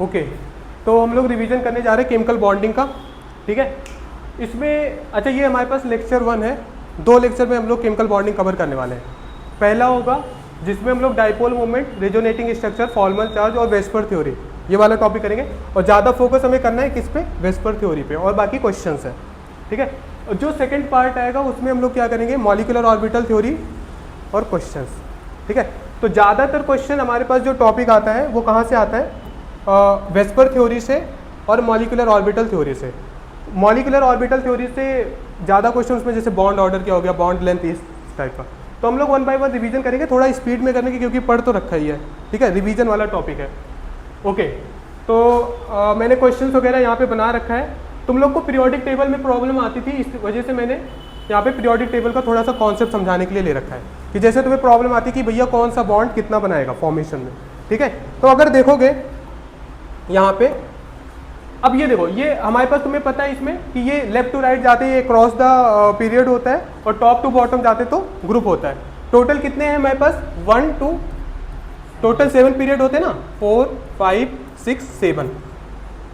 Okay, तो हम लोग रिवीजन करने जा रहे हैं केमिकल बॉन्डिंग का, ठीक है। इसमें अच्छा ये हमारे पास लेक्चर 1 है, 2 लेक्चर में हम लोग केमिकल बॉन्डिंग कवर करने वाले हैं। पहला होगा जिसमें हम लोग dipole moment, resonating structure, formal charge और वेस्पर थ्योरी, ये वाला टॉपिक करेंगे। और ज़्यादा फोकस हमें करना है किस पे, वेस्पर थ्योरी पे, और बाकी क्वेश्चंस है, ठीक है। और जो सेकंड पार्ट आएगा उसमें हम लोग क्या करेंगे, मॉलिक्यूलर ऑर्बिटल थ्योरी और क्वेश्चंस, ठीक है। तो ज़्यादातर क्वेश्चन हमारे पास जो टॉपिक आता है वो कहाँ से आता है, वेस्पर थ्योरी से और मॉलिक्यूलर ऑर्बिटल थ्योरी से। मॉलिक्यूलर ऑर्बिटल थ्योरी से ज़्यादा क्वेश्चन उसमें, जैसे बॉन्ड ऑर्डर क्या हो गया, बॉन्ड लेंथ, इस टाइप का। तो हम लोग 1 बाय 1 रिवीजन करेंगे, थोड़ा स्पीड में करने की, क्योंकि पढ़ तो रखा ही है, ठीक है, रिवीजन वाला टॉपिक है। ओके, तो मैंने क्वेश्चंस वगैरह यहाँ पे बना रखा है। तुम लोग को पीरियोडिक टेबल में प्रॉब्लम आती थी, इस वजह से मैंने यहाँ पे पीरियोडिक टेबल का थोड़ा सा कॉन्सेप्ट समझाने के लिए ले रखा है, कि जैसे तुम्हें प्रॉब्लम आती कि भैया कौन सा बॉन्ड कितना बनाएगा फॉर्मेशन में, ठीक है। तो अगर देखोगे यहाँ पे, अब ये देखो, ये हमारे पास तुम्हें पता है इसमें कि ये लेफ्ट टू राइट जाते हैं, ये क्रॉस द पीरियड होता है, और टॉप टू बॉटम जाते तो ग्रुप होता है। टोटल कितने हैं हमारे पास, 1 2, टोटल 7 पीरियड होते हैं ना, 4 5 6 7,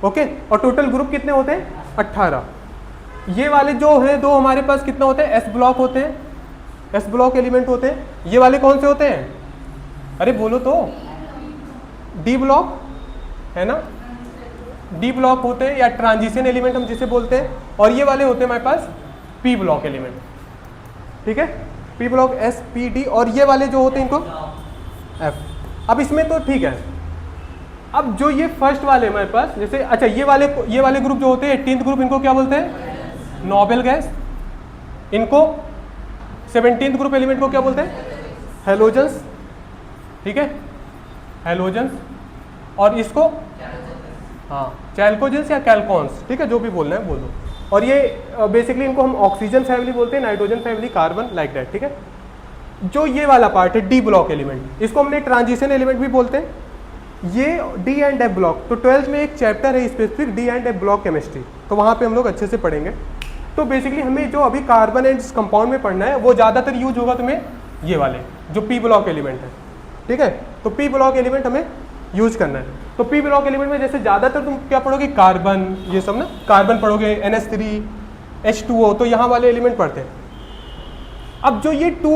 ओके। और टोटल ग्रुप कितने होते हैं, 18। ये वाले जो हैं दो हमारे पास कितना होते हैं, एस ब्लॉक होते हैं, एस ब्लॉक एलिमेंट होते हैं। ये वाले कौन से होते हैं, अरे बोलो तो, डी ब्लॉक है ना, डी ब्लॉक होते हैं, या ट्रांजिशन एलिमेंट हम जिसे बोलते हैं। और ये वाले होते हैं हमारे पास पी ब्लॉक एलिमेंट, ठीक है, P block, S P D. और ये वाले जो होते हैं इनको एफ। अब इसमें तो ठीक है, अब जो ये फर्स्ट वाले हमारे पास, जैसे अच्छा ये वाले ग्रुप जो होते हैं 18th ग्रुप, इनको क्या बोलते हैं, नोबेल गैस। इनको 17th ग्रुप एलिमेंट को क्या बोलते हैं, हेलोजेंस, ठीक है, हेलोजेंस। और इसको हाँ चैल्कोजेंस या कैल्कॉन्स, ठीक है, जो भी बोलना है बोल दो। और ये बेसिकली इनको हम ऑक्सीजन फैमिली बोलते हैं, nitrogen family, carbon, like that, ठीक है। जो ये वाला पार्ट है डी ब्लॉक एलिमेंट, इसको हमने ट्रांजिशन एलिमेंट भी बोलते हैं। ये डी एंड एफ ब्लॉक, तो 12th में एक चैप्टर है specific D and F block chemistry, तो वहाँ पे हम लोग अच्छे से पढ़ेंगे। तो बेसिकली हमें जो अभी कार्बन एंड कंपाउंड में पढ़ना है वो ज़्यादातर यूज होगा तुम्हें ये वाले जो पी ब्लॉक एलिमेंट है, ठीक है। तो पी ब्लॉक एलिमेंट हमें यूज करना है। तो पी ब्लॉक एलिमेंट में जैसे ज़्यादातर तुम क्या पढ़ोगे, कार्बन, ये सब ना, कार्बन पढ़ोगे, NH3 H2O, तो यहाँ वाले एलिमेंट पढ़ते हैं। अब जो ये 2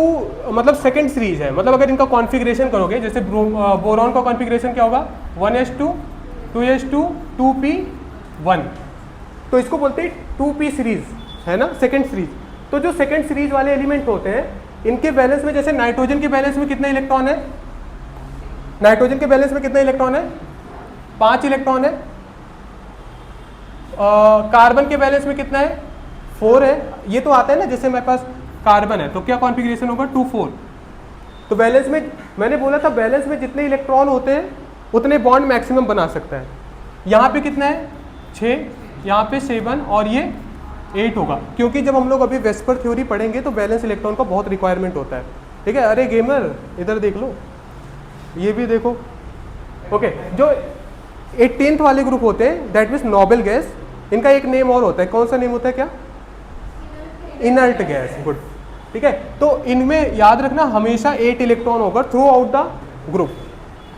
मतलब सेकंड सीरीज है, मतलब अगर इनका कॉन्फ़िगरेशन करोगे, जैसे बोरॉन का कॉन्फ़िगरेशन क्या होगा, 1s2 2s2 2p1, तो इसको बोलते हैं 2p सीरीज, है ना, सेकंड सीरीज। तो जो सेकंड सीरीज वाले एलिमेंट होते हैं, इनके बैलेंस में, जैसे नाइट्रोजन के बैलेंस में कितने इलेक्ट्रॉन है, नाइट्रोजन के बैलेंस में कितने इलेक्ट्रॉन है, 5 इलेक्ट्रॉन है। कार्बन के बैलेंस में कितना है, 4 है। ये तो आता है ना, जैसे मेरे पास कार्बन है तो क्या कॉन्फ़िगरेशन होगा, 2 4। तो बैलेंस में मैंने बोला था, बैलेंस में जितने इलेक्ट्रॉन होते हैं उतने बॉन्ड मैक्सिमम बना सकता है। यहाँ पे कितना है, 6, यहाँ पे 7, और ये 8 होगा, क्योंकि जब हम लोग अभी वेस्पर थ्योरी पढ़ेंगे तो बैलेंस इलेक्ट्रॉन का बहुत रिक्वायरमेंट होता है, ठीक है। अरे गेमर इधर देख लो, ये भी देखो, ओके। जो 18th वाले ग्रुप होते हैं, दैट मीन्स नोबेल गैस, इनका एक नेम और होता है, कौन सा नेम होता है, क्या, इनर्ट गैस, गुड, ठीक है। तो इनमें याद रखना हमेशा 8 इलेक्ट्रॉन होगा थ्रू आउट द ग्रुप।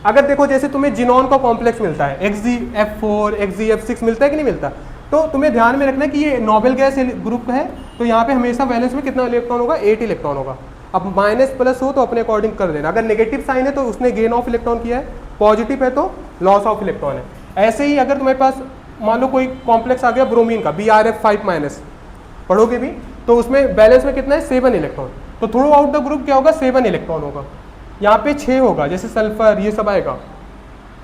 अगर देखो जैसे तुम्हें जिनॉन का कॉम्प्लेक्स मिलता है, XgF4 XgF6 मिलता है कि नहीं मिलता, तो तुम्हें ध्यान में रखना कि ये नोबेल गैस ग्रुप है, तो यहाँ पे हमेशा बैलेंस में कितना इलेक्ट्रॉन होगा, 8 इलेक्ट्रॉन होगा। अब माइनस प्लस हो तो अपने अकॉर्डिंग कर देना, अगर नेगेटिव साइन है तो उसने गेन ऑफ इलेक्ट्रॉन किया है, पॉजिटिव है तो लॉस ऑफ इलेक्ट्रॉन है। ऐसे ही अगर तुम्हारे पास मान लो कोई कॉम्प्लेक्स आ गया ब्रोमीन का, BrF5- पढ़ोगे भी, तो उसमें बैलेंस में कितना है, 7 इलेक्ट्रॉन, तो थ्रू आउट द ग्रुप क्या होगा, 7 इलेक्ट्रॉन होगा। यहाँ पे 6 होगा, जैसे सल्फर ये सब आएगा,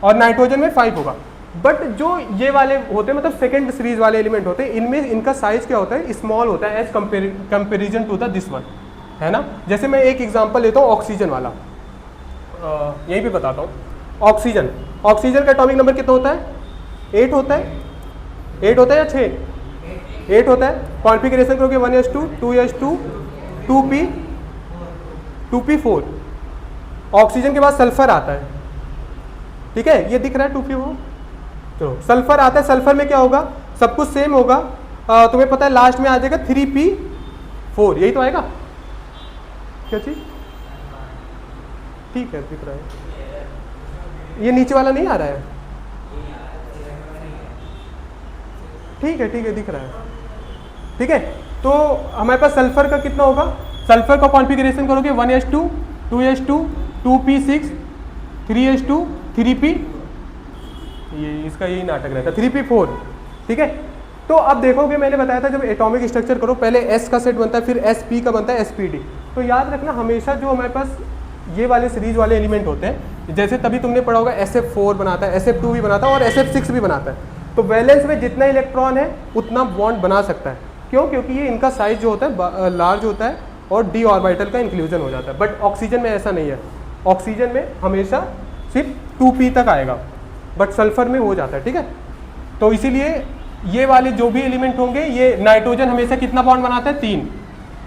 और नाइट्रोजन में 5 होगा। बट जो ये वाले होते हैं, मतलब सेकंड सीरीज वाले एलिमेंट होते हैं, इनमें इनका साइज क्या होता है, स्मॉल होता है as comparison to the this one, है ना। जैसे मैं एक एग्जांपल लेता हूँ ऑक्सीजन वाला, यहीं पे बताता हूँ। ऑक्सीजन, ऑक्सीजन का एटॉमिक नंबर कितना होता है, 8 होता है, 8 होता है या 6, 8 होता है। कॉन्फ़िगरेशन करोगे 1s2 2s2 2p 2p4। Oxygen के बाद सल्फर आता है, ठीक है, ये दिख रहा है 2p4। चलो सल्फर आता है, सल्फर में क्या होगा, सब कुछ सेम होगा, तुम्हें पता है लास्ट में आ जाएगा 3p4, यही तो आएगा, क्या चीज, ठीक है दिख रहा है, ये नीचे वाला नहीं आ रहा है, ठीक है दिख रहा है, ठीक है। तो हमारे पास सल्फर का कितना होगा, सल्फर का कॉन्फ़िगरेशन करोगे 1s2 2s2 2p6 3s2 3p, ये इसका यही नाटक रहता है 3p4, ठीक है। तो अब देखोगे मैंने बताया था जब एटॉमिक स्ट्रक्चर करो पहले s का सेट बनता है, फिर sp का बनता है spd। तो याद रखना हमेशा जो हमारे पास ये वाले सीरीज वाले एलिमेंट होते हैं, जैसे तभी तुमने पढ़ा होगा SF4 बनाता है, SF2 भी बनाता है और SF6 भी बनाता है। तो वैलेंस में जितना इलेक्ट्रॉन है उतना बॉन्ड बना सकता है, क्यों? क्योंकि ये इनका साइज जो होता है लार्ज होता है और d ऑर्बिटल का इंक्लूजन हो जाता है। बट ऑक्सीजन में ऐसा नहीं है, ऑक्सीजन में हमेशा सिर्फ 2p तक आएगा, बट सल्फर में हो जाता है, ठीक है। तो इसीलिए ये वाले जो भी एलिमेंट होंगे, ये नाइट्रोजन हमेशा कितना बॉन्ड बनाता है 3,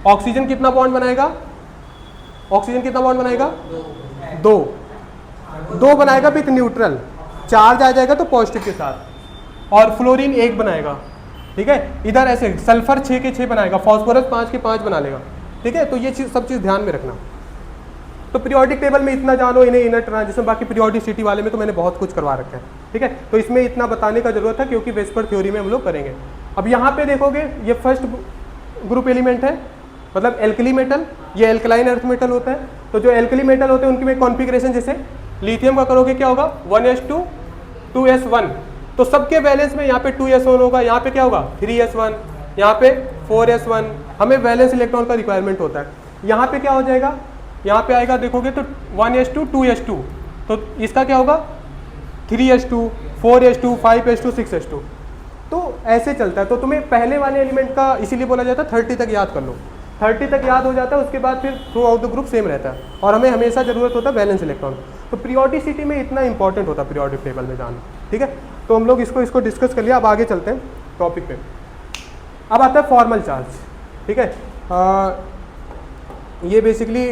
ऑक्सीजन कितना बॉन्ड बनाएगा, ऑक्सीजन कितना बॉन्ड बनाएगा 2 बनाएगा विथ न्यूट्रल, चार्ज आ जाएगा तो पॉजिटिव के साथ, और फ्लोरीन 1 बनाएगा, ठीक है। इधर ऐसे सल्फर 6 के 6 बनाएगा, फॉस्फोरस 5 के 5 बना लेगा, ठीक है। तो ये सब चीज़ ध्यान में रखना। तो पीरियोडिक टेबल में इतना जानो, इन्हें इनर ट्रांजिशन, बाकी पीरियोडिसिटी वाले में तो मैंने बहुत कुछ करवा रखा है, ठीक है। तो इसमें इतना बताने का जरूरत है क्योंकि वेस्पर थ्योरी में हम लोग करेंगे। अब यहाँ पे देखोगे ये फर्स्ट ग्रुप एलिमेंट है, मतलब एल्कली मेटल, ये एल्कलाइन अर्थ मेटल होता है। तो जो एल्कली मेटल होते हैं उनकी में कॉन्फ़िगरेशन जैसे लिथियम का करोगे क्या होगा 1s2 2s1, तो सबके बैलेंस में यहाँ पे 2s1 होगा, यहाँ पे क्या होगा 3s1, यहाँ पे 4s1, हमें बैलेंस इलेक्ट्रॉन का रिक्वायरमेंट होता है। यहाँ पे क्या हो जाएगा, यहाँ पे आएगा देखोगे तो 1s2 2s2, तो इसका क्या होगा 3s2 4s2 5s2 6s2। तो ऐसे चलता है। तो तुम्हें पहले वाले एलिमेंट का इसीलिए बोला जाता है 30 तक याद कर लो, 30 तक याद हो जाता है, उसके बाद फिर through out the group same रहता है और हमें हमेशा ज़रूरत होता है बैलेंस इलेक्ट्रॉन। तो पीरियोडिसिटी में इतना इंपॉर्टेंट होता है पीरियोडिक टेबल में जाना, ठीक है। तो हम लोग इसको डिस्कस कर लिया, अब आगे चलते हैं टॉपिक पे। अब आता है फॉर्मल चार्ज, ठीक है। ये बेसिकली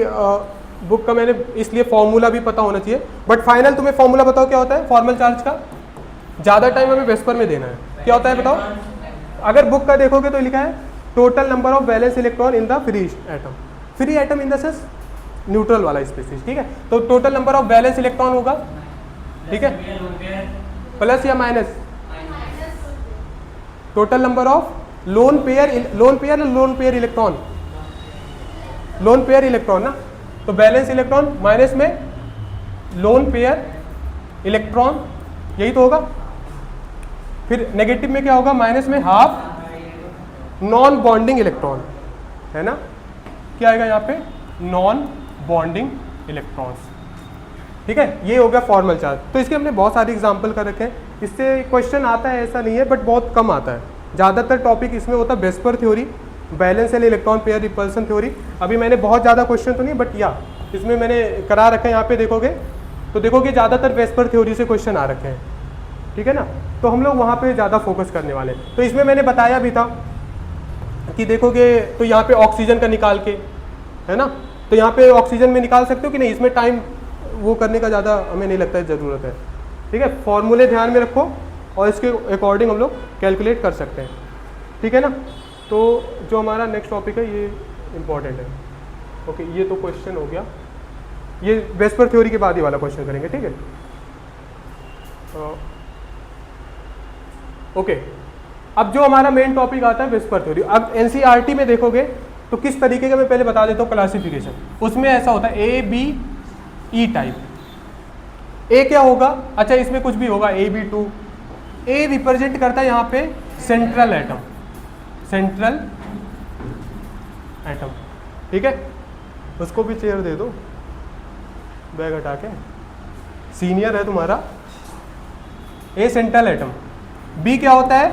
बुक का मैंने इसलिए फॉर्मूला भी पता होना चाहिए, बट फाइनल तुम्हें फॉर्मूला बताओ क्या होता है फॉर्मल चार्ज का। ज़्यादा टाइम हमें वेस्पर में देना है, क्या होता है बताओ। अगर बुक का देखोगे तो लिखा है total number of valence electron in the free atom, free atom in the sense neutral वाला स्पीसीज, ठीक है। तो total number of valence electron होगा, ठीक है, प्लस या minus, total number of lone pair electron, lone pair electron ना, तो बैलेंस इलेक्ट्रॉन माइनस में लोन पेयर इलेक्ट्रॉन, यही तो होगा। फिर नेगेटिव में क्या होगा, माइनस में हाफ नॉन बॉन्डिंग इलेक्ट्रॉन, है ना, क्या आएगा यहाँ पे नॉन बॉन्डिंग इलेक्ट्रॉन्स, ठीक है। ये हो गया फॉर्मल चार्ज। तो इसके हमने बहुत सारे एग्जांपल कर रखे हैं, इससे क्वेश्चन आता है ऐसा नहीं है, बट बहुत कम आता है। ज़्यादातर टॉपिक इसमें होता है VSEPR theory, balance and electron pair repulsion theory. अभी मैंने बहुत ज़्यादा क्वेश्चन तो नहीं, बट या इसमें मैंने करा रखा है, यहाँ पे देखोगे तो देखोगे ज़्यादातर वेस्पर थ्योरी से क्वेश्चन आ रखे हैं, ठीक है ना। तो हम लोग वहाँ पे ज़्यादा फोकस करने वाले हैं। तो इसमें मैंने बताया भी था कि देखोगे तो यहाँ पे ऑक्सीजन का निकाल के, है ना, तो यहाँ पे ऑक्सीजन में निकाल सकते हो कि नहीं, इसमें टाइम वो करने का ज़्यादा हमें नहीं लगता है ज़रूरत है, ठीक है। फॉर्मूले ध्यान में रखो और इसके अकॉर्डिंग हम लोग कैलकुलेट कर सकते हैं, ठीक है ना। तो जो हमारा नेक्स्ट टॉपिक है ये इम्पॉर्टेंट है, ओके। ये तो क्वेश्चन हो गया, ये वेस्पर थ्योरी के बाद ही वाला क्वेश्चन करेंगे, ठीक है। ओके, अब जो हमारा मेन टॉपिक आता है वेस्पर थ्योरी। अब एनसीईआरटी में देखोगे तो किस तरीके का, मैं पहले बता देता हूँ क्लासिफिकेशन। उसमें ऐसा होता है ए बी ई टाइप। ए क्या होगा, अच्छा इसमें कुछ भी होगा, AB2। ए रिप्रेजेंट करता है यहाँ पे सेंट्रल एटम, सेंट्रल एटम, ठीक है। उसको भी चेयर दे दो, बैग हटा के, सीनियर है तुम्हारा। ए सेंट्रल एटम। बी क्या होता है,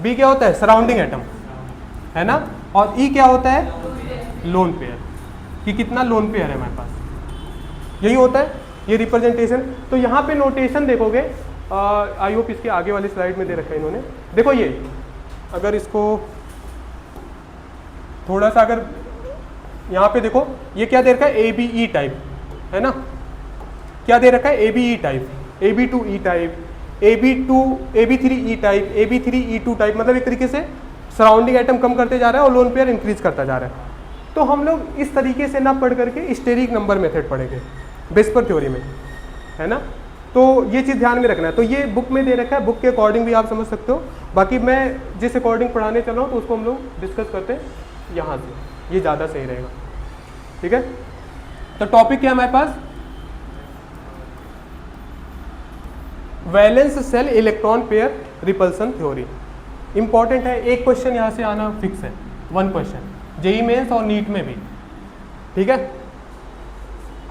बी क्या होता है सराउंडिंग एटम, है ना। और ई क्या होता है लोन पेयर, कि कितना लोन पेयर है हमारे पास, यही होता है ये रिप्रेजेंटेशन। तो यहाँ पे नोटेशन देखोगे, आई होप इसके आगे वाली स्लाइड में दे रखा है इन्होंने। देखो ये अगर इसको थोड़ा सा अगर यहाँ पे देखो, ये क्या दे रखा है ABE टाइप, है ना, क्या दे रखा है ABE type, AB2E type, AB3E type, AB3E2 type. मतलब एक तरीके से सराउंडिंग एटम कम करते जा रहा है और लोन पेयर इंक्रीज करता जा रहा है। तो हम लोग इस तरीके से ना पढ़ करके स्टेरिक नंबर मेथड पढ़ेंगे वेस्पर थ्योरी में, है ना। तो ये चीज़ ध्यान में रखना है। तो ये बुक में दे रखा है, बुक के अकॉर्डिंग भी आप समझ सकते हो। बाकी मैं जिस अकॉर्डिंग पढ़ाने चल रहा हूँ तो उसको हम लोग डिस्कस करते हैं यहाँ से, ये ज़्यादा सही रहेगा। ठीक है, तो टॉपिक क्या है हमारे पास, valence shell electron pair repulsion theory. Important है, एक क्वेश्चन यहाँ से आना फिक्स है, 1 क्वेश्चन जेईई मेंस और नीट में भी। ठीक है,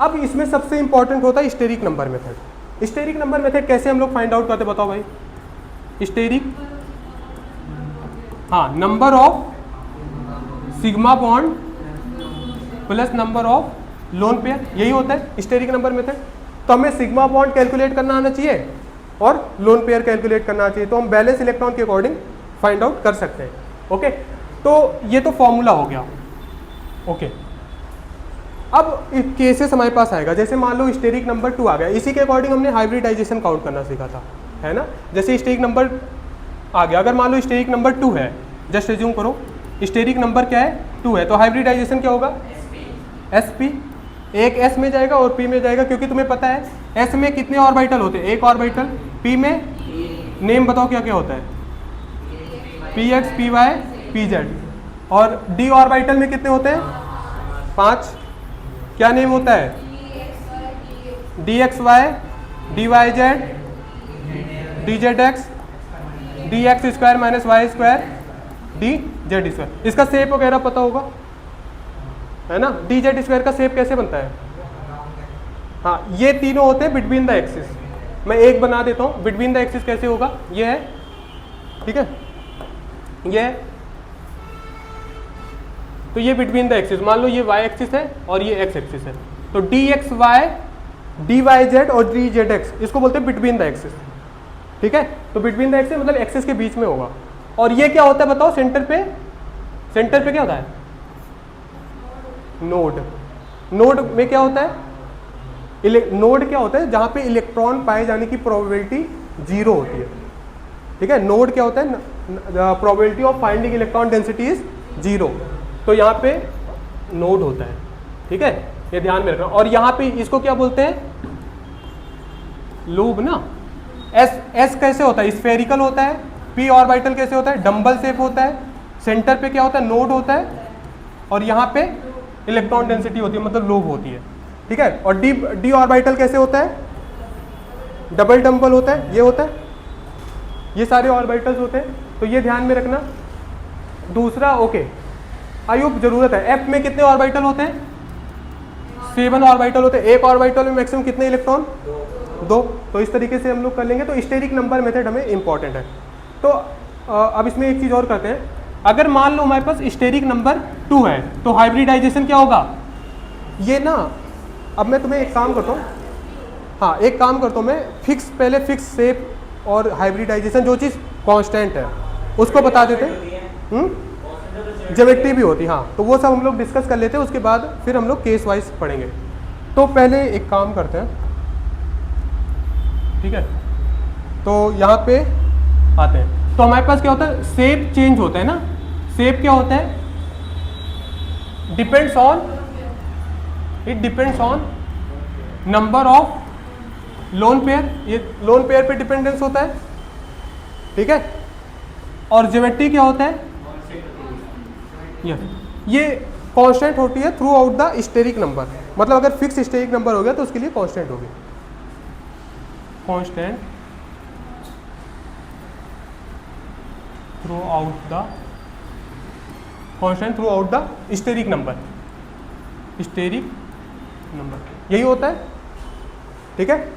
अब इसमें सबसे इंपॉर्टेंट होता है steric number method. Steric number method कैसे हम लोग फाइंड आउट करते बताओ भाई? स्टेरिक, हाँ, number of sigma bond plus number of lone pair, यही होता है स्टेरिक नंबर मेथड। तो हमें सिग्मा बॉन्ड कैलकुलेट करना आना चाहिए और लोन पेयर कैलकुलेट करना चाहिए, तो हम बैलेंस इलेक्ट्रॉन के अकॉर्डिंग फाइंड आउट कर सकते हैं। ओके, तो ये तो फॉर्मूला हो गया। ओके, अब केसेस हमारे पास आएगा, जैसे मान लो स्टेरिक नंबर 2 आ गया, इसी के अकॉर्डिंग हमने हाइब्रिडाइजेशन काउंट करना सीखा था, है ना। जैसे स्टेरिक नंबर आ गया, अगर मान लो स्टेरिक नंबर 2 है, जस्ट एज्यूम करो स्टेरिक नंबर क्या है, 2 है, तो हाइब्रिडाइजेशन क्या होगा, sp, एक s में जाएगा और p में जाएगा, क्योंकि तुम्हें पता है s में कितने ऑर्बिटल होते हैं, एक ऑर्बिटल, p में नेम बताओ क्या क्या होता है, px, py, pz, और d ऑर्बिटल में कितने होते हैं, 5, क्या नेम होता है, dxy, dyz, dzx, dx square minus Y square, dz square. इसका शेप वगैरह पता होगा, है ना। dz स्क्वायर का शेप कैसे बनता है, हाँ, ये तीनों होते हैं बिटवीन द एक्सिस। मैं एक बना देता हूँ, बिटवीन द एक्सिस कैसे होगा, ये है, ठीक है, ये है, तो ये बिटवीन द एक्सिस, मान लो ये y एक्सिस है और ये x एक्सिस है, तो dxy, dyz और dzx इसको बोलते हैं बिटवीन द एक्सिस। ठीक है, तो बिटवीन द एक्सिस मतलब एक्सिस के बीच में होगा। और ये क्या होता है बताओ, सेंटर पे, सेंटर पे क्या होता है, नोड। नोड में क्या होता है, नोड क्या होता है, जहां पे इलेक्ट्रॉन पाए जाने की प्रोबेबिलिटी 0 होती है। ठीक है, नोड क्या होता है, probability of finding electron density is 0, तो यहाँ पे नोड होता है। ठीक है, ये ध्यान में रखना। और यहाँ पे इसको क्या बोलते हैं, लूब ना। एस कैसे होता है, स्फेरिकल होता है। पी ऑर्बिटल कैसे होता है, डंबल शेप होता है। सेंटर पे क्या होता है, नोड होता है, और यहाँ पे इलेक्ट्रॉन डेंसिटी होती है, मतलब लूब होती है। ठीक है, और डी ऑर्बिटल कैसे होता है, डबल डंबल होता है, ये होता है, ये सारे ऑर्बिटल्स होते हैं, तो ये ध्यान में रखना। दूसरा, ओके, आयुब जरूरत है, एफ में कितने ऑर्बिटल होते हैं, 7 ऑर्बिटल होते हैं। एक ऑर्बिटल में मैक्सिमम कितने इलेक्ट्रॉन, 2। तो इस तरीके से हम लोग कर लेंगे। तो स्टेरिक नंबर मेथड हमें इंपॉर्टेंट है। तो अब इसमें एक चीज़ और करते हैं, अगर मान लो हमारे पास स्टेरिक नंबर 2 है तो हाइब्रिडाइजेशन क्या होगा, ये ना, अब मैं तुम्हें एक काम करता हूँ, हाँ, एक काम करता हूँ मैं, पहले फिक्स शेप और हाइब्रिडाइजेशन जो चीज़ कांस्टेंट है उसको बता देते हैं, ज्योमेट्री भी होती, हाँ, तो वो सब हम लोग डिस्कस कर लेते हैं, उसके बाद फिर हम लोग केस वाइज पढ़ेंगे। तो पहले एक काम करते हैं, ठीक है, तो यहाँ पे आते हैं। तो हमारे पास क्या होता है, शेप चेंज होता है ना। शेप क्या होता है, depends on, it depends on number of lone pair, ये लोन पेयर पे डिपेंडेंस होता है। ठीक है, और ज्योमेट्री क्या होता है, ये कांस्टेंट होती है throughout the steric number, मतलब अगर फिक्स स्टेरिक नंबर हो गया तो उसके लिए कांस्टेंट होगी, constant throughout the steric number, steric number यही होता है। ठीक है,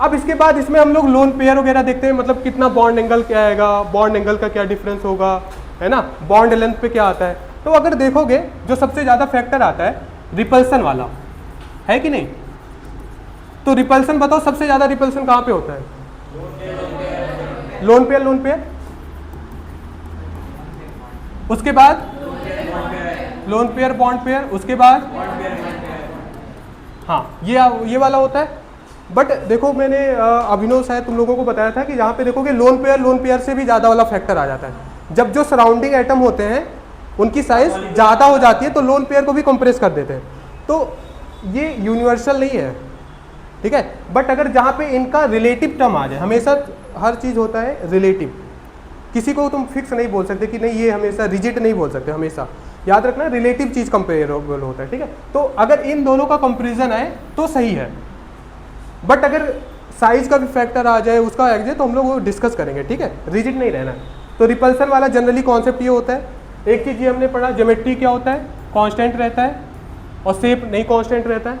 अब इसके बाद इसमें हम लोग लोन पेयर वगैरह देखते हैं, मतलब कितना बॉन्ड एंगल क्या आएगा, बॉन्ड एंगल का क्या डिफरेंस होगा, है ना, बॉन्ड लेंथ पे क्या आता है। तो अगर देखोगे जो सबसे ज़्यादा फैक्टर आता है रिपल्सन वाला, है कि नहीं, तो रिपल्सन बताओ सबसे ज़्यादा रिपल्सन कहाँ पे होता है, लोन पेयर, लोन पेयर, उसके बाद लोन पेयर, बॉन्ड पेयर, उसके बाद हाँ ये वाला होता है। बट देखो मैंने अभिनव शायद तुम लोगों को बताया था कि यहाँ पे देखोगे लोन पेयर से भी ज़्यादा वाला फैक्टर आ जाता है। जब जो सराउंडिंग एटम होते हैं उनकी साइज ज़्यादा हो जाती है तो लोन पेयर को भी कंप्रेस कर देते हैं। तो ये यूनिवर्सल नहीं है, ठीक है। बट अगर जहाँ पे इनका रिलेटिव टर्म आ जाए, हमेशा हर चीज़ होता है रिलेटिव, किसी को तुम फिक्स नहीं बोल सकते कि नहीं ये हमेशा रिजिड नहीं बोल सकते, हमेशा याद रखना रिलेटिव चीज़ कंपेरेबल होता है, ठीक है। तो अगर इन दोनों का कंपेरिजन आए तो सही है, बट अगर साइज का भी फैक्टर आ जाए, उसका आ जाए, तो हम लोग वो डिस्कस करेंगे, ठीक है। रिजिड नहीं रहना। तो रिपल्सन वाला जनरली कॉन्सेप्ट ये होता है, एक चीज़ ये हमने पढ़ा, ज्योमेट्री क्या होता है, कांस्टेंट रहता है, और शेप नहीं कांस्टेंट रहता है।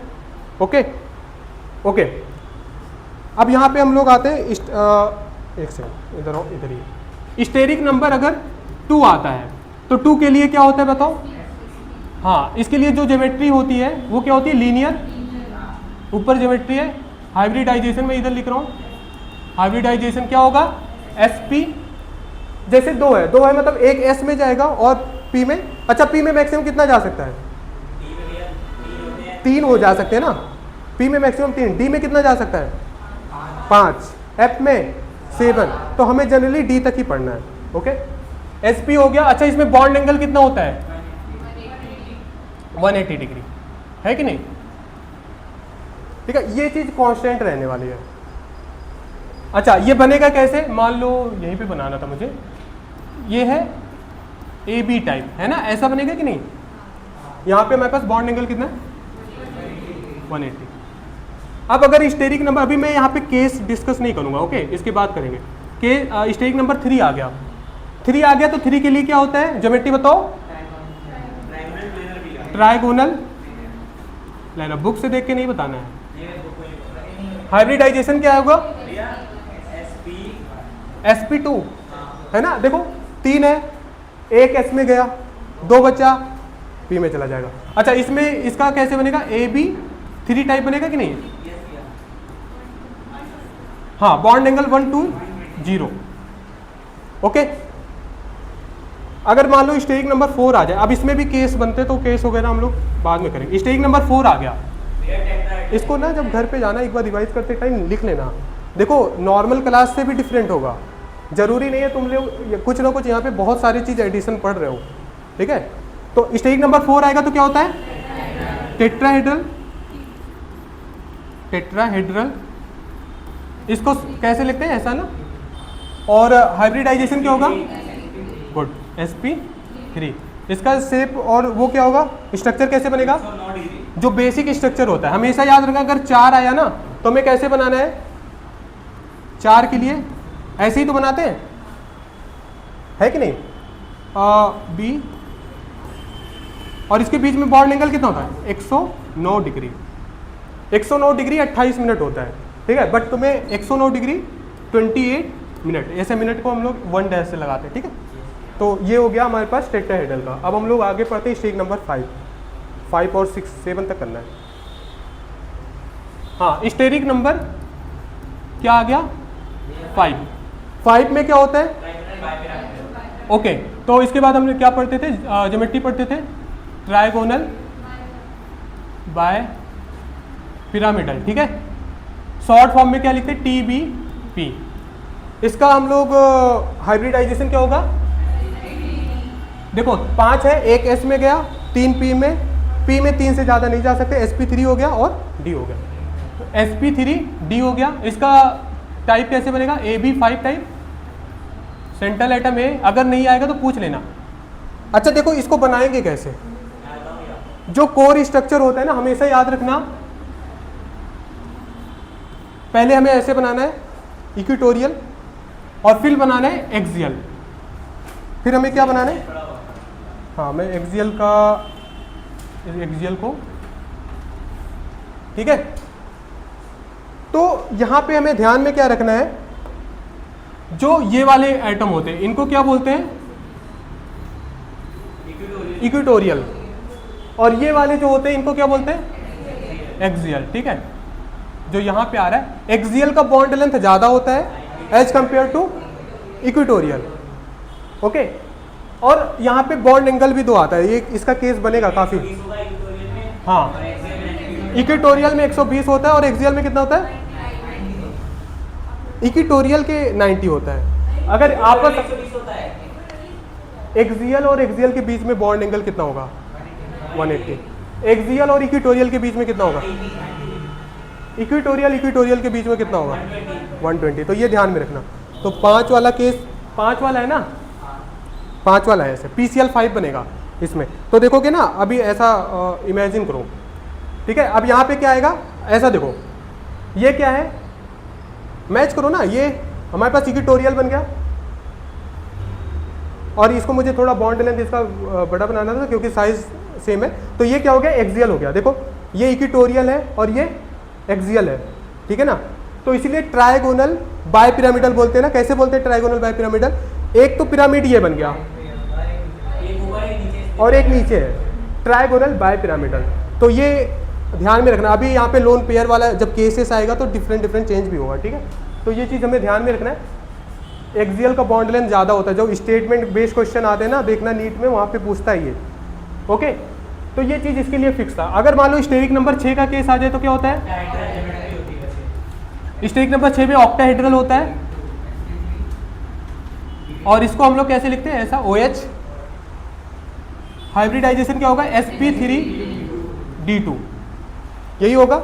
ओके ओके, अब यहाँ पे हम लोग आते हैं एक सेकंड, इधर आओ, इधर ही। स्टेरिक नंबर अगर 2 आता है तो 2 के लिए क्या होता है बताओ? हाँ, इसके लिए जो ज्योमेट्री होती है वो क्या होती है? लीनियर, ऊपर ज्योमेट्री है। हाइब्रिडाइजेशन में इधर लिख रहा हूँ, हाइब्रिडाइजेशन क्या होगा? SP, जैसे 2 है, 2 है मतलब एक S में जाएगा और P में, अच्छा P में मैक्सिमम कितना जा सकता है? 3 हो जा सकते हैं ना, P में मैक्सिमम 3, D में कितना जा सकता है? 5, F में 7, तो हमें जनरली D तक ही पढ़ना है। ओके, SP हो गया। अच्छा, इसमें बॉन्ड एंगल कितना होता है? 180 डिग्री, है कि नहीं? ठीक है, ये चीज कांस्टेंट रहने वाली है। अच्छा, ये बनेगा कैसे? मान लो यहीं पे बनाना था मुझे, ये है AB टाइप, है ना, ऐसा बनेगा कि नहीं? यहाँ पे हमारे पास बॉन्ड एंगल कितना है? 180। अब अगर स्टेरिक नंबर, अभी मैं यहाँ पे केस डिस्कस नहीं करूँगा, ओके, इसके बाद करेंगे। के स्टेरिक नंबर 3 आ गया, 3 आ गया, तो 3 के लिए क्या होता है? ज्योमेट्री बताओ। ट्राइगोनल प्लेनर, बुक से देख के नहीं बताना है। हाइब्रिडाइजेशन क्या होगा? SP2, है ना, देखो 3 है, एक S में गया, 2 बचा, P में चला जाएगा। अच्छा, इसमें इसका कैसे बनेगा? AB3 टाइप बनेगा कि नहीं? हाँ, बॉन्ड एंगल 1 to 0। ओके, अगर मान लो स्टेरिक नंबर 4 आ जाए, अब इसमें भी केस बनते, तो केस वगैरह हम लोग बाद में करेंगे। स्टेरिक नंबर 4 आ गया, इसको ना जब घर पे जाना एक बार रिवाइज करते टाइम लिख लेना। देखो, नॉर्मल क्लास से भी डिफरेंट होगा, जरूरी नहीं है तुम लोग कुछ ना कुछ यहाँ पे बहुत सारी चीज़ एडिशन पढ़ रहे हो, ठीक है। तो स्टेरिक नंबर 4 आएगा तो क्या होता है? टेट्राहेड्रल, टेट्राहेड्रल, इसको कैसे लिखते हैं? ऐसा ना। और हाइब्रिडाइजेशन क्या होगा? Good, SP3। इसका शेप और वो क्या होगा? स्ट्रक्चर कैसे बनेगा? जो बेसिक स्ट्रक्चर होता है, हमेशा याद रखना, अगर 4 आया ना तो हमें कैसे बनाना है? 4 के लिए ऐसे ही तो बनाते हैं, है कि नहीं? B, और इसके बीच में बॉन्ड एंगल कितना होता है? 109 डिग्री, 109 डिग्री 28 मिनट होता है, ठीक है। बट तुम्हें 109 डिग्री 28 मिनट, ऐसे मिनट को हम लोग 1 डैश से लगाते हैं, ठीक है। तो ये हो गया हमारे पास टेट्राहेड्रल का। अब हम लोग आगे पढ़ते हैं स्टेरिक नंबर 5 और 6, 7 तक करना है। हाँ, स्टेरिक नंबर क्या आ गया? 5 में क्या होता है? ओके, तो इसके बाद हमने क्या पढ़ते थे? ज्योमेट्री पढ़ते थे, ट्राइगोनल बाय पिरामिडल, ठीक है। शॉर्ट फॉर्म में क्या लिखते हैं? TBP। इसका हम लोग हाइब्रिडाइजेशन क्या होगा? देखो 5 है, एक S में गया, 3 P में, P में 3 से ज़्यादा नहीं जा सकते, SP3 हो गया और D हो गया। तो SP3 D हो गया। इसका टाइप कैसे बनेगा? AB5 टाइप, सेंट्रल एटम है, अगर नहीं आएगा तो पूछ लेना। अच्छा देखो, इसको बनाएंगे कैसे? जो कोर स्ट्रक्चर होता है ना, हमेशा याद रखना, पहले हमें ऐसे बनाना है इक्वेटोरियल, और फिर बनाना है एक्सियल। फिर हमें क्या बनाना है? हाँ, मैं एक्सियल को, ठीक है। तो यहां पे हमें ध्यान में क्या रखना है? जो ये वाले एटम होते हैं इनको क्या बोलते हैं? इक्वेटोरियल। और ये वाले जो होते हैं इनको क्या बोलते हैं? एक्सियल, ठीक है। जो यहाँ पे आ रहा है, एक्सियल का बॉन्ड लेंथ ज़्यादा होता है as compare to equatorial, okay. और यहाँ पे बॉन्ड एंगल भी 2 आता है, ये इसका केस बनेगा काफ़ी। हाँ, इक्वेटोरियल में 120 होता है और एक्सियल में कितना होता है? इक्वेटोरियल के 90 होता है। अगर आपस एक्सियल और एक्सियल के बीच में बॉन्ड एंगल कितना होगा? 180। एक्सियल और इक्वेटोरियल के बीच में कितना होगा? इक्विटोरियल इक्विटोरियल के बीच में कितना होगा 120, तो ये ध्यान में रखना। तो 5 वाला केस, 5 वाला है ना, 5 वाला है ऐसे, PCL 5 बनेगा इसमें। तो देखोगे ना, अभी ऐसा इमेजिन करो, ठीक है। अब यहाँ पे क्या आएगा, ऐसा देखो, ये क्या है, मैच करो ना, ये हमारे पास इक्विटोरियल बन गया और इसको मुझे थोड़ा बॉन्ड लेंथ इसका बड़ा बनाना था क्योंकि साइज सेम है। तो ये क्या हो गया, एक्सियल हो गया। देखो ये इक्विटोरियल है और ये एक्सियल है, ठीक है ना। तो इसीलिए ट्रायगोनल बाय पिरामिडल बोलते हैं ना। कैसे बोलते हैं ट्रायगोनल बाय पिरामिडल, एक तो पिरामिड ये बन गया और एक नीचे है, ट्रायगोनल बाय पिरामिडल। तो ये ध्यान में रखना। अभी यहाँ पे लोन पेयर वाला जब केसेस आएगा तो डिफरेंट चेंज भी होगा, ठीक है। तो ये चीज़ हमें ध्यान में रखना है। एक्सियल का बॉन्ड लेंथ ज़्यादा होता है, जो स्टेटमेंट बेस्ड क्वेश्चन आते हैं ना, देखना नीट में, वहाँ पे पूछता है ये, ओके। तो ये चीज़ इसके लिए फिक्स था। अगर मान लो स्टेरिक नंबर 6 का केस आ जाए तो क्या होता है, स्टेरिक नंबर 6 में ऑक्टाहेड्रल होता है और इसको हम लोग कैसे लिखते हैं, ऐसा OH। हाइब्रिडाइजेशन क्या होगा, sp3d2, यही होगा।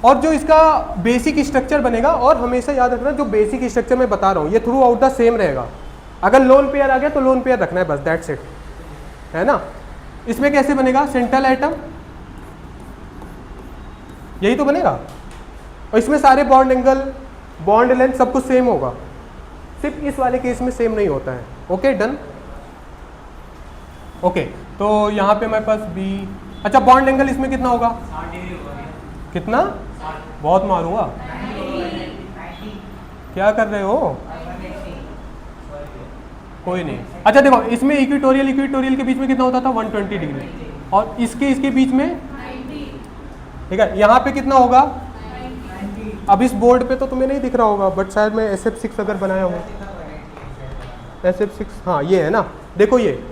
और जो इसका बेसिक स्ट्रक्चर बनेगा, और हमेशा याद रखना जो बेसिक स्ट्रक्चर मैं बता रहा हूँ ये थ्रू आउट द सेम रहेगा। अगर लोन पेयर आ गया तो लोन पेयर रखना है बस, दैट्स इट, है ना। इसमें कैसे बनेगा, सेंट्रल एटम, यही तो बनेगा। और इसमें सारे बॉन्ड एंगल, बॉन्ड लेंथ सब कुछ सेम होगा, सिर्फ इस वाले केस में सेम नहीं होता है, ओके डन। ओके तो यहाँ पे हमारे पास बी, अच्छा बॉन्ड एंगल इसमें कितना होगा, कितना, बहुत मारूंगा, क्या कर रहे हो, कोई नहीं। अच्छा देखो इसमें इक्विटोरियल इक्विटोरियल के बीच में कितना होता था 120 डिग्री, और इसके बीच में, ठीक है, यहाँ पे कितना होगा, अब इस बोर्ड पे तो तुम्हें नहीं दिख रहा होगा, बट शायद मैं SF6 अगर बनाया हूँ, SF6, हाँ ये है ना, देखो ये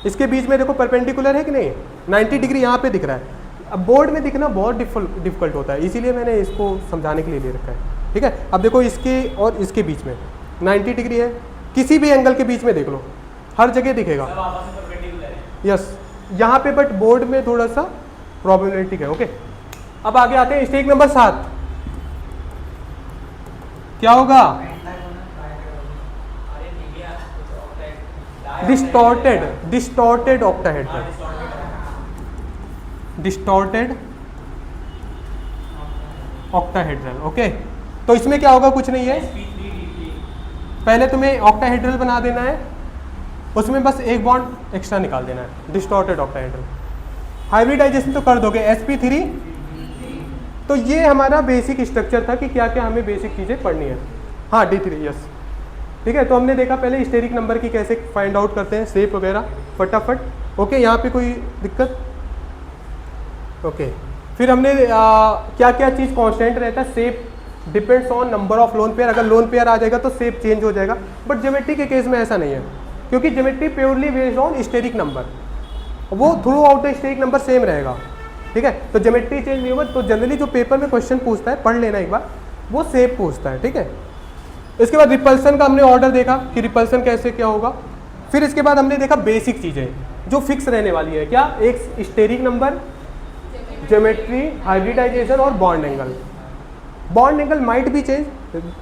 इसके बीच में देखो परपेंडिकुलर है कि नहीं, 90 डिग्री यहाँ पे दिख रहा है। अब बोर्ड में दिखना बहुत डिफिकल्ट होता है, इसीलिए मैंने इसको समझाने के लिए ले रखा है, ठीक है। अब देखो इसके और इसके बीच में 90 डिग्री है, किसी भी एंगल के बीच में देख लो, हर जगह दिखेगा, यस यहाँ पे, बट बोर्ड में थोड़ा सा प्रॉब्लमेटिक है, ओके। अब आगे आते हैं स्टेक नंबर 7, क्या होगा, distorted octahedral, distorted octahedral, okay. तो इसमें क्या होगा, कुछ नहीं है, पहले तुम्हें ऑक्टाहेड्रल बना देना है, उसमें बस एक बॉन्ड एक्स्ट्रा निकाल देना है, डिस्टॉर्टेड ऑक्टाहेड्रल। हाइब्रिडाइजेशन तो कर दोगे, sp3। तो ये हमारा बेसिक स्ट्रक्चर था कि क्या क्या हमें बेसिक चीज़ें पढ़नी है, हाँ D3, यस, ठीक है। तो हमने देखा पहले स्टेरिक नंबर की कैसे फाइंड आउट करते हैं, शेप वगैरह फटाफट, ओके। यहाँ पे कोई दिक्कत, ओके। फिर हमने क्या क्या चीज़ कांस्टेंट रहता है, shape depends on number of lone pair, अगर लोन पेयर आ जाएगा तो शेप चेंज हो जाएगा, बट ज्योमेट्री के केस में ऐसा नहीं है, क्योंकि geometry purely based on steric number, वो throughout the steric number same रहेगा, ठीक है। तो ज्योमेट्री चेंज नहीं होगा। तो जनरली जो पेपर में क्वेश्चन पूछता है, पढ़ लेना एक बार, वो शेप पूछता है, ठीक है। इसके बाद रिपल्सन का हमने ऑर्डर देखा कि रिपल्सन कैसे क्या होगा। फिर इसके बाद हमने देखा बेसिक चीज़ें जो फिक्स रहने वाली है, क्या, एक स्टेरिक नंबर, ज्योमेट्री, हाइब्रिडाइजेशन और bond angle. Bond angle might भी चेंज,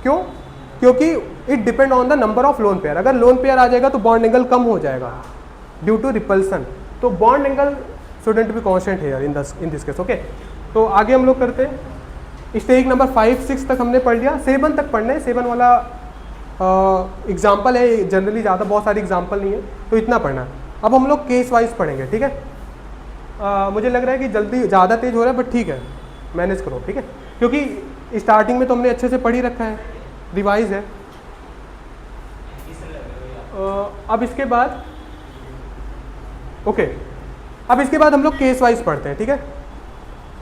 क्यों, क्योंकि it depend on the number of lone pair. अगर लोन पेयर आ जाएगा तो बॉन्ड एंगल कम हो जाएगा ड्यू टू रिपल्सन। तो bond angle shouldn't be constant here in this case, okay. तो आगे हम लोग करते हैं, स्टेरिक नंबर 5, 6 तक हमने पढ़ लिया, 7 तक पढ़ना है। 7 वाला एग्जाम्पल है, जनरली ज़्यादा बहुत सारी एग्जाम्पल नहीं है, तो इतना पढ़ना है। अब हम लोग केस वाइज पढ़ेंगे, ठीक है। मुझे लग रहा है कि जल्दी ज़्यादा तेज हो रहा है, बट ठीक है, मैनेज करो, ठीक है, क्योंकि स्टार्टिंग में तो हमने अच्छे से पढ़ ही रखा है, रिवाइज है। अब इसके बाद, ओके, अब इसके बाद हम लोग केस वाइज पढ़ते हैं, ठीक है।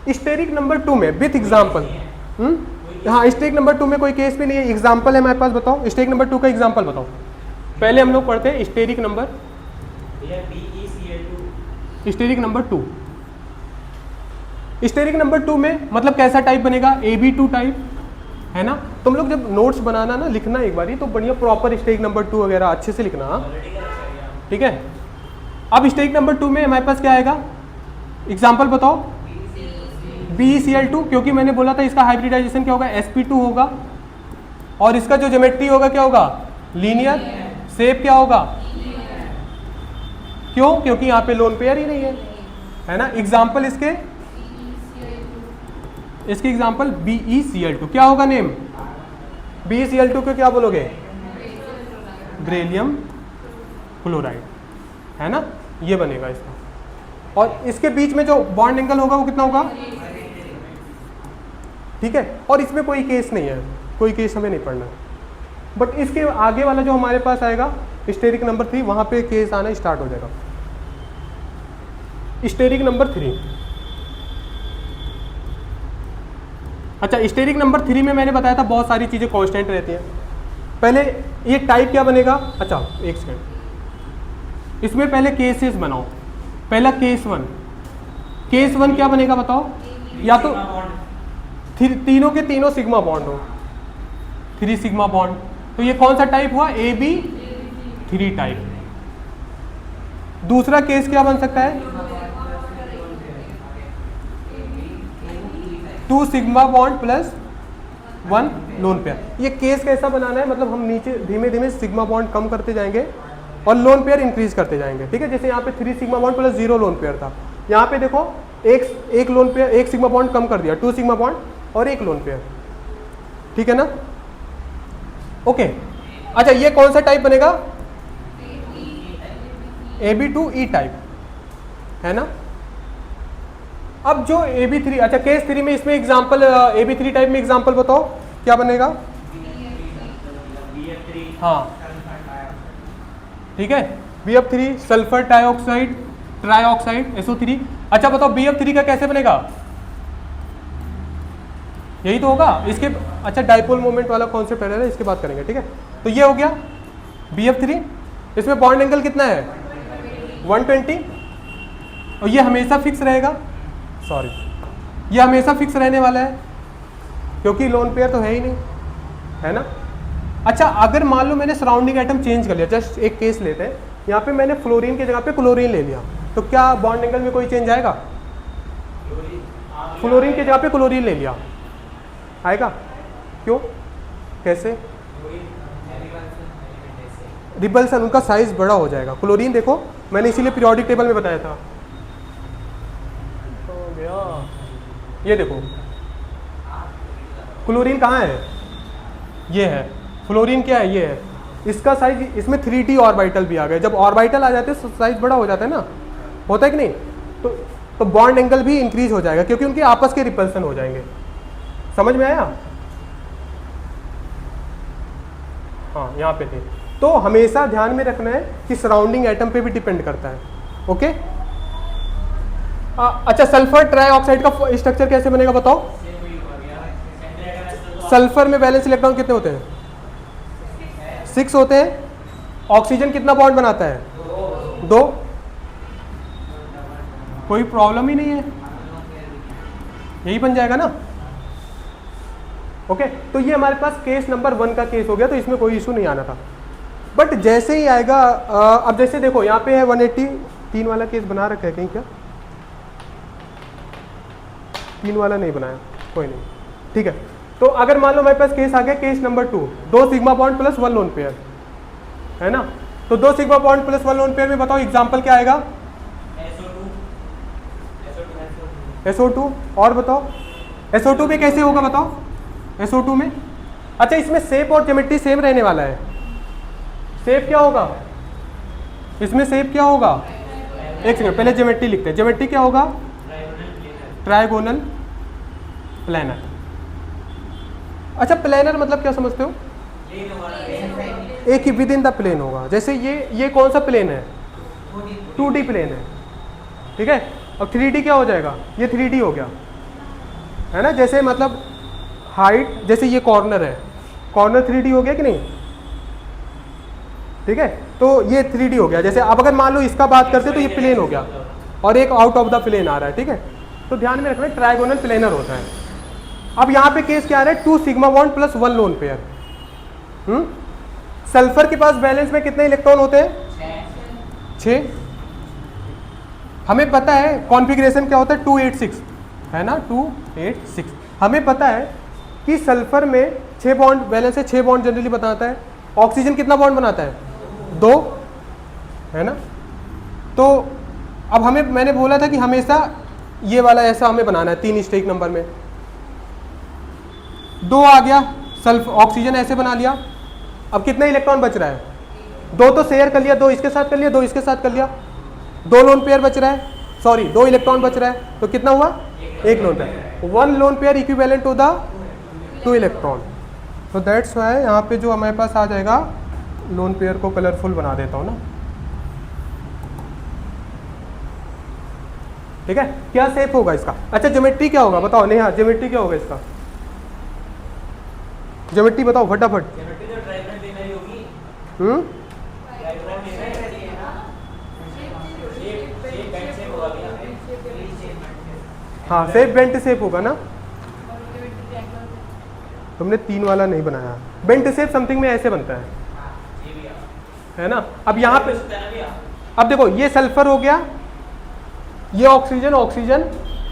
स्टेरिक नंबर 2 में विथ एग्जाम्पल, हाँ स्टेरिक नंबर 2 में कोई केस भी नहीं है, एग्जाम्पल है हमारे पास, बताओ स्टेरिक नंबर 2 का एग्जाम्पल बताओ। पहले हम लोग पढ़ते हैं steric number, steric number 2। Steric number 2 में मतलब कैसा टाइप बनेगा, AB2 टाइप, है ना। तुम लोग जब नोट्स बनाना ना, लिखना एक बार ही, तो बढ़िया प्रॉपर स्टेरिक नंबर 2 वगैरह अच्छे से लिखना, ठीक है। अब स्टेरिक नंबर 2 में हमारे पास क्या आएगा, एग्जाम्पल बताओ, BeCl2, क्योंकि मैंने बोला था इसका हाइब्रिडाइजेशन क्या होगा, sp2 होगा, और इसका जो ज्योमेट्री होगा क्या होगा, लीनियर, शेप क्या होगा, क्यों, क्योंकि यहाँ पे लोन पेयर ही नहीं है ना। एग्जाम्पल इसके एग्जाम्पल BeCl2, क्या होगा नेम, BeCl2 को क्या बोलोगे, बेरिलियम क्लोराइड, है ना, ये बनेगा इसका। और इसके बीच में जो बॉन्ड एंगल होगा वो कितना होगा, ठीक है। और इसमें कोई केस नहीं है, कोई केस हमें नहीं पढ़ना है, बट इसके आगे वाला जो हमारे पास आएगा स्टेरिक नंबर 3, वहां पे केस आना स्टार्ट हो जाएगा। स्टेरिक नंबर 3, अच्छा स्टेरिक नंबर 3 में मैंने बताया था बहुत सारी चीजें कांस्टेंट रहती हैं। पहले ये टाइप क्या बनेगा, अच्छा एक सेकंड, इसमें पहले केसेस बनाओ। पहला केस 1, केस 1 क्या बनेगा बताओ, या तो तीनों के तीनों सिग्मा बॉन्ड हो, 3 सिग्मा बॉन्ड, तो ये कौन सा टाइप हुआ, AB3 टाइप। दूसरा केस क्या बन सकता है, 2 sigma bond plus 1 lone pair. ये केस कैसा बनाना है, मतलब हम नीचे धीमे धीमे सिग्मा बॉन्ड कम करते जाएंगे और लोन पेयर इंक्रीज करते जाएंगे, ठीक है। जैसे यहाँ पे 3 sigma bond plus 0 lone pair था, यहाँ पे देखो एक लोन पेयर, 1 सिग्मा बॉन्ड कम कर दिया, 2 सिग्मा बॉन्ड और 1 लोन पेयर, ठीक है ना, ओके। अच्छा ये कौन सा टाइप बनेगा, AB2E टाइप, है ना। अब जो AB3, अच्छा केस 3 में इसमें एग्जांपल, AB3 टाइप में एग्जांपल बताओ क्या बनेगा, हाँ ठीक है, BF3 sulphur dioxide trioxide SO3। अच्छा बताओ BF3 का कैसे बनेगा, यही तो होगा इसके, अच्छा डाइपोल मोमेंट वाला कॉन्सेप्ट है, इसके बात करेंगे, ठीक है। तो ये हो गया BF3, इसमें बॉन्ड एंगल कितना है 120, और ये हमेशा फिक्स रहेगा, सॉरी ये हमेशा फिक्स रहने वाला है क्योंकि लोन पेयर तो है ही नहीं, है ना। अच्छा अगर मान लो मैंने सराउंडिंग आइटम चेंज कर लिया, जस्ट एक केस लेते हैं, यहाँ पे मैंने फ्लोरीन की जगह पे क्लोरीन ले लिया, तो क्या बॉन्ड एंगल में कोई चेंज आएगा, फ्लोरीन की जगह पे क्लोरीन ले लिया आएगा, क्यों, कैसे, रिपल्सन, उनका साइज बड़ा हो जाएगा। क्लोरीन देखो मैंने इसीलिए पीरियोडिक टेबल में बताया था, हो गया, ये देखो क्लोरीन कहाँ है, ये है, फ्लोरीन क्या है, ये है, इसका साइज, इसमें 3D ऑर्बिटल भी आ गए, जब ऑर्बिटल आ जाते हैं साइज बड़ा हो जाता है ना, होता है कि नहीं, तो बॉन्ड एंगल भी इंक्रीज हो जाएगा क्योंकि उनके आपस के रिपल्सन हो जाएंगे, समझ में आया, हाँ यहाँ पे थे। तो हमेशा ध्यान में रखना है कि सराउंडिंग एटम पे भी डिपेंड करता है, ओके। अच्छा सल्फर ट्राइऑक्साइड का स्ट्रक्चर कैसे बनेगा बताओ, सल्फर में बैलेंस इलेक्ट्रॉन कितने होते हैं, 6 होते हैं, ऑक्सीजन कितना बॉन्ड बनाता है, 2, कोई प्रॉब्लम ही नहीं है, यही बन जाएगा ना, ओके। तो ये हमारे पास केस नंबर 1 का केस हो गया, तो इसमें कोई इशू नहीं आना था। बट जैसे ही आएगा, अब जैसे देखो यहाँ पे है 183 वाला केस बना रखा है कहीं, क्या 3 वाला नहीं बनाया, कोई नहीं, ठीक है। तो अगर मान लो हमारे पास केस आ गया case number 2, 2 sigma bond plus 1 lone pair, है ना। तो 2 sigma bond plus 1 lone pair में बताओ एग्जांपल क्या आएगा, SO2, और बताओ SO2 में कैसे होगा बताओ, SO2 में, अच्छा इसमें शेप और ज्योमेट्री सेम रहने वाला है, शेप क्या होगा, इसमें शेप क्या होगा, एक सेकंड पहले ज्योमेट्री लिखते हैं, ज्योमेट्री क्या होगा, ट्राइगोनल प्लेनर। अच्छा प्लेनर मतलब क्या समझते हो, एक ही विद इन द प्लेन होगा, जैसे ये कौन सा प्लेन है, 2D प्लेन है, ठीक है, और 3D क्या हो जाएगा, ये 3D हो गया, है ना। जैसे मतलब हाइट, जैसे ये कॉर्नर है, कॉर्नर 3D हो गया कि नहीं, ठीक है, तो ये 3D हो गया। जैसे अब अगर मान लो इसका बात करते तो ये प्लेन हो गया और एक आउट ऑफ द प्लेन आ रहा है, ठीक है, तो ध्यान में रखना ट्राइगोनल प्लेनर होता है। अब यहाँ पे केस क्या आ रहा है, 2 sigma bond plus 1 lone pair. Sulphur के पास बैलेंस में कितने इलेक्ट्रॉन होते हैं, 6। हमें पता है कॉन्फ़िगरेशन क्या होता है, 286, है ना 2 8 6। हमें पता है कि सल्फर में 6 बॉन्ड बैलेंस है, 6 बॉन्ड जनरली बताता है। ऑक्सीजन कितना बॉन्ड बनाता है? 2, है ना। तो अब मैंने बोला था कि हमेशा ये वाला ऐसा हमें बनाना है 3 स्टेरिक नंबर में। 2 आ गया, सल्फर ऑक्सीजन ऐसे बना लिया। अब कितना इलेक्ट्रॉन बच रहा है? 2 तो शेयर कर लिया, 2 इसके साथ कर लिया, 2 इसके साथ कर लिया, 2 लोन पेयर बच रहा है, सॉरी 2 इलेक्ट्रॉन बच रहा है। तो कितना हुआ? 1 lone pair. 1 lone pair equivalent to the 2 electron. तो दैट्स वाई यहाँ पे जो हमारे पास आ जाएगा, लोन पेयर को कलरफुल बना देता हूँ ना, ठीक है। क्या शेप होगा इसका? अच्छा ज्योमेट्री क्या होगा बताओ नेहा, ज्योमेट्री क्या होगा इसका? ज्योमेट्री बताओ फटाफट। हाँ शेप बेंट शेप होगा ना। तुमने 3 वाला नहीं बनाया। बेंट शेप समथिंग में ऐसे बनता है ना। अब यहाँ पे अब देखो ये सल्फर हो गया, ये ऑक्सीजन ऑक्सीजन,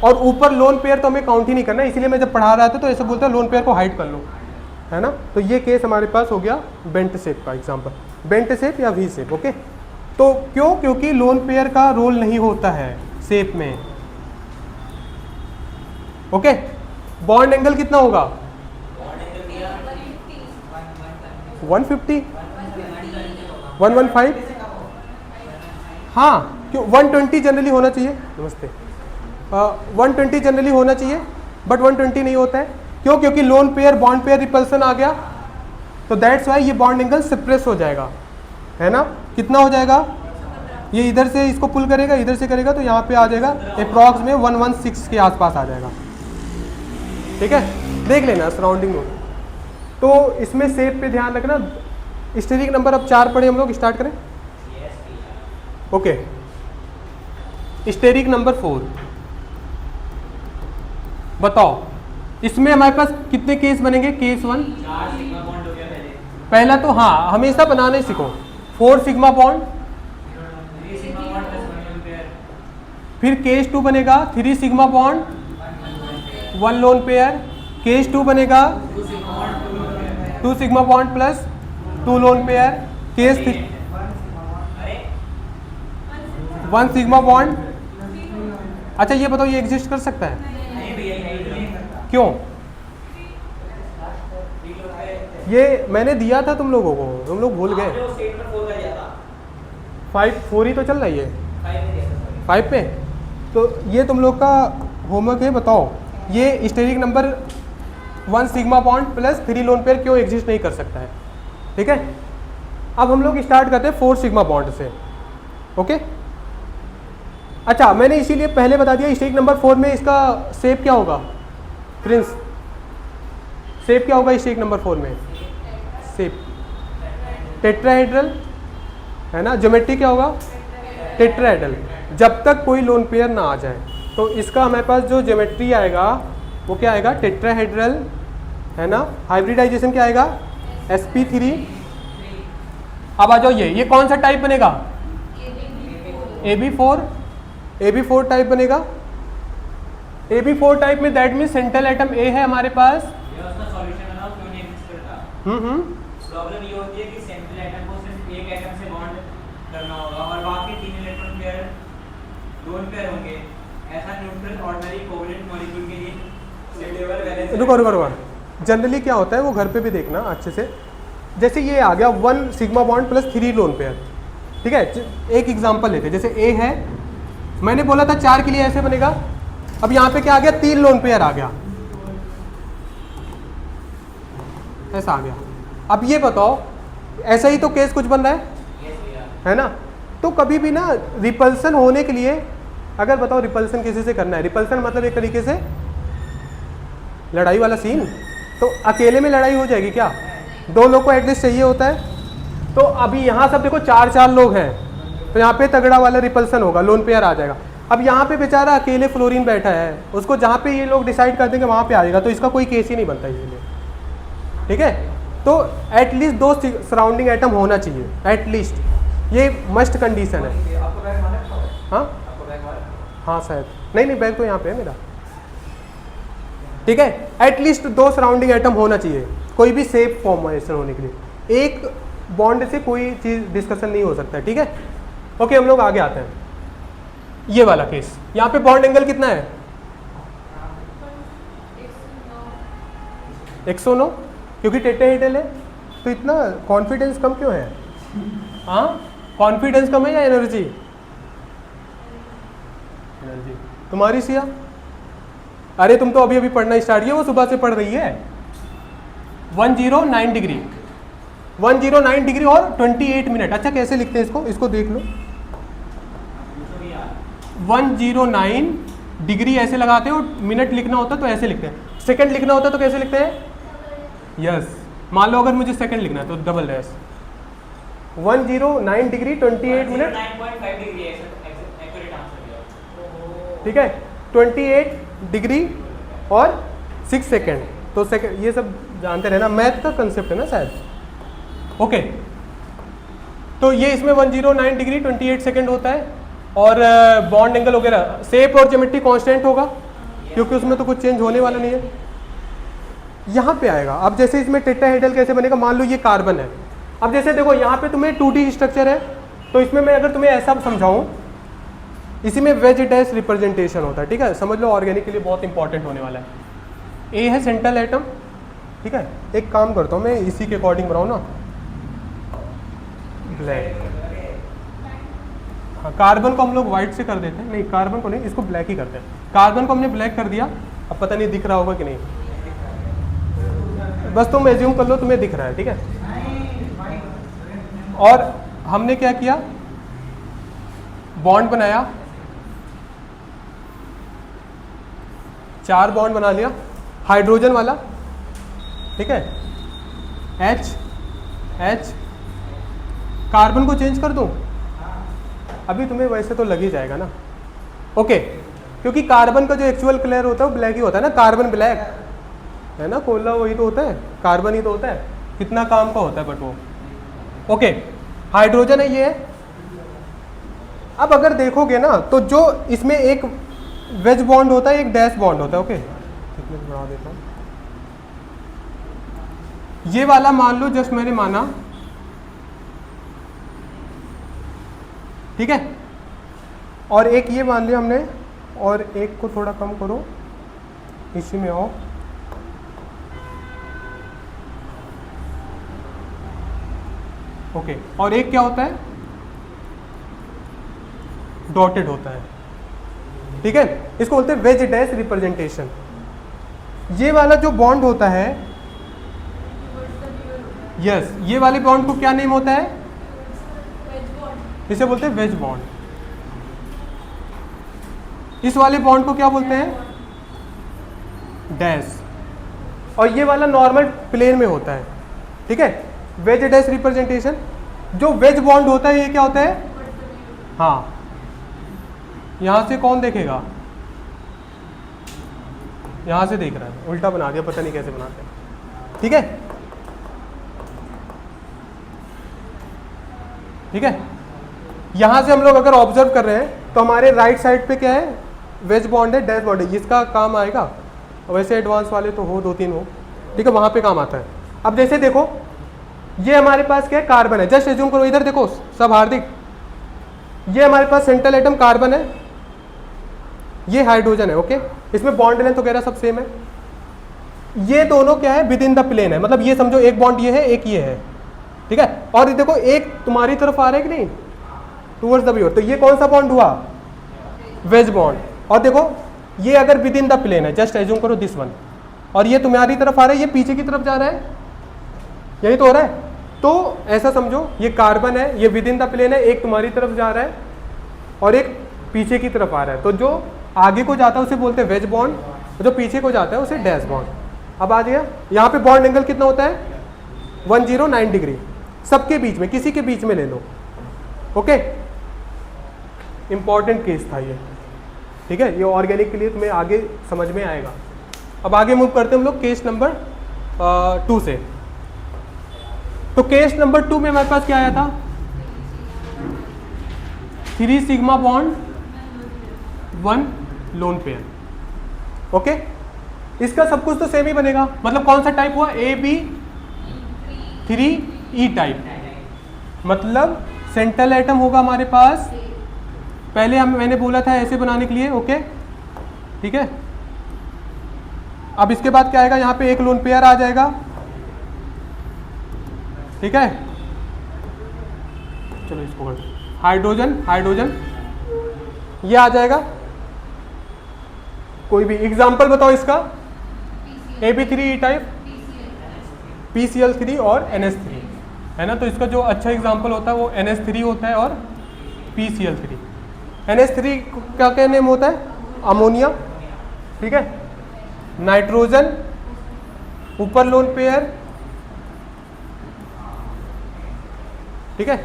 और ऊपर लोन पेयर तो हमें काउंट ही नहीं करना, इसीलिए मैं जब पढ़ा रहा था तो ऐसे बोलता लोन पेयर को हाइड कर लो, है ना। तो ये केस हमारे पास हो गया बेंट शेप का एग्जांपल, बेंट शेप या वी शेप। ओके, तो क्यों? क्योंकि लोन पेयर का रोल नहीं होता है शेप में। ओके, बॉन्ड एंगल कितना होगा? 150 115। हाँ क्यों? 120 जनरली होना चाहिए। नमस्ते। 120 जनरली होना चाहिए, बट 120 नहीं होता है। क्यों? क्योंकि lone pair bond pair repulsion आ गया, तो दैट्स वाई ये बॉन्ड एंगल सप्रेस हो जाएगा, है ना। कितना हो जाएगा? ये इधर से इसको पुल करेगा, इधर से करेगा, तो यहाँ पे आ जाएगा अप्रॉक्स में 116 के आसपास आ जाएगा, ठीक है। देख लेना सराउंडिंग में। तो इसमें शेप पे ध्यान रखना। स्टेरिक नंबर अब 4 पढ़े हम लोग, स्टार्ट करें। ओके, स्टेरिक नंबर 4 बताओ, इसमें हमारे पास कितने केस बनेंगे? केस 1 पहला तो हाँ हमेशा बनाने सीखो। 4 सिग्मा बॉन्ड, फिर केस 2 बनेगा 3 sigma bond 1 lone pair, case 2 बनेगा 2 sigma bond plus 2 lone pair, case 1 sigma bond. अच्छा ये बताओ ये एग्जिस्ट कर सकता है? क्यों? ये मैंने दिया था तुम लोगों को, तुम लोग भूल गए। 4 ही तो चल रही है 5 पे। तो ये तुम लोग का होमवर्क है, बताओ ये steric number 1 sigma bond plus 3 lone pair क्यों एग्जिस्ट नहीं कर सकता है, ठीक है। अब हम लोग स्टार्ट करते हैं 4 सिग्मा बॉन्ड से। ओके, अच्छा मैंने इसीलिए पहले बता दिया स्टेरिक नंबर 4 में इसका शेप क्या होगा? प्रिंस शेप क्या होगा स्टेरिक नंबर 4 में? शेप टेट्राहेड्रल, है ना। ज्योमेट्री क्या होगा? टेट्राहेड्रल, जब तक कोई लोन पेयर ना आ जाए। तो इसका हमारे पास जो ज्योमेट्री आएगा वो क्या आएगा? टेट्राहेड्रल, है ना। हाइब्रिडाइजेशन क्या आएगा? sp3। अब आ जाओ ये कौन सा टाइप बनेगा? AB4 टाइप बनेगा। AB4 टाइप में that mean central atom A है हमारे पास। प्रॉब्लम ये होती है कि सेंट्रल एटम को सिर्फ एक एटम से बॉन्ड करना होगा और बाकी 3 इलेक्ट्रॉन पेयर लोन पेयर होंगे। ऐसा न्यूट्रल ऑर्डिनरी कोवेलेंट मॉलिक्यूल के लिए सुटेबल बैलेंस। रुको जनरली क्या होता है वो घर पे भी देखना अच्छे से। जैसे ये आ गया 1 sigma bond plus 3 lone pair, ठीक है। एक एग्जांपल लेते, जैसे A है, मैंने बोला था 4 के लिए ऐसे बनेगा। अब यहाँ पे क्या आ गया? 3 लोन पेयर आ गया, ऐसा आ गया। अब ये बताओ ऐसा ही तो केस कुछ बन रहा है ना। तो कभी भी ना रिपल्सन होने के लिए, अगर बताओ रिपल्सन किसी से करना है, रिपल्सन मतलब एक तरीके से लड़ाई वाला सीन, तो अकेले में लड़ाई हो जाएगी क्या? 2 लोग को एटलीस्ट चाहिए होता है। तो अभी यहाँ सब देखो 4 लोग हैं, तो यहाँ पे तगड़ा वाला रिपल्सन होगा, लोन पेयर आ जाएगा। अब यहाँ पे बेचारा अकेले फ्लोरीन बैठा है, उसको जहाँ पे ये लोग डिसाइड कर देंगे वहाँ पे आ जाएगा, तो इसका कोई केस ही नहीं बनता इसलिए, ठीक है। तो एटलीस्ट 2 सराउंडिंग एटम होना चाहिए, एटलीस्ट, ये मस्ट कंडीशन है। हाँ शायद नहीं बैग तो यहाँ पे है मेरा। ठीक है, एटलीस्ट 2 सराउंडिंग एटम होना चाहिए कोई भी सेफ फॉर्मेशन होने के लिए। एक बॉन्ड से कोई चीज़ डिस्कशन नहीं हो सकता है, ठीक है। ओके, हम लोग आगे आते हैं। ये वाला केस, यहाँ पे बॉन्ड एंगल कितना है? 109, क्योंकि टेट्राहेड्रल है तो इतना कॉन्फिडेंस कम क्यों है? हाँ, कॉन्फिडेंस कम है या एनर्जी? एनर्जी तुम्हारी सिया, अरे तुम तो अभी अभी पढ़ना स्टार्ट किया, वो सुबह से पढ़ रही है। 109 डिग्री, 109 डिग्री और 28 मिनट। अच्छा कैसे लिखते हैं इसको, इसको देख लो। 109 डिग्री ऐसे लगाते हो, मिनट लिखना होता तो ऐसे लिखते हैं, सेकंड लिखना होता तो कैसे लिखते हैं? यस, मान लो अगर मुझे सेकंड लिखना है तो double dash. 109 degree 28 minute, 9.5 degree है एक्यूरेट आंसर। ठीक है, 28 डिग्री और 6 सेकेंड। तो सेकेंड ये सब जानते रहना, मैथ का कंसेप्ट है ना शायद। ओके, तो ये इसमें 109 डिग्री 28 सेकेंड होता है और बॉन्ड एंगल वगैरह शेप और ज्योमेट्री कांस्टेंट होगा क्योंकि उसमें तो कुछ चेंज होने वाला नहीं है। यहाँ पे आएगा, अब जैसे इसमें टेट्राहेड्रल कैसे बनेगा, मान लो ये कार्बन है। अब जैसे देखो यहाँ पे तुम्हें 2D स्ट्रक्चर है, तो इसमें मैं अगर तुम्हें ऐसा समझाऊँ, इसी में वेज डैश रिप्रेजेंटेशन होता है, ठीक है। समझ लो, ऑर्गेनिक के लिए बहुत इंपॉर्टेंट होने वाला है। ए है सेंट्रल एटम, ठीक है। एक काम करता हूँ मैं, इसी के अकॉर्डिंग बनाऊँ ना, ब्लैक। हाँ, कार्बन को हम लोग व्हाइट से कर देते हैं, नहीं कार्बन को नहीं, इसको ब्लैक ही करते हैं। कार्बन को हमने ब्लैक कर दिया, अब पता नहीं दिख रहा होगा कि नहीं, बस तुम एज्यूम कर लो तुम्हें दिख रहा है, ठीक है। और हमने क्या किया, बॉन्ड बनाया, 4 बॉन्ड बना लिया हाइड्रोजन वाला, ठीक है। H H, कार्बन को चेंज कर दूं, अभी तुम्हें वैसे तो लग ही जाएगा ना। ओके, क्योंकि कार्बन का जो एक्चुअल कलर होता है वो ब्लैक ही होता है ना, कार्बन ब्लैक है ना, कोयला वही तो होता है, कार्बन ही तो होता है, कितना काम का होता है बट वो। ओके, हाइड्रोजन है ये। अब अगर देखोगे ना तो जो इसमें एक वेज बॉन्ड होता है, एक डैश बॉन्ड होता है। ओके, कितने बना देता हूँ, ये वाला मान लो, जस्ट मैंने माना, ठीक है। और एक ये मान लिया हमने, और एक को थोड़ा कम करो, इसी में आओ। ओके, और एक क्या होता है, डॉटेड होता है, ठीक है। इसको बोलते हैं वेज डैश रिप्रेजेंटेशन। ये वाला जो बॉन्ड होता है, यस, ये वाले बॉन्ड को क्या नेम होता है, इसे बोलते हैं वेज बॉन्ड। इस वाले बॉन्ड को क्या बोलते हैं, डैश। और ये वाला नॉर्मल प्लेन में होता है, ठीक है। वेज डैश रिप्रेजेंटेशन, जो वेज बॉन्ड होता है ये क्या होता है, हाँ, यहां से कौन देखेगा, यहां से देख रहा है, उल्टा बना दिया, पता नहीं कैसे बनाते हैं, ठीक है। ठीक है, यहां से हम लोग अगर ऑब्जर्व कर रहे हैं तो हमारे राइट साइड पे क्या है, वेज बॉन्ड है, डैश बॉन्ड है, इसका काम आएगा। वैसे एडवांस वाले तो हो 2-3 हो, ठीक है, वहां पे काम आता है। अब जैसे देखो, ये हमारे पास क्या है, कार्बन है। जस्ट एज्यूम करो, इधर देखो सब हार्दिक, ये हमारे पास सेंट्रल एटम कार्बन है, ये हाइड्रोजन है। ओके, इसमें बॉन्ड लेंथ वगैरह सब सेम है। ये दोनों क्या है, विद इन द प्लेन है, मतलब ये समझो एक बॉन्ड ये है, एक ये है, ठीक है। और ये देखो एक तुम्हारी तरफ आ रहा है कि नहीं, टूवर्ड्स द व्यूअर, तो ये कौन सा बॉन्ड हुआ, वेज बॉन्ड। और देखो ये अगर विद इन द प्लेन है, जस्ट एज्यूम करो दिस वन, और ये तुम्हारी तरफ आ रहा है, ये पीछे की तरफ जा रहा है, यही तो हो रहा है। तो ऐसा समझो, ये कार्बन है, ये विद इन द प्लेन है, एक तुम्हारी तरफ जा रहा है और एक पीछे की तरफ आ रहा है। तो जो आगे को जाता है उसे बोलते हैं वेज बॉन्ड, जो पीछे को जाता है उसे डैश बॉन्ड। अब आ गया, यहाँ पे बॉन्ड एंगल कितना होता है, 109 डिग्री, सबके बीच में, किसी के बीच में ले लो। ओके, इंपॉर्टेंट केस था ये, ठीक है। ये ऑर्गेनिक के लिए तुम्हें आगे समझ में आएगा। अब आगे मूव करते हैं हम लोग केस नंबर 2 से। तो केस नंबर 2 में हमारे पास क्या आया था, 3 sigma bond 1 lone pair. Okay, इसका सब कुछ तो सेम ही बनेगा, मतलब कौन सा टाइप हुआ, AB3E टाइप, मतलब सेंट्रल एटम होगा हमारे पास, पहले मैंने बोला था ऐसे बनाने के लिए, ओके ठीक है। अब इसके बाद क्या आएगा, यहाँ पे एक लोन पेयर आ जाएगा, ठीक है। चलो इसको हाइड्रोजन हाइड्रोजन ये आ जाएगा। कोई भी एग्जांपल बताओ इसका, AB3E टाइप, PCl3 और NH3, है ना। तो इसका जो अच्छा एग्जांपल होता है वो NH3 होता है और PCl3। NH3 क्या क्या नेम होता है, अमोनिया, ठीक है, नाइट्रोजन, ऊपर लोन पेयर, ठीक है।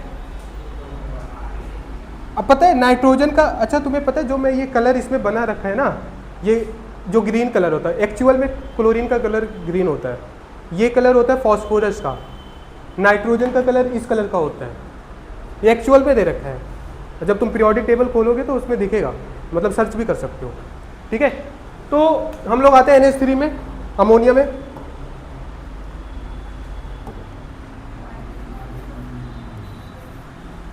अब पता है नाइट्रोजन का, अच्छा तुम्हें पता है जो मैं ये कलर इसमें बना रखा है ना, ये जो ग्रीन कलर होता है, एक्चुअल में क्लोरीन का कलर ग्रीन होता है, ये कलर होता है फॉस्फोरस का, नाइट्रोजन का कलर इस कलर का होता है, ये एक्चुअल में दे रखा है। जब तुम पीरियोडिक टेबल खोलोगे तो उसमें दिखेगा, मतलब सर्च भी कर सकते हो, ठीक है। तो हम लोग आते हैं NH3 में, अमोनिया में,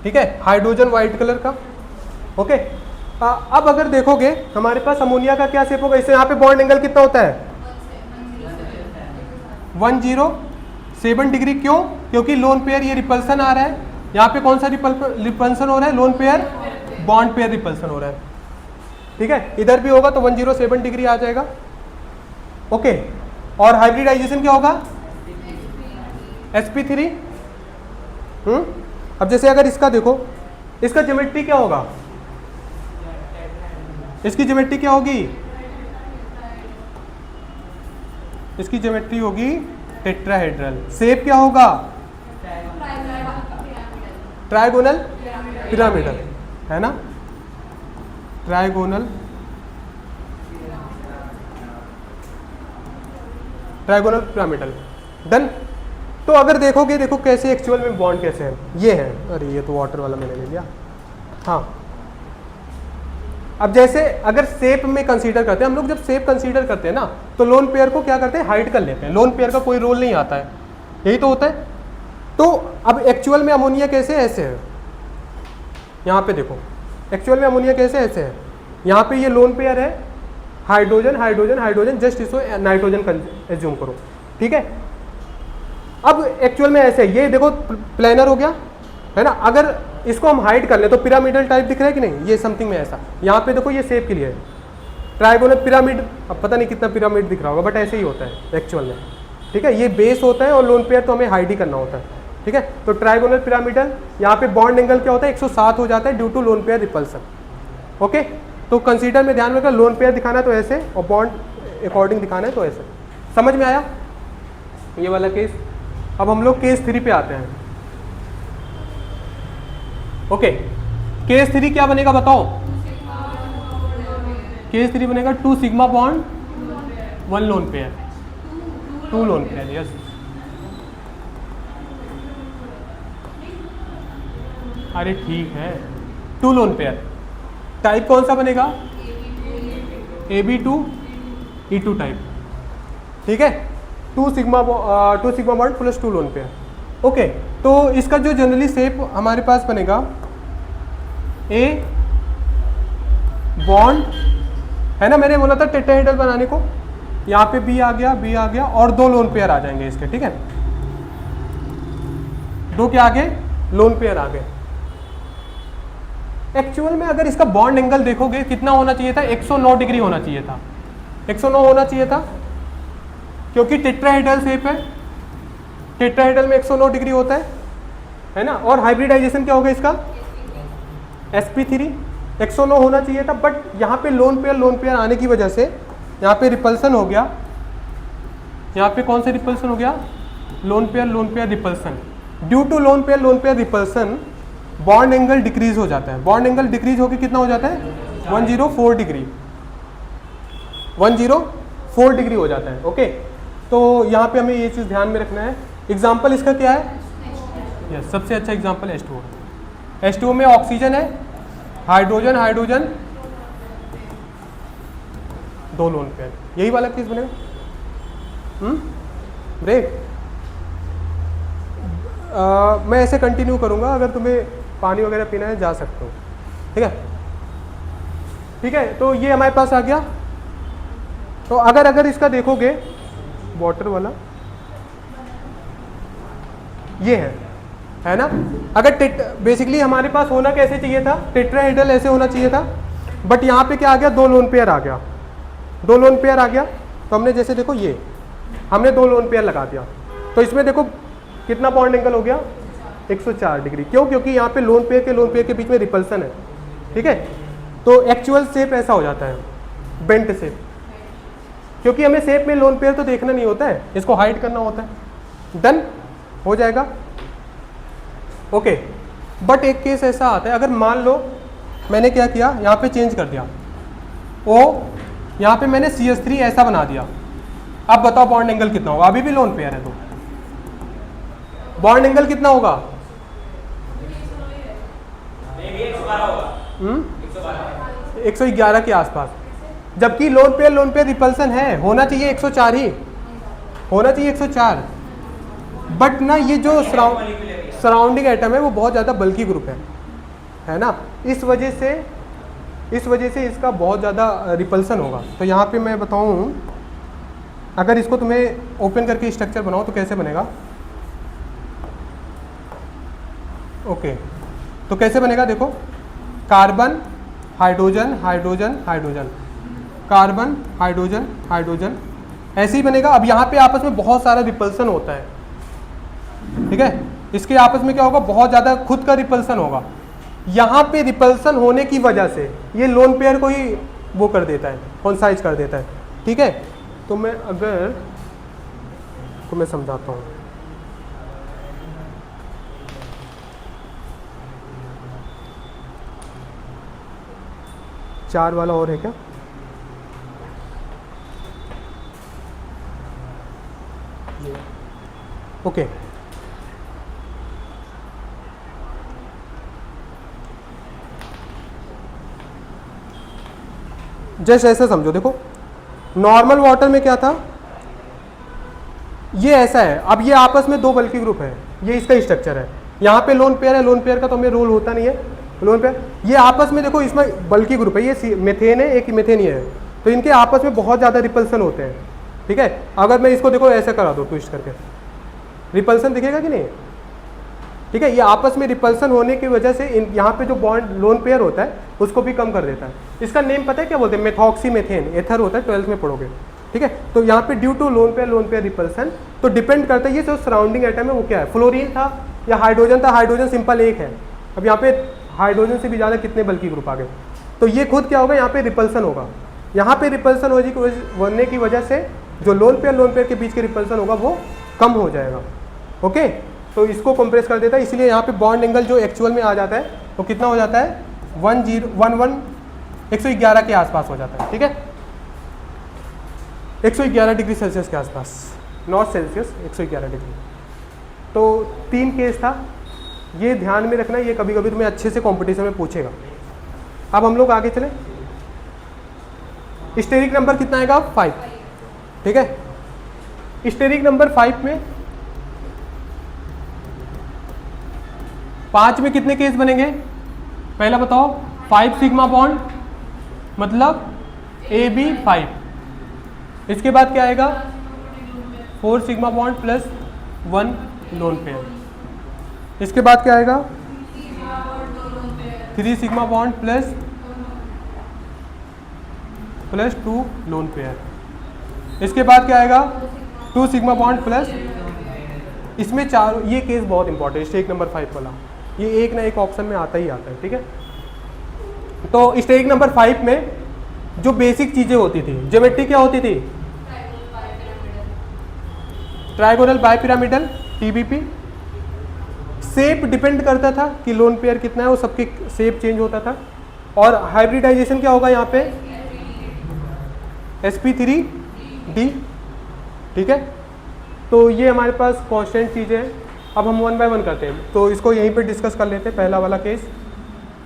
ठीक है, हाइड्रोजन व्हाइट कलर का, ओके। अब अगर देखोगे हमारे पास अमोनिया का क्या शेप होगा, इससे यहाँ पे बॉन्ड एंगल कितना होता है 107 डिग्री, क्यों, क्योंकि लोन पेयर ये रिपल्सन आ रहा है, यहाँ पे कौन सा रिपल्सन हो रहा है, loan pair, bond pair repulsion हो रहा है, ठीक है। इधर भी होगा तो 107 डिग्री आ जाएगा, ओके। और हाइब्रिडाइजेशन क्या होगा, sp3। अब जैसे अगर इसका देखो, इसका ज्योमेट्री क्या होगा, इसकी ज्योमेट्री क्या होगी, इसकी ज्योमेट्री होगी टेट्राहेड्रल। शेप क्या होगा, ट्राइगोनल पिरामिडल, है ना, ट्राइगोनल पिरामिडल, डन। तो अगर देखोगे, देखो कैसे एक्चुअल में बॉन्ड कैसे है, ये है, अरे ये तो वाटर वाला मैंने ले लिया, हाँ। अब जैसे अगर शेप में कंसीडर करते हैं हम लोग, जब शेप कंसीडर करते हैं ना तो लोन पेयर को क्या करते हैं, हाइड कर लेते हैं, लोन पेयर का कोई रोल नहीं आता है, यही तो होता है। तो अब एक्चुअल में अमोनिया कैसे ऐसे है, यहाँ पे देखो एक्चुअल में अमोनिया कैसे ऐसे है, यहाँ पे ये लोन पेयर है, हाइड्रोजन हाइड्रोजन हाइड्रोजन, जस्ट इसको नाइट्रोजन एज्यूम करो, ठीक है। अब एक्चुअल में ऐसे है, ये देखो प्लेनर हो गया, है ना। अगर इसको हम हाइड कर ले तो पिरामिडल टाइप दिख रहा है कि नहीं, ये समथिंग में ऐसा, यहाँ पे देखो ये शेप के लिए है ट्राइगोनल पिरामिड, अब पता नहीं कितना पिरामिड दिख रहा होगा, बट ऐसे ही होता है एक्चुअल में, ठीक है। ये बेस होता है और लोन पेयर तो हमें हाइड ही करना होता है, ठीक है। तो ट्राइगोनल पिरामिडल, यहाँ पे बॉन्ड एंगल क्या होता है 107 हो जाता है due to lone pair repulsion, okay. तो कंसीडर में ध्यान रखना, लोन पेयर दिखाना तो ऐसे और बॉन्ड अकॉर्डिंग दिखाना है तो ऐसे, समझ में आया ये वाला केस। अब हम लोग केस 3 पे आते हैं, ओके। केस 3 क्या बनेगा बताओ, केस 3 बनेगा 2 sigma bond 1 lone pair, 2 lone pair, yes. अरे ठीक है, 2 लोन पेयर, टाइप कौन सा बनेगा, AB2E2 टाइप, ठीक है। 2 sigma bond plus 2 lone pair, okay. तो इसका जो जनरली शेप हमारे पास बनेगा, ए बॉन्ड, है ना, मैंने बोला था टेट्राहेड्रल बनाने को, यहाँ पे बी आ गया और 2 लोन पेयर आ जाएंगे इसके, ठीक है। 2 क्या आ गए, लोन पेयर आ गए। एक्चुअल में अगर इसका बॉन्ड एंगल देखोगे कितना होना चाहिए था, 109 डिग्री होना चाहिए था, 109 होना चाहिए था, क्योंकि टेट्राहेड्रल शेप है, टेट्राहेड्रल में 109 डिग्री होता है ना। और हाइब्रिडाइजेशन क्या होगा इसका, sp3, 109 होना चाहिए था, बट यहाँ पे लोन पेयर आने की वजह से यहाँ पे रिपल्सन हो गया, यहाँ पे कौन सा रिपल्सन हो गया, lone pair repulsion. Due to lone pair repulsion bond angle decrease हो जाता है, बॉन्ड एंगल डिक्रीज होकर कितना हो जाता है 104 डिग्री, 104 डिग्री हो जाता है, ओके। तो यहाँ पे हमें ये चीज़ ध्यान में रखना है। एग्जाम्पल इसका क्या है, यस, सबसे अच्छा एग्जाम्पल H2O। H2O में ऑक्सीजन है, हाइड्रोजन 2 लोन पेयर, यही वाला केस बनेगा। ब्रेक। मैं ऐसे कंटिन्यू करूँगा, अगर तुम्हें पानी वगैरह पीना है जा सकते हो, ठीक है। ठीक है, तो ये हमारे पास आ गया। तो अगर इसका देखोगे वाटर वाला ये है ना। अगर बेसिकली हमारे पास होना कैसे चाहिए था, टेट्राहेड्रल ऐसे होना चाहिए था, बट यहाँ पे क्या आ गया, 2 लोन पेयर आ गया, 2 लोन पेयर आ गया। तो हमने जैसे देखो ये हमने 2 लोन पेयर लगा दिया, तो इसमें देखो कितना बॉन्ड एंगल हो गया, 104 डिग्री। क्यों? क्योंकि यहाँ पे लोन पेयर के बीच में रिपल्सन है, ठीक है। तो एक्चुअल शेप ऐसा हो जाता है, बेंट शेप, क्योंकि हमें शेप में लोन पेयर तो देखना नहीं होता है, इसको हाइड करना होता है। डन हो जाएगा, ओके। बट एक केस ऐसा आता है, अगर मान लो मैंने क्या किया, यहाँ पे चेंज कर दिया ओ, यहाँ पे मैंने CH3 ऐसा बना दिया। अब बताओ बॉन्ड एंगल कितना होगा, अभी भी लोन पेयर है तो बॉन्ड एंगल कितना होगा, 111 के आसपास, जबकि लोन पेयर रिपल्सन है, होना चाहिए 104 ही, होना चाहिए 104। बट ना ये जो सराउंडिंग एटम है वो बहुत ज़्यादा बल्की ग्रुप है ना, इस वजह से इसका बहुत ज़्यादा रिपल्सन होगा। तो यहाँ पे मैं बताऊँ, अगर इसको तुम्हें ओपन करके स्ट्रक्चर बनाओ तो कैसे बनेगा, ओके। तो कैसे बनेगा देखो, carbon hydrogen hydrogen hydrogen, carbon hydrogen hydrogen, ऐसे ही बनेगा। अब यहाँ पे आपस में बहुत सारा रिपल्सन होता है, ठीक है। इसके आपस में क्या होगा, बहुत ज़्यादा खुद का रिपल्सन होगा। यहाँ पे रिपल्सन होने की वजह से ये लोन पेयर को ही वो कर देता है, कॉन्साइज कर देता है, ठीक है। तो मैं अगर मैं समझाता हूँ, चार वाला और है क्या, ओके। जैसे ऐसे समझो, देखो नॉर्मल वाटर में क्या था, ये ऐसा है। अब ये आपस में 2 बल्की ग्रुप है, ये इसका स्ट्रक्चर है। यहाँ पे लोन पेयर है, लोन पेयर का तो हमें रोल होता नहीं है, लोन पेयर ये आपस में देखो इसमें बल्की ग्रुप है, ये मेथेन है, एक मेथेन ये है, तो इनके आपस में बहुत ज़्यादा रिपल्सन होते हैं, ठीक है। अगर मैं इसको देखो ऐसे करा दो ट्विस्ट करके, रिपल्सन दिखेगा कि नहीं, ठीक है। ये आपस में रिपल्सन होने की वजह से यहाँ पे जो बॉन्ड लोन पेयर होता है उसको भी कम कर देता है। इसका नेम पता है क्या बोलते हैं, मेथॉक्सी मेथेन एथर होता है, 12th में पढ़ोगे, ठीक है। तो यहाँ पे due to lone pair repulsion, तो डिपेंड करता है ये जो सराउंडिंग एटम है वो क्या है, फ्लोरीन था या हाइड्रोजन था। हाइड्रोजन सिंपल एक है, अब यहाँ पे हाइड्रोजन से भी ज़्यादा कितने बल्कि ग्रुप आ गए, तो ये खुद क्या होगा, यहाँ पे रिपल्सन होगा। यहाँ पे रिपल्सन होने की वजह से जो लोन पेयर के बीच के रिपल्सन होगा वो कम हो जाएगा, ओके। तो इसको कंप्रेस कर देता है, इसलिए यहाँ पे बॉन्ड एंगल जो एक्चुअल में आ जाता है वो कितना हो जाता है, 111 के आसपास हो जाता है, ठीक है। 111 डिग्री सेल्सियस के आसपास, नॉट सेल्सियस, 111 डिग्री। तो 3 केस था, ये ध्यान में रखना, ये कभी कभी तुम्हें अच्छे से कंपटीशन में पूछेगा। अब हम लोग आगे चले, स्टेरिक नंबर कितना आएगा, 5, ठीक है। स्टेरिक नंबर 5 में 5 में कितने केस बनेंगे, पहला बताओ, 5 सिग्मा बॉन्ड मतलब AB5, इसके बाद क्या आएगा, 4 sigma bond plus 1 lone pair, इसके बाद क्या आएगा, 3 sigma bond plus 2 lone pair, इसके बाद क्या आएगा, 2 सिग्मा बॉन्ड प्लस, इसमें 4, ये केस बहुत इंपॉर्टेंट, स्टेरिक नंबर 5 वाला, ये एक ना एक ऑप्शन में आता ही आता है, ठीक है। तो स्टेरिक नंबर 5 में जो बेसिक चीज़ें होती थी, ज्योमेट्री क्या होती थी, trigonal bipyramidal, TBP। Shape depend करता था कि लोन पेयर कितना है, वो सबके शेप चेंज होता था। और हाइब्रिडाइजेशन क्या होगा यहाँ पे, sp3d, ठीक है। तो ये हमारे पास कांस्टेंट चीज़ें हैं। अब हम 1 बाय 1 करते हैं, तो इसको यहीं पे डिस्कस कर लेते हैं। पहला वाला केस,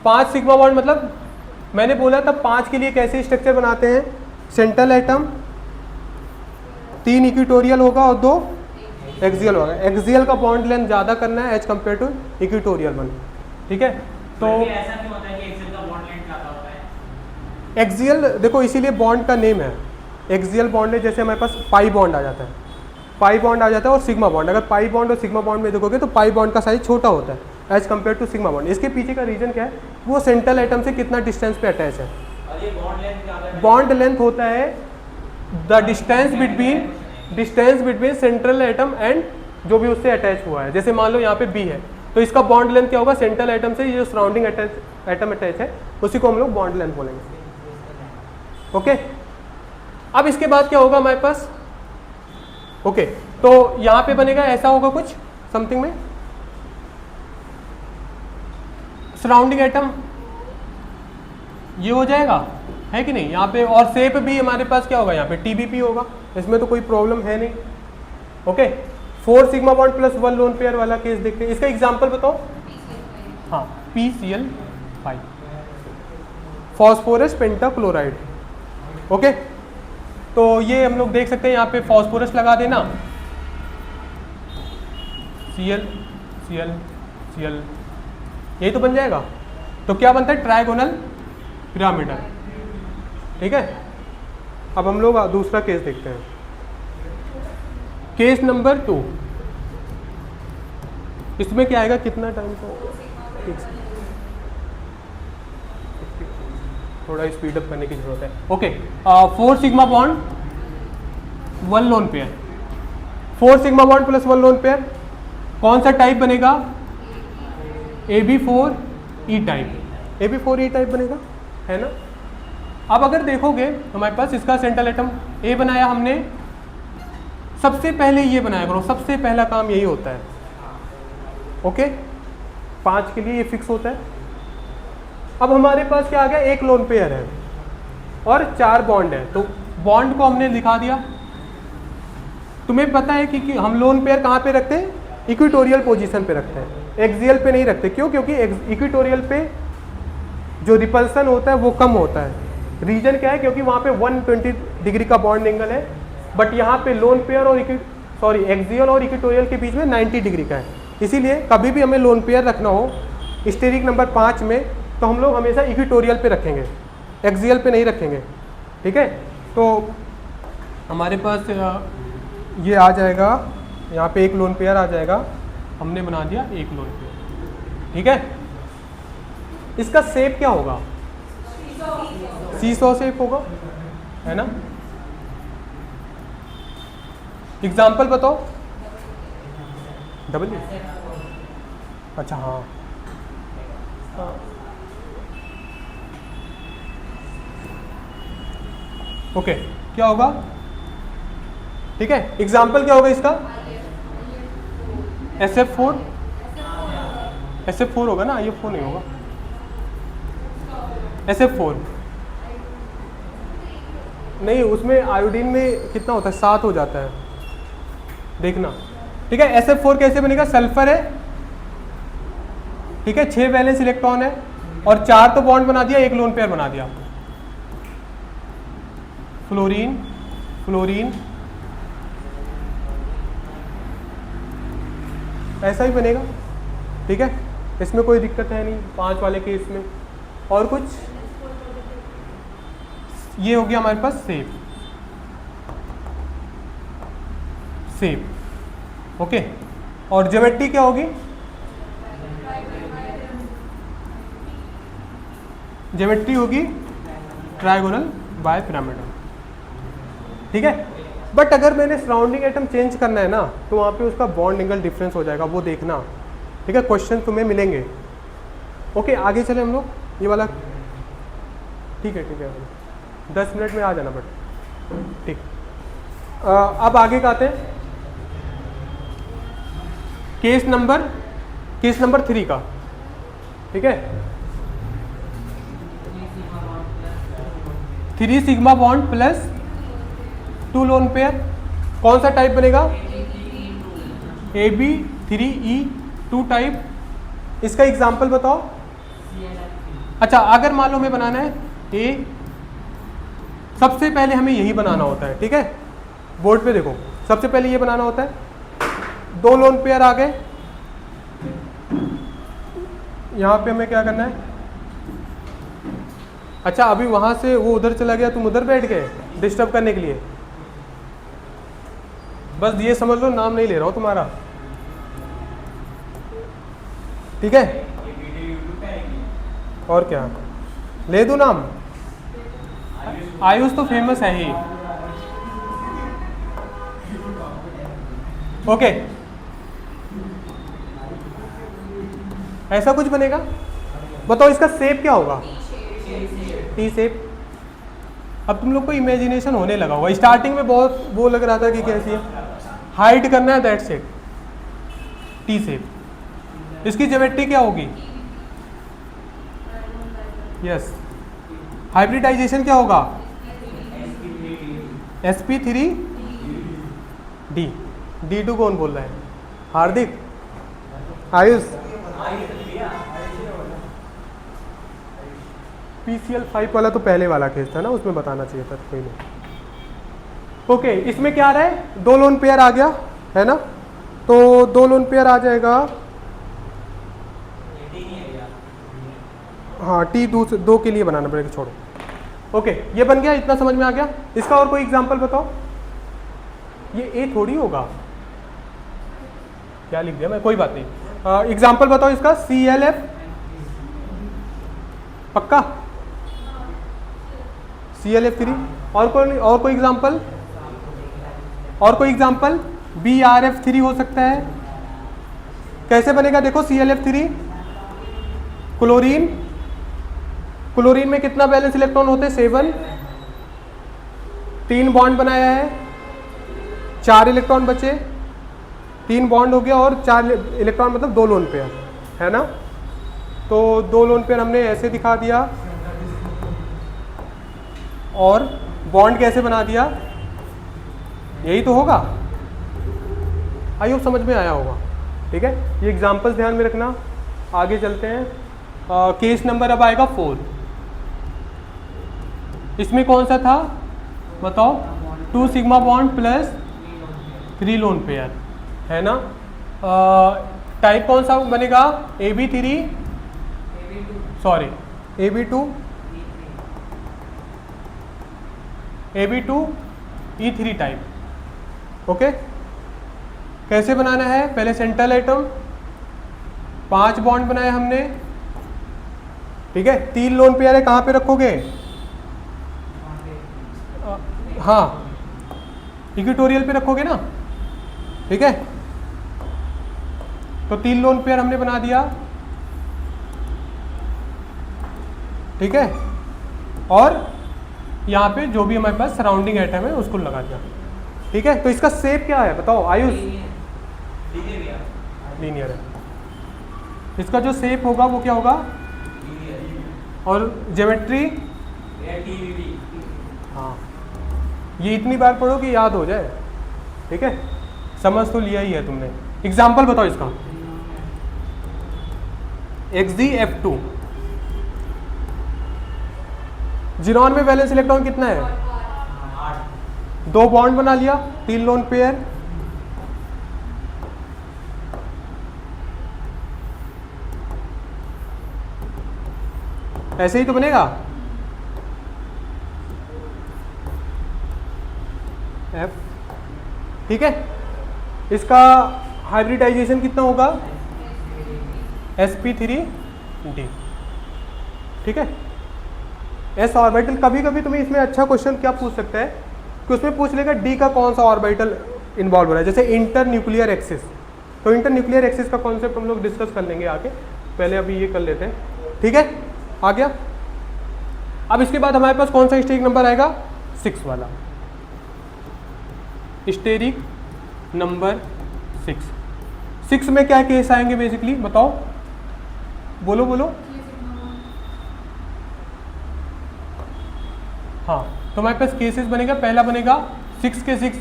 5 सिग्मा बॉन्ड मतलब मैंने बोला था 5 के लिए कैसे स्ट्रक्चर बनाते हैं, सेंट्रल एटम, 3 इक्वेटोरियल होगा और 2 एक्सियल होगा। एक्सियल का बॉन्ड लेंथ ज़्यादा करना है as compare to equatorial one, ठीक है। तो ऐसा क्यों होता है कि एक्सेल का बॉन्ड लेंथ ज़्यादा होता है? एक्सियल देखो इसीलिए बॉन्ड का नेम है एक्सियल बॉन्ड है। जैसे हमारे पास पाई बॉन्ड आ जाता है, पाई बॉन्ड आ जाता है और सिग्मा बॉन्ड। अगर पाई बॉन्ड और सिग्मा बॉन्ड में देखोगे तो पाई बॉन्ड का साइज छोटा होता है as compare to sigma bond. इसके पीछे का रीज़न क्या है, वो सेंट्रल एटम से कितना डिस्टेंस पे अटैच है। और ये बॉन्ड लेंथ ज़्यादा है? बॉन्ड लेंथ होता है the distance between central atom and जो भी उससे अटैच हुआ है। जैसे मान लो यहाँ पे बी है तो इसका बॉन्ड लेंथ क्या होगा, सेंट्रल एटम से ये जो सराउंडिंग एटम अटैच है उसी को हम लोग बॉन्ड लेंथ बोलेंगे। ओके, अब इसके बाद क्या होगा हमारे पास, ओके तो यहाँ पे बनेगा ऐसा होगा कुछ समथिंग में सराउंडिंग एटम ये हो जाएगा, है कि नहीं यहाँ पे। और शेप भी हमारे पास क्या होगा, यहाँ पे TBP होगा, इसमें तो कोई प्रॉब्लम है नहीं। Okay, 4 sigma bond plus 1 lone pair वाला केस देखते हैं। इसका एग्जांपल बताओ। हाँ, PCl5 फॉस्फोरस पेंटाक्लोराइड। ओके, तो ये हम लोग देख सकते हैं यहाँ पे फॉस्फोरस लगा देना, Cl Cl Cl यही तो बन जाएगा। तो क्या बनता है, ट्राइगोनल पिरामिडल, ठीक है। अब हम लोग दूसरा केस देखते हैं, केस नंबर 2। इसमें क्या आएगा, कितना टाइम को थोड़ा स्पीड अप करने की जरूरत है। Okay, 4 sigma bond 1 lone pair, 4 sigma bond plus 1 lone pair, कौन सा टाइप बनेगा, AB4E टाइप, AB4E टाइप बनेगा, है ना। अब अगर देखोगे हमारे पास इसका सेंट्रल एटम A बनाया हमने, सबसे पहले ये बनाया करो, सबसे पहला काम यही होता है। ओके, 5 के लिए ये फिक्स होता है। अब हमारे पास क्या आ गया, 1 लोन पेयर है और 4 बॉन्ड है, तो बॉन्ड को हमने लिखा दिया। तुम्हें पता है कि हम लोन पेयर कहाँ पे रखते हैं, इक्वेटोरियल पोजीशन पे रखते हैं, एक्सियल पे नहीं रखते। क्यों, क्योंकि इक्वेटोरियल पे जो रिपल्सन होता है वो कम होता है। रीजन क्या है, क्योंकि वहाँ पे 120 डिग्री का बॉन्ड एंगल है, बट यहाँ पे लोन पेयर और एक्सियल और इक्वेटोरियल के बीच में 90 डिग्री का है। इसीलिए कभी भी हमें लोन पेयर रखना हो स्टेरिक नंबर 5 में, तो हम लोग हमेशा इक्वेटोरियल पे रखेंगे, एक्सियल पे नहीं रखेंगे, ठीक है। तो हमारे पास ये आ जाएगा, यहाँ पे 1 लोन पेयर आ जाएगा, हमने बना दिया 1 लोन पेयर, ठीक है। इसका शेप क्या होगा, सीसॉ शेप होगा, है ना। एग्जाम्पल बताओ, डबल, अच्छा हाँ, ओके क्या होगा, ठीक है। एग्जाम्पल क्या होगा इसका, SF4 होगा ना, IF4 नहीं होगा, SF4 नहीं, उसमें आयोडीन में कितना होता है, 7 हो जाता है, देखना, ठीक है। SF4 कैसे बनेगा, सल्फर है, ठीक है, 6 वैलेंस इलेक्ट्रॉन है और 4 तो बॉन्ड बना दिया, 1 लोन पेयर बना दिया, फ्लोरीन फ्लोरीन ऐसा ही बनेगा, ठीक है। इसमें कोई दिक्कत है नहीं 5 वाले केस में। और कुछ, ये हो गया हमारे पास सेप, ओके। और ज्योमेट्री क्या होगी, ज्योमेट्री होगी ट्राइगोनल बाय पिरामिडल, ठीक है। बट अगर मैंने सराउंडिंग एटम चेंज करना है ना, तो वहाँ पे उसका बॉन्ड एंगल डिफरेंस हो जाएगा, वो देखना, ठीक है। क्वेश्चन तुम्हें मिलेंगे, ओके। आगे चले हम लोग, ये वाला ठीक है 10 मिनट में आ जाना, बट ठीक। अब आगे का आते हैं केस नंबर 3 का, ठीक है। 3 sigma bond plus 2 lone pair, कौन सा टाइप बनेगा, AB3E2 टाइप। इसका एग्जाम्पल बताओ। अच्छा, अगर मान लो हमें बनाना है A, सबसे पहले हमें यही बनाना होता है, ठीक है। बोर्ड पे देखो, सबसे पहले ये बनाना होता है, 2 लोन पेयर आ गए, यहाँ पे हमें क्या करना है, अच्छा अभी वहाँ से वो उधर चला गया, तुम उधर बैठ गए डिस्टर्ब करने के लिए, बस ये समझ लो नाम नहीं ले रहा हूँ तुम्हारा, ठीक है। ये वीडियो यूट्यूब पे आएगी। और क्या ले दूँ नाम, आयुष तो फेमस है ही। ओके, ऐसा कुछ बनेगा, बताओ इसका शेप क्या होगा, टी शेप। अब तुम लोग को इमेजिनेशन होने लगा होगा, स्टार्टिंग में बहुत वो लग रहा था कि कैसी है, हाइड करना है, दैट्स इट, टी शेप। इसकी ज्योमेट्री क्या होगी, यस, हाइब्रिडाइजेशन क्या होगा, sp3d, d2 कौन बोल रहा है, हार्दिक, आयुष, PCl5 वाला तो पहले वाला केस था ना, उसमें बताना चाहिए था, कोई नहीं। ओके, इसमें क्या आ रहा है, 2 लोन पेयर आ गया है ना, तो 2 लोन पेयर आ जाएगा, हाँ टी 2 के लिए बनाना पड़ेगा, छोड़ो। ओके, ये बन गया, इतना समझ में आ गया। इसका और कोई एग्जांपल बताओ, ये ए थोड़ी होगा, क्या लिख दिया मैं, कोई बात नहीं, एग्जांपल बताओ इसका, ClF, पक्का ClF3, और कोई एग्जांपल, और कोई एग्जांपल, BrF3 हो सकता है। कैसे बनेगा देखो, ClF3, क्लोरीन, क्लोरीन में कितना बैलेंस इलेक्ट्रॉन होते हैं, 7, 3 बॉन्ड बनाया है, 4 इलेक्ट्रॉन बचे, 3 बॉन्ड हो गया और 4 इलेक्ट्रॉन, मतलब 2 लोन पेयर है ना। तो 2 लोन पेयर हमने ऐसे दिखा दिया, और बॉन्ड कैसे बना दिया, यही तो होगा, आई होप समझ में आया होगा, ठीक है। ये एग्जांपल्स ध्यान में रखना, आगे चलते हैं। केस नंबर अब आएगा 4, इसमें कौन सा था बताओ, 2 sigma bond plus 3 lone pair है ना। टाइप कौन सा बनेगा, AB3, sorry AB2 E3 type. Okay, कैसे बनाना है, पहले सेंट्रल एटम, 5 बॉन्ड बनाए हमने, ठीक है, 3 लोन पेयर है, कहाँ पे रखोगे, हाँ इक्वेटोरियल पे रखोगे ना, ठीक है। तो 3 लोन पेयर हमने बना दिया, ठीक है, और यहाँ पे जो भी हमारे पास सराउंडिंग एटम है उसको लगा दिया, ठीक है। तो इसका शेप क्या है बताओ आयुष, लीनियर है, इसका जो शेप होगा वो क्या होगा, और ज्योमेट्री, हाँ ये इतनी बार पढ़ो कि याद हो जाए, ठीक है, समझ तो लिया ही है तुमने। एग्जाम्पल बताओ इसका, XgF2, जिनॉन में वैलेंस इलेक्ट्रॉन कितना है, 2 बॉन्ड बना लिया, 3 लोन पेयर, ऐसे ही तो बनेगा, F, ठीक है। इसका हाइब्रिडाइजेशन कितना होगा, sp3d, ठीक है। s ऑर्बिटल, कभी कभी तुम्हें इसमें अच्छा क्वेश्चन क्या पूछ सकता है कि उसमें पूछ लेगा d का कौन सा ऑर्बिटल इन्वॉल्व हो रहा है, जैसे इंटर न्यूक्लियर एक्सिस। तो इंटर न्यूक्लियर एक्सिस का कॉन्सेप्ट हम लोग डिस्कस कर लेंगे आगे, पहले अभी ये कर लेते हैं, ठीक है। आ गया, अब इसके बाद हमारे पास कौन सा स्टेरिक नंबर आएगा, 6 वाला, स्टेरिक नंबर 6 में क्या केस आएंगे बेसिकली बताओ, बोलो बोलो, हाँ तो हमारे पास केसेस बनेगा, पहला बनेगा 6 के 6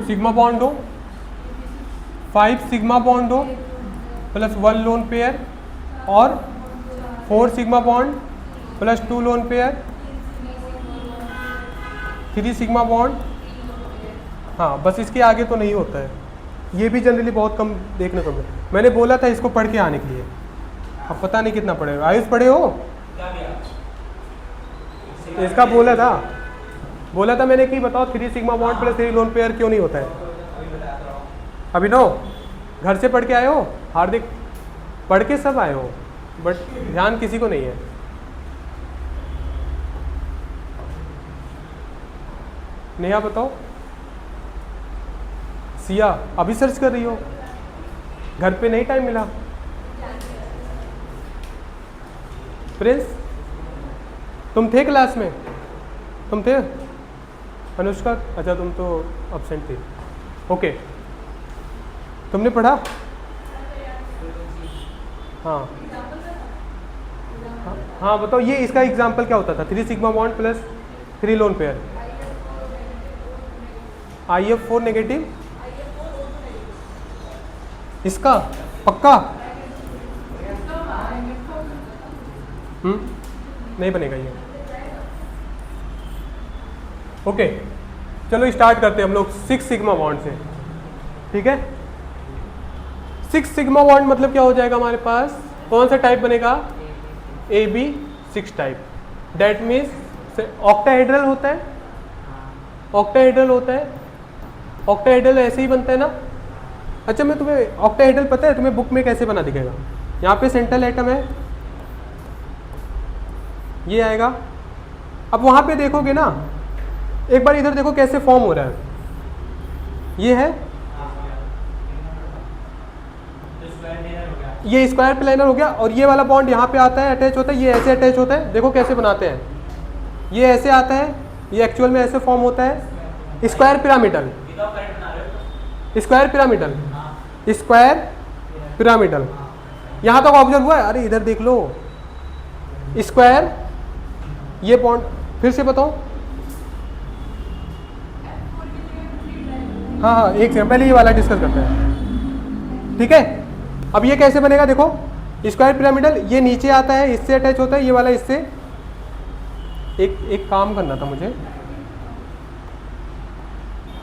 सिग्मा बॉन्ड हो, 5 सिग्मा बॉन्ड हो प्लस 1 लोन पेयर, और 4 sigma bond plus 2 lone pair, 3 sigma bond हाँ बस इसके आगे तो नहीं होता है, ये भी जनरली बहुत कम देखने को मिलता है। मैंने बोला था इसको पढ़ के आने के लिए, अब पता नहीं कितना पढ़े हो। आयुष पढ़े हो? इसका बोला था मैंने कि बताओ 3 sigma bond plus 3 lone pair क्यों नहीं होता है? अभिनव घर से पढ़ के आए हो? हार्दिक पढ़ के सब आए हो, बट ध्यान किसी को नहीं है। नेहा बताओ। सिया अभी सर्च कर रही हो, घर पे नहीं टाइम मिला। प्रिंस तुम थे क्लास में? तुम थे? अनुष्का अच्छा तुम तो अब्सेंट थी। ओके तुमने पढ़ा? हाँ हाँ बताओ, ये इसका एग्जाम्पल क्या होता था? 3 sigma bond plus 3 lone pair. IF4 negative, इसका पक्का? नहीं बनेगा ये। ओके चलो स्टार्ट करते हैं हम लोग 6 सिग्मा बॉन्ड से, ठीक है। 6 सिग्मा बॉन्ड मतलब क्या हो जाएगा हमारे पास? कौन सा टाइप बनेगा? AB6 type. That means octahedral होता है, ऑक्टाहेड्रल होता है। ऑक्टाहेड्रल ऐसे ही बनता है ना। अच्छा मैं तुम्हें ऑक्टाहेड्रल पता है तुम्हें बुक में कैसे बना दिखेगा? यहाँ पे सेंट्रल एटम है, ये आएगा। अब वहाँ पे देखोगे ना, एक बार इधर देखो कैसे फॉर्म हो रहा है। ये है, ये स्क्वायर प्लेनर हो गया, और ये वाला बॉन्ड यहाँ पे आता है, अटैच होता है, ये ऐसे अटैच होता है। देखो कैसे बनाते हैं, ये ऐसे आता है, ये एक्चुअल में ऐसे फॉर्म होता है। Square pyramidal, square pyramidal, square pyramidal. यहाँ तक ऑब्जर्व हुआ है? अरे इधर देख लो, स्क्वायर, ये बॉन्ड फिर से बताओ। हाँ हाँ एक सेकंड, पहले ये वाला डिस्कस करते हैं, ठीक है। अब ये कैसे बनेगा देखो, स्क्वायर पिरामिडल, ये नीचे आता है, इससे अटैच होता है, ये वाला इससे। एक काम करना था मुझे,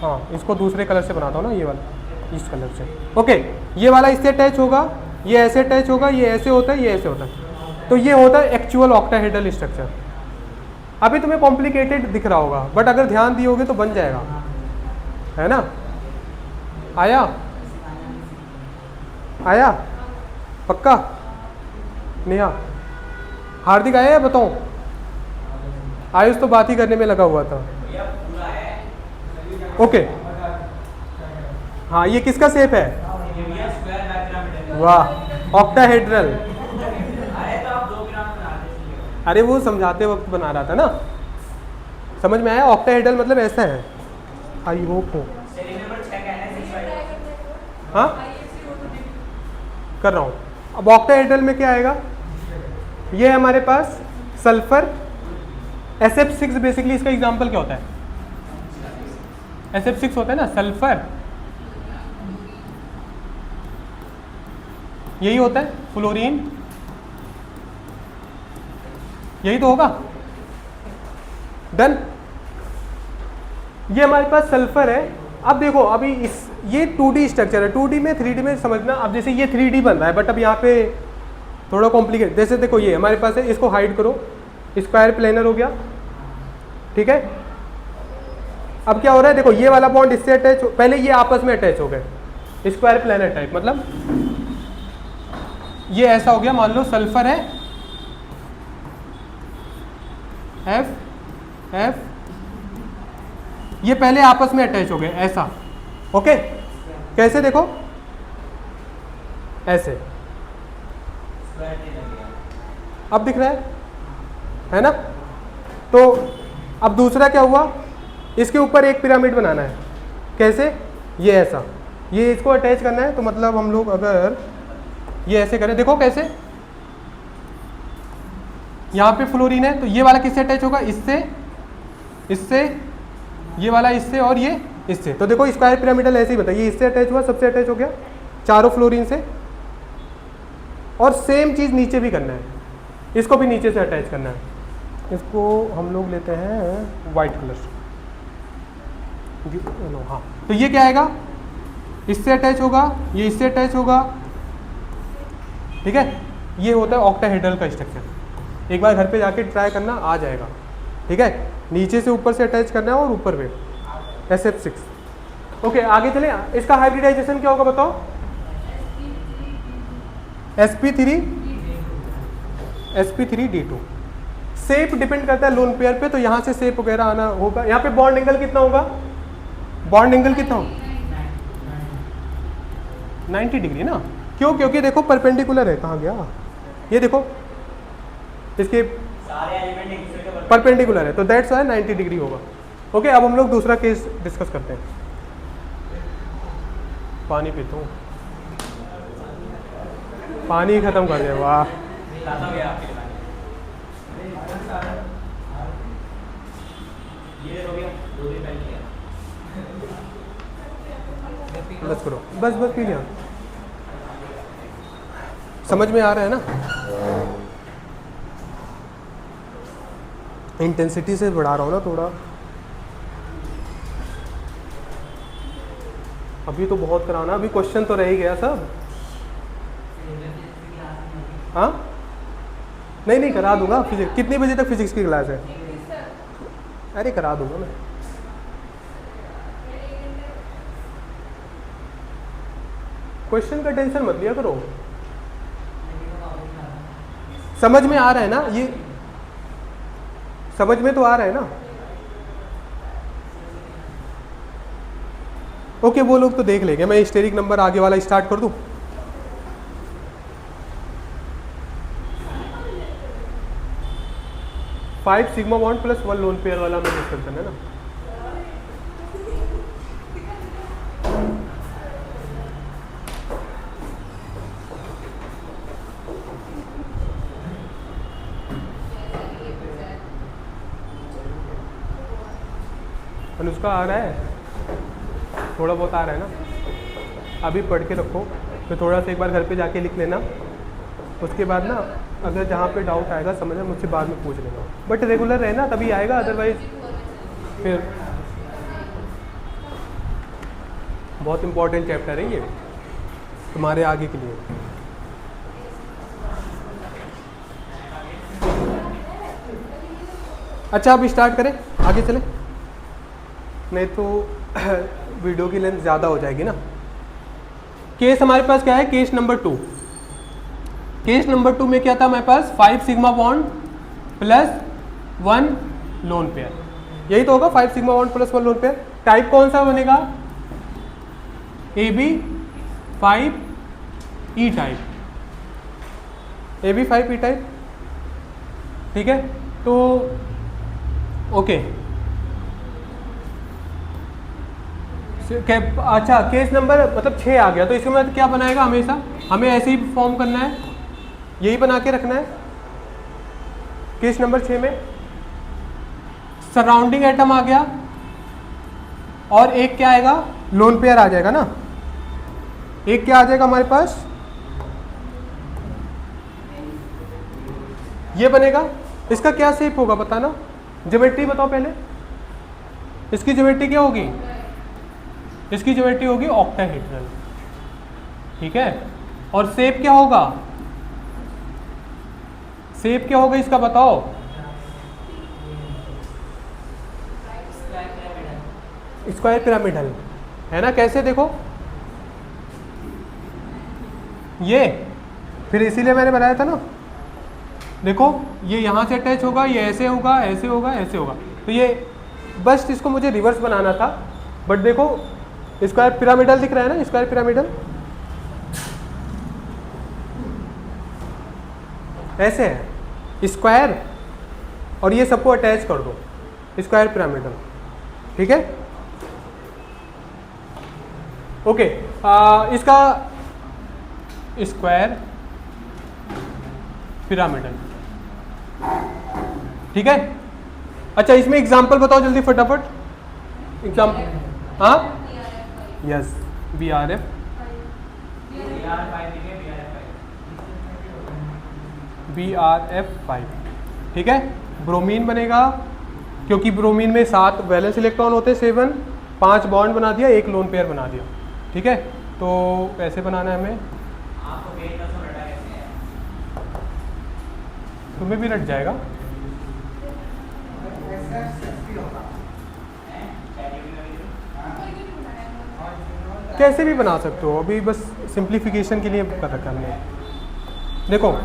हाँ इसको दूसरे कलर से बनाता हूँ ना, ये वाला इस कलर से। ओके ये वाला इससे अटैच होगा, ये ऐसे अटैच होगा, ये ऐसे होता है, ये ऐसे होता है। तो ये होता है एक्चुअल ऑक्टाहेड्रल स्ट्रक्चर। अभी तुम्हें कॉम्प्लिकेटेड दिख रहा होगा, बट अगर ध्यान दियोगे तो बन जाएगा, है ना। आया आया पक्का? नेहा हार्दिक आया है? बताओ। आयुष तो बात ही करने में लगा हुआ था। ओके हाँ ये किसका शेप है? वाह ऑक्टाहेड्रल। अरे वो समझाते वक्त बना रहा था ना, समझ में आया? ऑक्टाहेड्रल मतलब ऐसा है, आई होप हो। हाँ कर रहा हूँ। अब ऑक्टाहेड्रल में क्या आएगा? ये है हमारे पास सल्फर, SF6 बेसिकली इसका एग्जांपल क्या होता है? SF6 होता है ना सल्फर, यही होता है फ्लोरीन, यही तो होगा। डन। ये हमारे पास सल्फर है। अब देखो अभी इस ये 2D स्ट्रक्चर है, 2D में 3D में समझना। अब जैसे ये 3D बन रहा है, बट अब यहाँ पे थोड़ा कॉम्प्लिकेट। जैसे देखो ये हमारे पास है, इसको हाइड करो, स्क्वायर प्लेनर हो गया, ठीक है। अब क्या हो रहा है देखो, ये वाला बॉन्ड इससे अटैच, पहले ये आपस में अटैच हो गए, स्क्वायर प्लेनर टाइप। मतलब ये ऐसा हो गया, मान लो सल्फर है F, ये पहले आपस में अटैच हो गए ऐसा। ओके कैसे देखो, ऐसे। अब दिख रहा है ना। तो अब दूसरा क्या हुआ, इसके ऊपर एक पिरामिड बनाना है। कैसे? ये ऐसा, ये इसको अटैच करना है। तो मतलब हम लोग अगर ये ऐसे करें, देखो कैसे, यहाँ पे फ्लोरीन है, तो ये वाला किससे अटैच होगा? इससे, इससे, ये वाला इससे, और ये इससे। तो देखो स्क्वायर पिरामिडल ऐसे ही बता, ये इससे अटैच हुआ, सबसे अटैच हो गया, चारों फ्लोरीन से। और सेम चीज़ नीचे भी करना है, इसको भी नीचे से अटैच करना है। इसको हम लोग लेते हैं वाइट कलर से, हाँ तो ये क्या आएगा, इससे अटैच होगा, ये इससे अटैच होगा, ठीक है। ये होता है ऑक्टाहेड्रल का स्ट्रक्चर। एक बार घर पे जाके ट्राई करना, आ जाएगा, ठीक है। नीचे से ऊपर से अटैच करना है और ऊपर पे SF6। ओके, आगे चले। इसका हाइब्रिडाइजेशन क्या होगा बताओ? sp3d2। शेप डिपेंड करता है लोन पेयर पे, तो यहाँ से शेप वगैरह आना होगा। यहाँ पे बॉन्ड एंगल कितना होगा? बॉन्ड एंगल कितना होगा? 90 डिग्री ना। क्यों? क्योंकि देखो परपेंडिकुलर है। कहाँ गया ये? देखो इसके सारे एलिमेंट एक दूसरे के परपेंडिकुलर है, तो दैट्स वाई 90 डिग्री होगा। ओके, अब हम लोग दूसरा केस डिस्कस करते हैं। पानी पीता हूँ, पानी खत्म कर दिया। वाह, लाता गया आपके लिए। ये हो गया, 2 दिन पहले किया। बस करो, बस बस पी लिया। समझ में आ रहा है ना? इंटेंसिटी से बढ़ा रहा हूँ ना थोड़ा। अभी तो बहुत कराना, अभी क्वेश्चन तो रह ही गया सब। हाँ, नहीं करा दूंगा फिजिक्स। कितने बजे तक फिजिक्स की क्लास है? अरे करा दूंगा मैं। क्वेश्चन का टेंशन मत लिया करो। समझ में आ रहा है ना? ये समझ में तो आ रहा है ना? ओके, वो लोग तो देख लेंगे। मैं स्टेरिक नंबर आगे वाला स्टार्ट कर दूं? Five sigma bond plus 1 lone pair वाला मैं डिस्कस करना है ना। अनुष्का आ रहा है? थोड़ा बहुत आ रहा है ना? अभी पढ़ के रखो, फिर थोड़ा सा एक बार घर पे जाके लिख लेना। उसके बाद ना अगर जहाँ पे डाउट आएगा समझना, मुझसे बाद में पूछ लेना। बट रेगुलर रहना, तभी आएगा, अदरवाइज फिर। बहुत इंपॉर्टेंट चैप्टर है ये तुम्हारे आगे के लिए। अच्छा, अब स्टार्ट करें, आगे चलें, नहीं तो वीडियो की लेंथ ज़्यादा हो जाएगी ना। केस हमारे पास क्या है? Case number 2। केस नंबर 2 में क्या था हमारे पास? 5 sigma bond plus 1 lone pair. यही तो होगा, 5 sigma bond plus 1 lone pair. Type कौन सा बनेगा? AB5E type. AB5E टाइप, ठीक है। तो ओके, अच्छा, केस नंबर मतलब 6 आ गया, तो इसके बाद क्या बनाएगा? हमेशा हमें ऐसे ही फॉर्म करना है, यही बना के रखना है। केस नंबर 6 में सराउंडिंग एटम आ गया और एक क्या आएगा? लोन पेयर आ जाएगा ना। एक क्या आ जाएगा हमारे पास? ये बनेगा। इसका क्या शेप होगा बताना? ज्योमेट्री बताओ पहले। इसकी ज्योमेट्री क्या होगी? इसकी ज्योमेट्री होगी ऑक्टाहेड्रल, ठीक है। और शेप क्या होगा? शेप क्या होगा इसका बताओ? स्क्वायर पिरामिडल है ना। कैसे? देखो ये, फिर इसीलिए मैंने बनाया था ना। देखो ये यहाँ से अटैच होगा, ये ऐसे होगा, ऐसे होगा, ऐसे होगा। तो ये बस इसको मुझे रिवर्स बनाना था, बट देखो स्क्वायर पिरामिडल दिख रहा है ना, स्क्वायर पिरामिडल ऐसे है, स्क्वायर, और ये सबको अटैच कर दो, स्क्वायर पिरामिडल, ठीक है। ओके, इसका स्क्वायर पिरामिडल, ठीक है। अच्छा, इसमें एग्जांपल बताओ जल्दी फटाफट। एग्जांपल, हाँ, यस, BRF, BRF5, ठीक है। ब्रोमीन बनेगा, क्योंकि ब्रोमीन में 7 वैलेंस इलेक्ट्रॉन होते हैं, 7, 5 बॉन्ड बना दिया, 1 लोन पेयर बना दिया। ठीक है, तो कैसे बनाना है हमें? आपको पेज का सो रटा कैसे है? तुम्हें भी रट जाएगा। हैं? ChatGPT में भी कैसे भी बना सकते हो, अभी बस सिंप्लीफिकेशन के लिए कर रखा हमने। देखो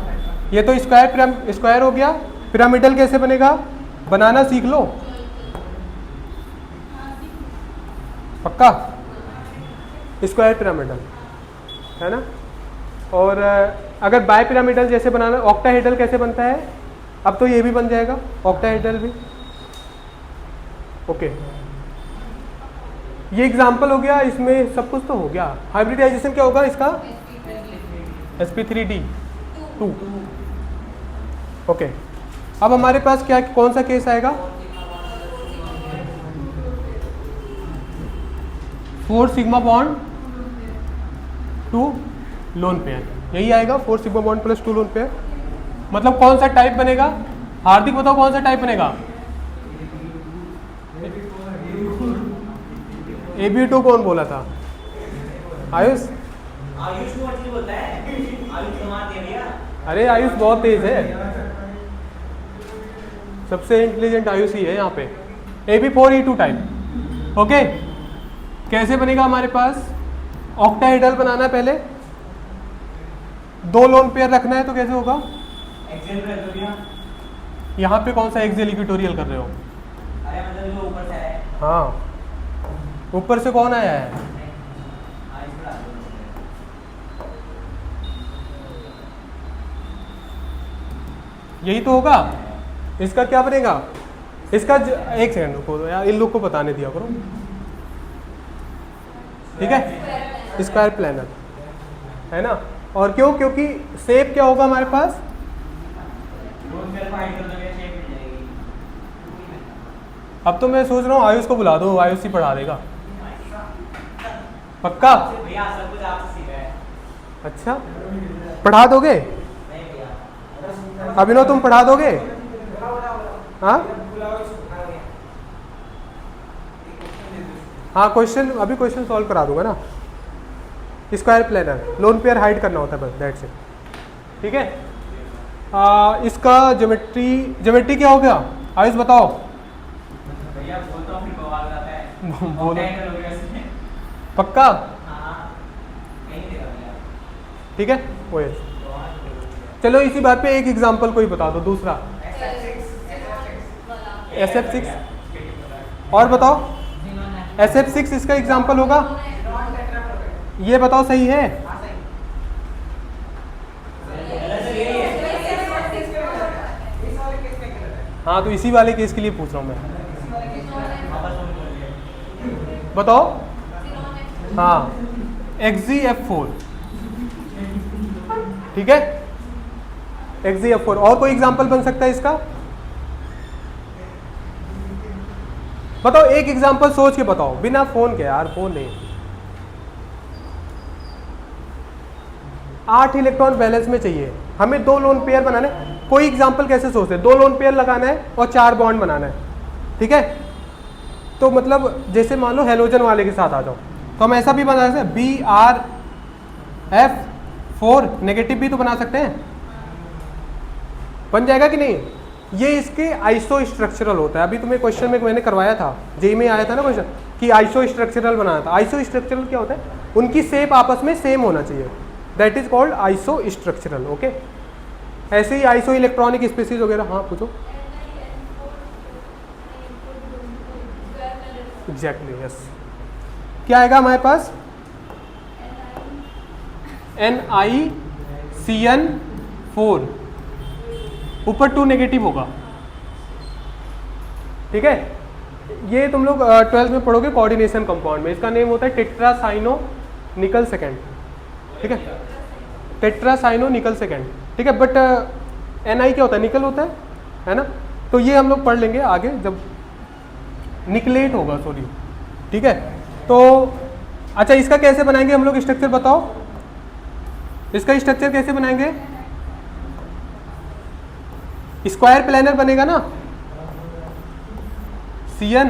ये तो स्क्वायर हो गया, पिरामिडल कैसे बनेगा? बनाना सीख लो, पक्का? स्क्वायर पिरामिडल है ना। और अगर बाय पिरामिडल जैसे बनाना, ऑक्टाहेड्रल कैसे बनता है? अब तो ये भी बन जाएगा ऑक्टाहेड्रल भी। ओके, ये एग्जाम्पल हो गया, इसमें सब कुछ तो हो गया। हाइब्रिडाइजेशन क्या होगा इसका? sp3d2। ओके, अब हमारे पास क्या, कौन सा केस आएगा? 4 सिग्मा बॉन्ड 2 लोन पेयर, यही आएगा 4 sigma bond plus 2 lone pair. मतलब कौन सा टाइप बनेगा? हार्दिक बताओ कौन सा टाइप बनेगा? AB2 कौन बोला था? आयुष? आयुष को अच्छी बोलता है, आयुष कमाल दे दिया। अरे आयुष बहुत तेज है, सबसे इंटेलिजेंट आयुष ही है यहाँ पे। AB4E2 type. ओके, कैसे बनेगा हमारे पास? ऑक्टाहेड्रल बनाना है पहले, 2 लोन पेयर रखना है, तो कैसे होगा? एक्सेल पे रख दिया। यहाँ पे कौन सा एक्सेल इक्वेटोरियल कर रहे हो? अरे मतलब जो ऊपर से है। हाँ, ऊपर से कौन आया है? आयुष बढ़ा दो। यही तो होगा। इसका क्या बनेगा? इसका एक सेकंड रुको यार, इन लोग को बताने दिया करो। ठीक है, स्क्वायर प्लानर है ना। और क्यों? क्योंकि शेप क्या होगा हमारे पास? लोन पेयर फाइंड कर दोगे, शेप मिल जाएगी। अब तो मैं सोच रहा हूँ आयुष को बुला दो, आयुष ही पढ़ा देगा, पक्का? भैया सब कुछ आपसे सीखा है। अच्छा, पढ़ा दोगे? नहीं भैया, अभिनव तुम पढ़ा दोगे? हाँ हाँ, क्वेश्चन अभी क्वेश्चन सॉल्व करा दूंगा ना। Square planar, lone pair hide करना होता है बस, दैट्स इट। ठीक है, इसका ज्योमेट्री क्या हो गया? आयुष बताओ। भैया बोलता हूँ फिर बवाल आता है। बोलो। ऑक्टाहेड्रल हो गया इसमें। पक्का? हाँ, नहीं देगा भैया। ठीक है, ओए चलो इसी बात पे एक एग्जांपल कोई बता दो, दूसरा। SF6 और बताओ। SF6 इसका एग्जांपल होगा, ये बताओ सही है? हाँ, तो इसी वाले केस के लिए पूछ रहा हूँ मैं, बताओ। हाँ, XgF4, ठीक है, XgF4। और कोई एग्जांपल बन सकता है इसका? बताओ, एक एग्जांपल सोच के बताओ, बिना फोन के यार, फोन नहीं। 8 इलेक्ट्रॉन बैलेंस में चाहिए हमें, 2 लोन पेयर बनाने। कोई एग्जांपल कैसे सोचते हैं? 2 लोन पेयर लगाना है और 4 बॉन्ड बनाना है। ठीक है, तो मतलब जैसे मान लो हेलोजन वाले के साथ आ जाओ, तो हम ऐसा भी बना सकते हैं, BrF4 नेगेटिव भी तो बना सकते हैं, बन जाएगा कि नहीं? ये इसके आइसो स्ट्रक्चरल होता है। अभी तुम्हें क्वेश्चन में मैंने करवाया था, जेई में आया था ना क्वेश्चन, कि आइसो स्ट्रक्चरल बनाना था। आइसो स्ट्रक्चरल क्या होता है? उनकी शेप आपस में सेम होना चाहिए, that is called iso structural. Okay, ऐसे ही आइसो इलेक्ट्रॉनिक स्पीसीज वगैरह। हाँ पूछो। Exactly, yes. क्या आएगा हमारे पास? NiCN4, ऊपर 2 नेगेटिव होगा। ठीक है, ये तुम लोग 12th में पढ़ोगे कोऑर्डिनेशन कंपाउंड में। इसका नेम होता है टेट्रासाइनो निकल सेकेंड। ठीक है, टेट्रासाइनो निकल सेकेंड। ठीक है, बट Ni क्या होता है? निकल होता है ना। तो ये हम लोग पढ़ लेंगे आगे जब निकलेट होगा, सॉरी। ठीक है, तो अच्छा, इसका कैसे बनाएंगे हम लोग स्ट्रक्चर? बताओ, इसका स्ट्रक्चर कैसे बनाएंगे? स्क्वायर प्लानर बनेगा ना, CN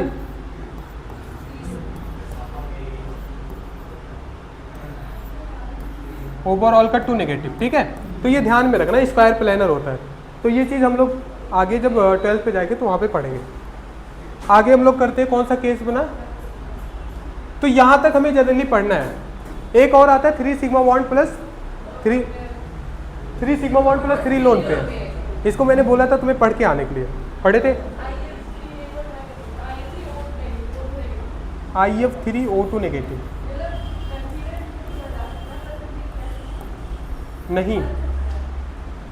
ओवरऑल का 2 नेगेटिव, ठीक है। तो ये ध्यान में रखना, स्क्वायर प्लानर होता है। तो ये चीज़ हम लोग आगे जब 12th पे जाएंगे तो वहाँ पे पढ़ेंगे। आगे हम लोग करते हैं, कौन सा केस बना, तो यहाँ तक हमें जनरली पढ़ना है। एक और आता है 3 sigma bond plus 3 sigma bond plus 3 lone pair. इसको मैंने बोला था तुम्हें पढ़ के आने के लिए, पढ़े थे। IF3O2 नेगेटिव नहीं,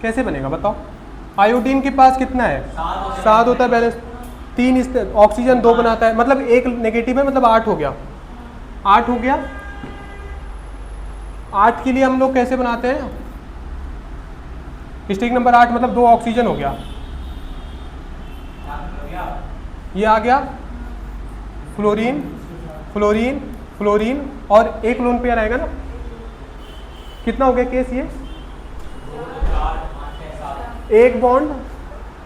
कैसे बनेगा बताओ। आयोडीन के पास कितना है, 7 होता है बैलेंस, 3 इस ऑक्सीजन 2 बनाता है, मतलब 1 नेगेटिव है, मतलब 8 हो गया। 8 हो गया। 8 के लिए हम लोग कैसे बनाते हैं, स्टिक नंबर 8 मतलब 2 ऑक्सीजन हो गया, ये आ गया फ्लोरीन फ्लोरीन फ्लोरीन और 1 लोन पेयर आएगा ना। कितना हो गया केस ये, 1 बॉन्ड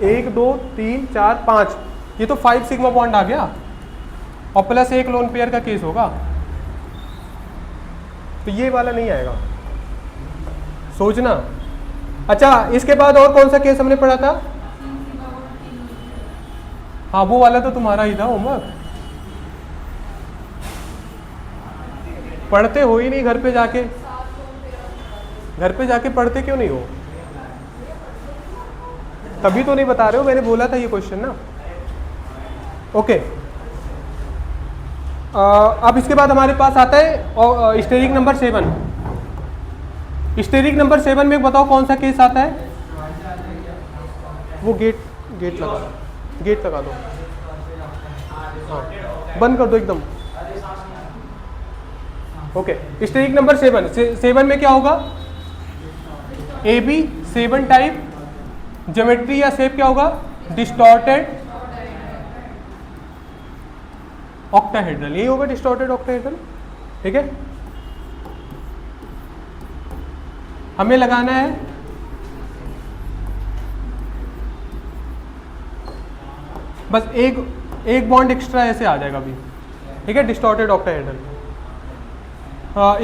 1 2 3 4 5, ये तो 5 सिग्मा बॉन्ड आ गया और प्लस 1 लोन पेयर का केस होगा, तो ये वाला नहीं आएगा, सोचना। अच्छा, इसके बाद और कौन सा केस हमने पढ़ा था, हाँ वो वाला तो तुम्हारा ही था होमवर्क, पढ़ते हो ही नहीं घर पे जाके, घर पे जाके पढ़ते क्यों नहीं हो, तभी तो नहीं बता रहे हो, मैंने बोला था ये क्वेश्चन ना। ओके, अब इसके बाद हमारे पास आता है स्टेरिक नंबर 7। स्टेरिक नंबर 7 में बताओ कौन सा केस आता है, वो गेट लगा दो, हाँ बंद कर दो एकदम। ओके, स्टेरिक नंबर 7 में क्या होगा, AB 7 टाइप, ज्योमेट्री या शेप क्या होगा, डिस्टॉर्टेड ऑक्टाहेड्रल, यही होगा डिस्टॉर्टेड ऑक्टाहेड्रल, ठीक है। हमें लगाना है बस एक बॉन्ड एक्स्ट्रा ऐसे आ जाएगा अभी, ठीक है, डिस्टॉर्टेड ऑक्टाहेड्रल।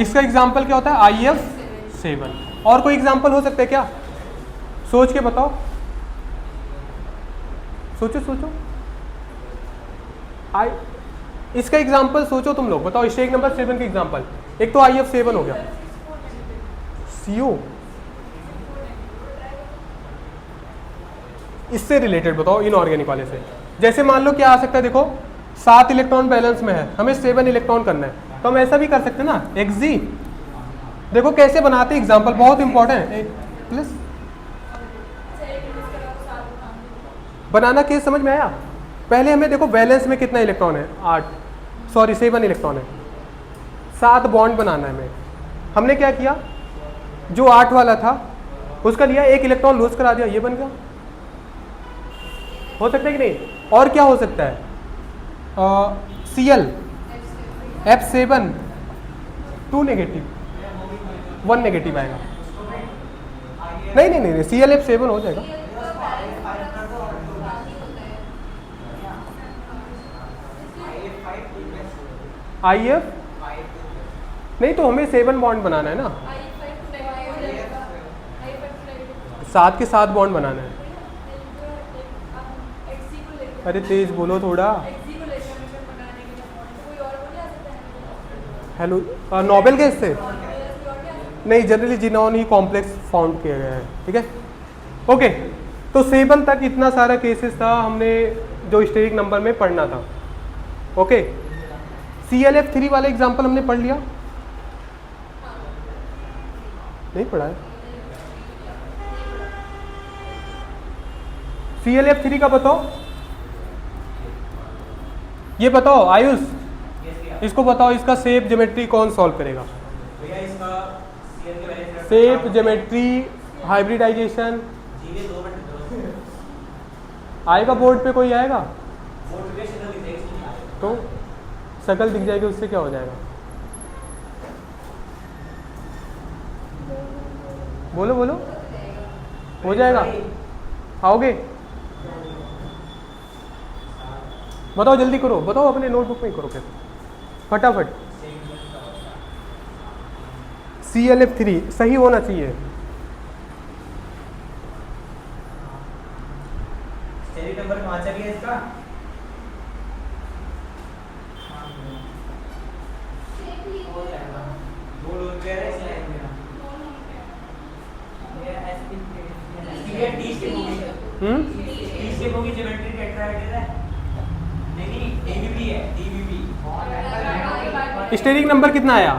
इसका एग्जांपल क्या होता है, IF7। और कोई एग्जांपल हो सकता है क्या, सोच के बताओ, सोचो इसका एग्जांपल सोचो तुम लोग, बताओ स्टेरिक नंबर 7 का एग्जांपल। एक तो IF7 हो गया, CO इससे रिलेटेड बताओ, इनऑर्गेनिक वाले से। जैसे मान लो क्या आ सकता है, देखो 7 इलेक्ट्रॉन बैलेंस में है, हमें 7 इलेक्ट्रॉन करना है, तो हम ऐसा भी कर सकते हैं ना, XG। देखो कैसे बनाते हैं एग्जांपल, बहुत इंपॉर्टेंट है, प्लस बनाना केस समझ में आया। पहले हमें देखो बैलेंस में कितना इलेक्ट्रॉन है, 7 इलेक्ट्रॉन है, 7 बॉन्ड बनाना है हमें। हमने क्या किया, जो 8 वाला था उसका लिया, 1 इलेक्ट्रॉन लूज करा दिया, ये बन गया। हो सकता है कि नहीं, और क्या हो सकता है, Cl F7 2 नेगेटिव 1 नेगेटिव आएगा, नहीं Cl F7 हो जाएगा। IF नहीं, तो हमें 7 बॉन्ड बनाना है ना, 7 के 7 बॉन्ड बनाना है। अरे तेज बोलो थोड़ा, हेलो, नोबेल गैस से नहीं, जनरली जिनॉन ही कॉम्प्लेक्स फाउंड किया गया है, ठीक है। ओके, तो 7 तक इतना सारा केसेस था हमने जो स्टेरिक नंबर में पढ़ना था। ओके, ClF3 वाला एग्जांपल हमने पढ़ लिया, नहीं पढ़ा है। ClF3 का बताओ, ये बताओ आयुष, इसको बताओ, इसका शेप ज्योमेट्री कौन सॉल्व करेगा, शेप ज्योमेट्री हाइब्रिडाइजेशन आएगा बोर्ड पे, कोई आएगा तो शकल दिख जाएगी, उससे क्या हो जाएगा, बोलो बोलो, हो जाएगा, आओगे, बताओ जल्दी करो, बताओ अपने नोटबुक में करो, फिर फटाफट। ClF3 सही होना चाहिए। स्टेरिक नंबर 5 है इसका। दो लोन पेयर है इसलिए ये टी शेप होगी। टी शेप होगी, ज्योमेट्री टेट्राहेड्रल है। नहीं डीबीबी है, डीबीबी। स्टेरिक नंबर कितना आया?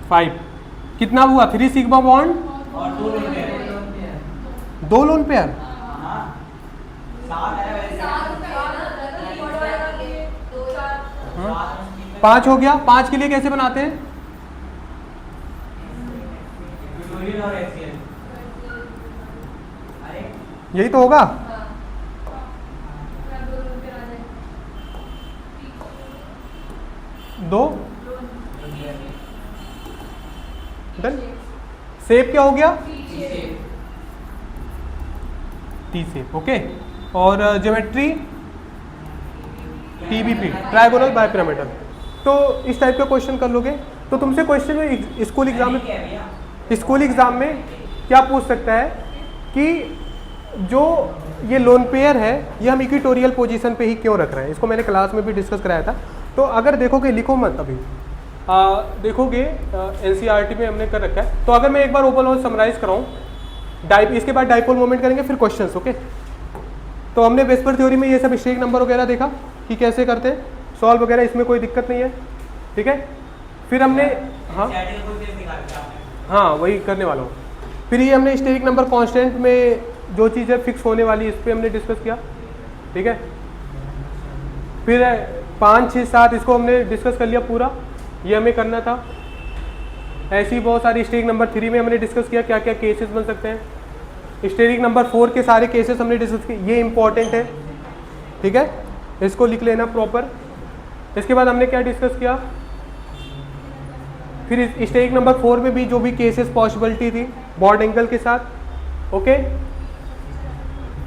5। कितना हुआ? 3 सिग्मा बॉन्ड और 2 लोन पेयर। 2 lone pair. हां 7 है वैसे। 5 हो गया। 5 के लिए कैसे बनाते हैं? ट्यूटोरियल और एक्सेल। अरे यही तो होगा। दो डन। शेप क्या हो गया? T shape. ओके। और ज्योमेट्री TBP, ट्रायगोनल बाइपिरामिडल। तो इस टाइप का क्वेश्चन कर लोगे तो तुमसे क्वेश्चन में स्कूल एग्जाम में क्या पूछ सकता है कि जो ये लोन पेयर है ये हम इक्वेटोरियल पोजीशन पे ही क्यों रख रहे हैं। इसको मैंने क्लास में भी डिस्कस कराया था। तो अगर देखोगे, लिखो मत अभी, देखोगे NCERT में हमने कर रखा है। तो अगर मैं एक बार ओवरऑल समराइज कराऊँ, इसके बाद डाइपोल मोमेंट करेंगे, फिर क्वेश्चंस। ओके। तो हमने वेस्पर थ्योरी में ये सब स्टेरिक नंबर वगैरह देखा कि कैसे करते हैं सॉल्व वगैरह, इसमें कोई दिक्कत नहीं है। ठीक है। फिर हमने हाँ वही करने वाला हूँ। फिर ये हमने स्टेरिक नंबर कांस्टेंट में जो चीज़ें फिक्स होने वाली इस पर हमने डिस्कस किया। ठीक है। फिर 5, 6, 7 इसको हमने डिस्कस कर लिया पूरा, ये हमें करना था। ऐसी बहुत सारी स्टेरिक नंबर 3 में हमने डिस्कस किया क्या क्या केसेस बन सकते हैं। स्टेरिक नंबर 4 के सारे केसेस हमने डिस्कस किए, ये इंपॉर्टेंट है। ठीक है, इसको लिख लेना प्रॉपर। इसके बाद हमने क्या डिस्कस किया, फिर स्टेरिक नंबर 4 में भी जो भी केसेस पॉसिबिलिटी थी बॉन्ड एंगल के साथ। ओके।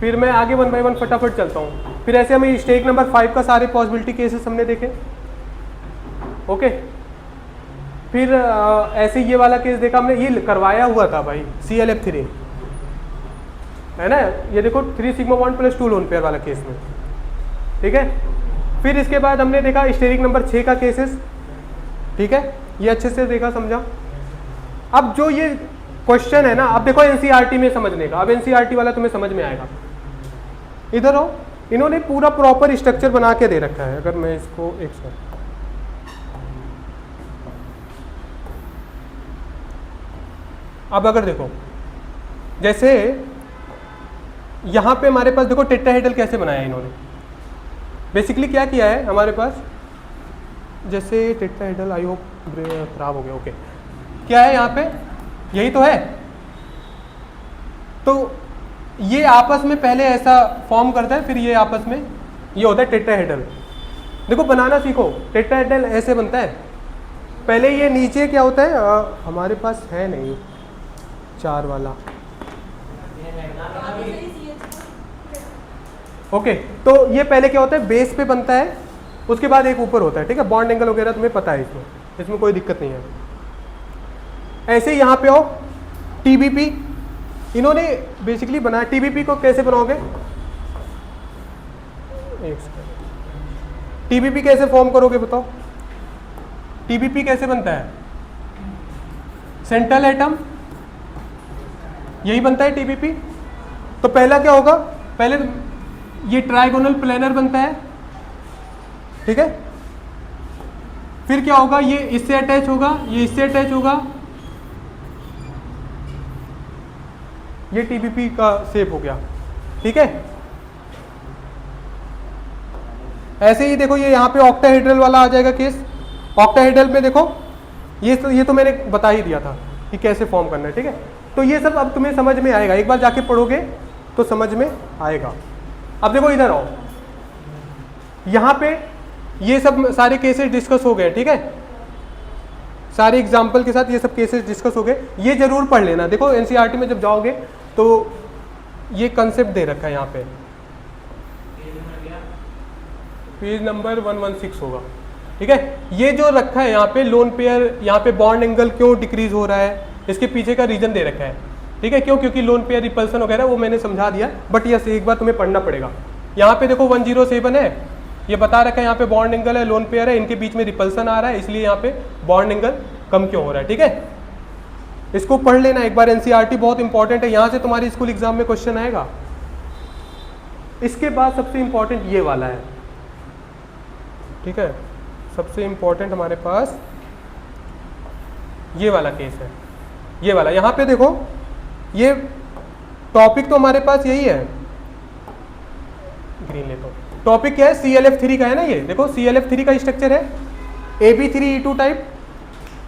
फिर मैं आगे 1 बाय 1 फटाफट चलता हूँ। फिर ऐसे हमें स्टेरिक नंबर 5 का सारे पॉसिबिलिटी केसेस हमने देखे। ओके। फिर ऐसे ये वाला केस देखा हमने, ये करवाया हुआ था भाई ClF3 है ना, ये देखो 3 sigma bond plus 2 lone pair वाला केस में। ठीक है। फिर इसके बाद हमने देखा स्टेरिक नंबर 6 का केसेस। ठीक है, ये अच्छे से देखा समझा। अब जो ये क्वेश्चन है ना, अब देखो NCERT में समझने का, अब NCERT वाला तुम्हें समझ में आएगा। इधर हो, इन्होंने पूरा प्रॉपर स्ट्रक्चर बना के दे रखा है। अगर मैं इसको एक साथ, अब अगर देखो जैसे यहाँ पे हमारे पास देखो टेट्राहेड्रल कैसे बनाया है इन्होंने। बेसिकली क्या किया है हमारे पास, जैसे टेट्राहेड्रल, आई होप खराब हो गया। ओके, क्या है यहाँ पे, यही तो है। तो ये आपस में पहले ऐसा फॉर्म करता है, फिर ये आपस में ये होता है टेट्राहेड्रल। देखो बनाना सीखो, टेट्राहेड्रल ऐसे बनता है। पहले ये नीचे क्या होता है, हमारे पास है नहीं 4 वाला। ओके, तो ये पहले क्या होता है, बेस पे बनता है, उसके बाद एक ऊपर होता है। ठीक है, बॉन्ड एंगल वगैरह तुम्हें पता है, इसमें कोई दिक्कत नहीं है। ऐसे यहाँ पे आओ, TBP इन्होंने बेसिकली बनाया। TBP को कैसे बनाओगे, एक सेकंड, TBP कैसे फॉर्म करोगे बताओ। TBP कैसे बनता है, सेंट्रल एटम, यही बनता है TBP। तो पहला क्या होगा, पहले ये ट्राइगोनल प्लेनर बनता है। ठीक है, फिर क्या होगा, ये इससे अटैच होगा, ये इससे अटैच होगा, ये TBP का शेप हो गया। ठीक है, ऐसे ही देखो ये यहाँ पे ऑक्टाहेड्रल वाला आ जाएगा केस। ऑक्टाहेड्रल में देखो ये तो मैंने बता ही दिया था कि कैसे फॉर्म करना है। ठीक है, तो ये सब अब तुम्हें समझ में आएगा, एक बार जाके पढ़ोगे तो समझ में आएगा। अब देखो इधर आओ, यहाँ पे ये सब सारे केसेस डिस्कस हो गए। ठीक है, सारे एग्जाम्पल के साथ ये सब केसेस डिस्कस हो गए। ये जरूर पढ़ लेना। देखो NCERT में जब जाओगे तो ये कंसेप्ट दे रखा है यहाँ पे, पेज नंबर 116 होगा। ठीक है, ये जो रखा है यहाँ पे लोन पेयर, यहाँ पे बॉन्ड एंगल क्यों डिक्रीज हो रहा है, इसके पीछे का रीजन दे रखा है। ठीक है, क्यों? क्योंकि लोन पेयर रिपल्सन वगैरह वो मैंने समझा दिया, बट यस एक बार तुम्हें पढ़ना पड़ेगा। यहाँ पे देखो 107 है, ये बता रखा है यहाँ पे बॉन्ड एंगल है, लोन पेयर है, इनके बीच में रिपल्सन आ रहा है, इसलिए यहाँ पे बॉन्ड एंगल कम क्यों हो रहा है। ठीक है, इसको पढ़ लेना एक बार, एनसीईआरटी बहुत इंपॉर्टेंट है, यहाँ से तुम्हारी स्कूल एग्जाम में क्वेश्चन आएगा। इसके बाद सबसे इंपॉर्टेंट ये वाला है। ठीक है, सबसे इंपॉर्टेंट हमारे पास ये वाला केस है, ये वाला। यहाँ पे देखो, ये टॉपिक तो हमारे पास यही है, ग्रीन ले तो टॉपिक क्या है, ClF3 का है ना। ये देखो ClF3 का स्ट्रक्चर है, AB3E2 टाइप,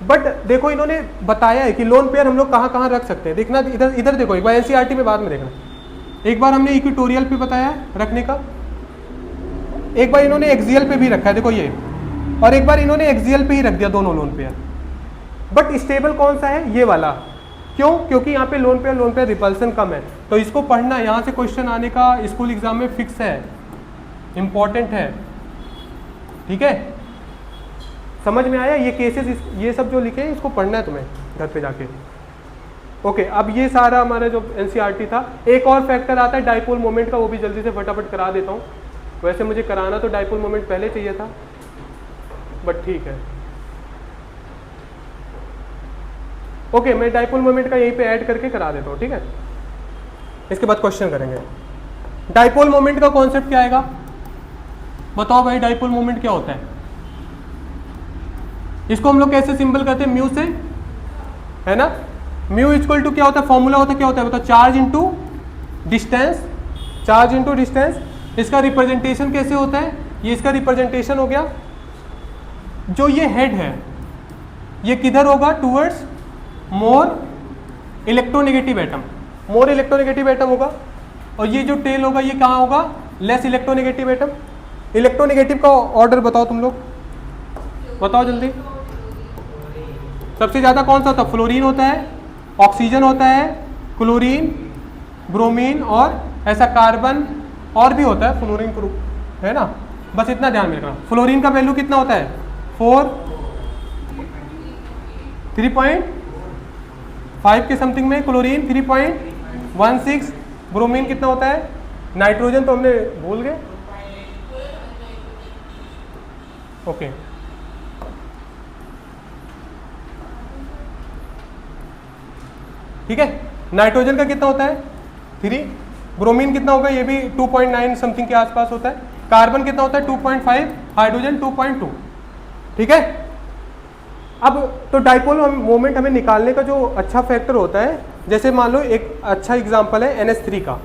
बट देखो इन्होंने बताया है कि लोन पेयर हम लोग कहाँ कहाँ रख सकते हैं। देखना इधर, इधर देखो एक बार, एनसीईआरटी में बाद में देखना। एक बार हमने इक्वेटोरियल पे बताया है रखने का, एक बार इन्होंने एक्सियल पे भी रखा है, देखो ये, और एक बार इन्होंने एक्सियल पे ही रख दिया दोनों लोन पेयर। बट स्टेबल कौन सा है? ये वाला। क्यों? क्योंकि यहाँ पे लोन पेयर रिपल्सन कम है, तो इसको पढ़ना, यहाँ से क्वेश्चन आने का स्कूल एग्जाम में फिक्स है, इंपॉर्टेंट है। ठीक है, समझ में आया? ये केसेस, ये सब जो लिखे हैं इसको पढ़ना है तुम्हें घर पे जाके। ओके, अब ये सारा हमारा जो एनसीईआरटी था। एक और फैक्टर आता है डाइपोल मोमेंट का, वो भी जल्दी से फटाफट करा देता हूँ। वैसे मुझे कराना तो डाइपोल मोमेंट पहले चाहिए था, बट ठीक है। ओके, मैं डाइपोल मोमेंट का यहीं पे ऐड करके करा देता हूँ। ठीक है, इसके बाद क्वेश्चन करेंगे। डाइपोल मोमेंट का कॉन्सेप्ट क्या आएगा? बताओ भाई, डाइपोल मोमेंट क्या होता है? इसको हम लोग कैसे सिंबल करते हैं? म्यू से, है ना। म्यू इक्वल टू क्या होता है? फॉर्मूला होता है, क्या होता है बताओ? Charge into distance, charge into distance. इसका रिप्रेजेंटेशन कैसे होता है? ये इसका रिप्रेजेंटेशन हो गया, जो ये हेड है ये किधर होगा? Towards more electronegative atom, more electronegative atom होगा। और ये जो टेल होगा ये कहाँ होगा? Less electronegative atom. इलेक्ट्रोनेगेटिव का ऑर्डर बताओ तुम लोग, बताओ जल्दी। सबसे ज़्यादा कौन सा होता है? फ्लोरीन होता है, ऑक्सीजन होता है, क्लोरीन, ब्रोमीन, और ऐसा कार्बन और भी होता है, फ्लोरीन ग्रुप, है ना। बस इतना ध्यान में रखना। फ्लोरीन का वैल्यू कितना होता है? 3.5 के समथिंग में, क्लोरीन 3.16, ब्रोमीन कितना होता है? नाइट्रोजन तो हमने भूल गए। ओके, ठीक है। नाइट्रोजन का कितना होता है? 3। ब्रोमीन कितना होगा? ये भी 2.9 समथिंग के आसपास होता है। कार्बन कितना होता है? 2.5, हाइड्रोजन 2.2। ठीक है। अब तो डाइपोल मोमेंट हमें निकालने का जो अच्छा फैक्टर होता है, जैसे मान लो एक अच्छा एग्जांपल है NH3 का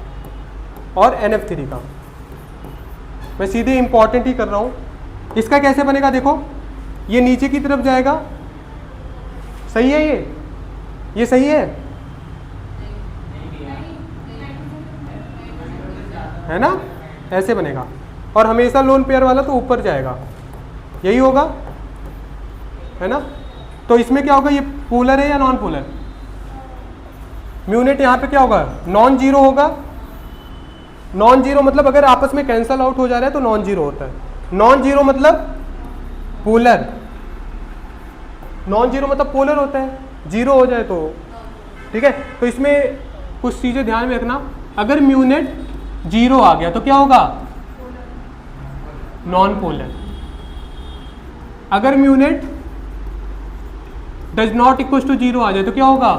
और NF3 का। मैं सीधे इंपॉर्टेंट ही कर रहा हूँ। इसका कैसे बनेगा? देखो, ये नीचे की तरफ जाएगा, सही है? ये सही है ना? ऐसे बनेगा। और हमेशा लोन पेयर वाला तो ऊपर जाएगा, यही होगा, है ना। तो इसमें क्या होगा? ये पोलर है या नॉन पोलर? म्यूनेट यहाँ पे क्या होगा? नॉन जीरो होगा। नॉन जीरो मतलब अगर आपस में कैंसल आउट हो जा रहा है तो नॉन जीरो होता है। नॉन जीरो मतलब पोलर, नॉन जीरो मतलब पोलर होता है, जीरो हो जाए तो। ठीक है, तो इसमें कुछ चीज़ें ध्यान में रखना। अगर म्यूनेट जीरो आ गया तो क्या होगा? Non polar. अगर mu net does not equal to zero आ जाए तो क्या होगा?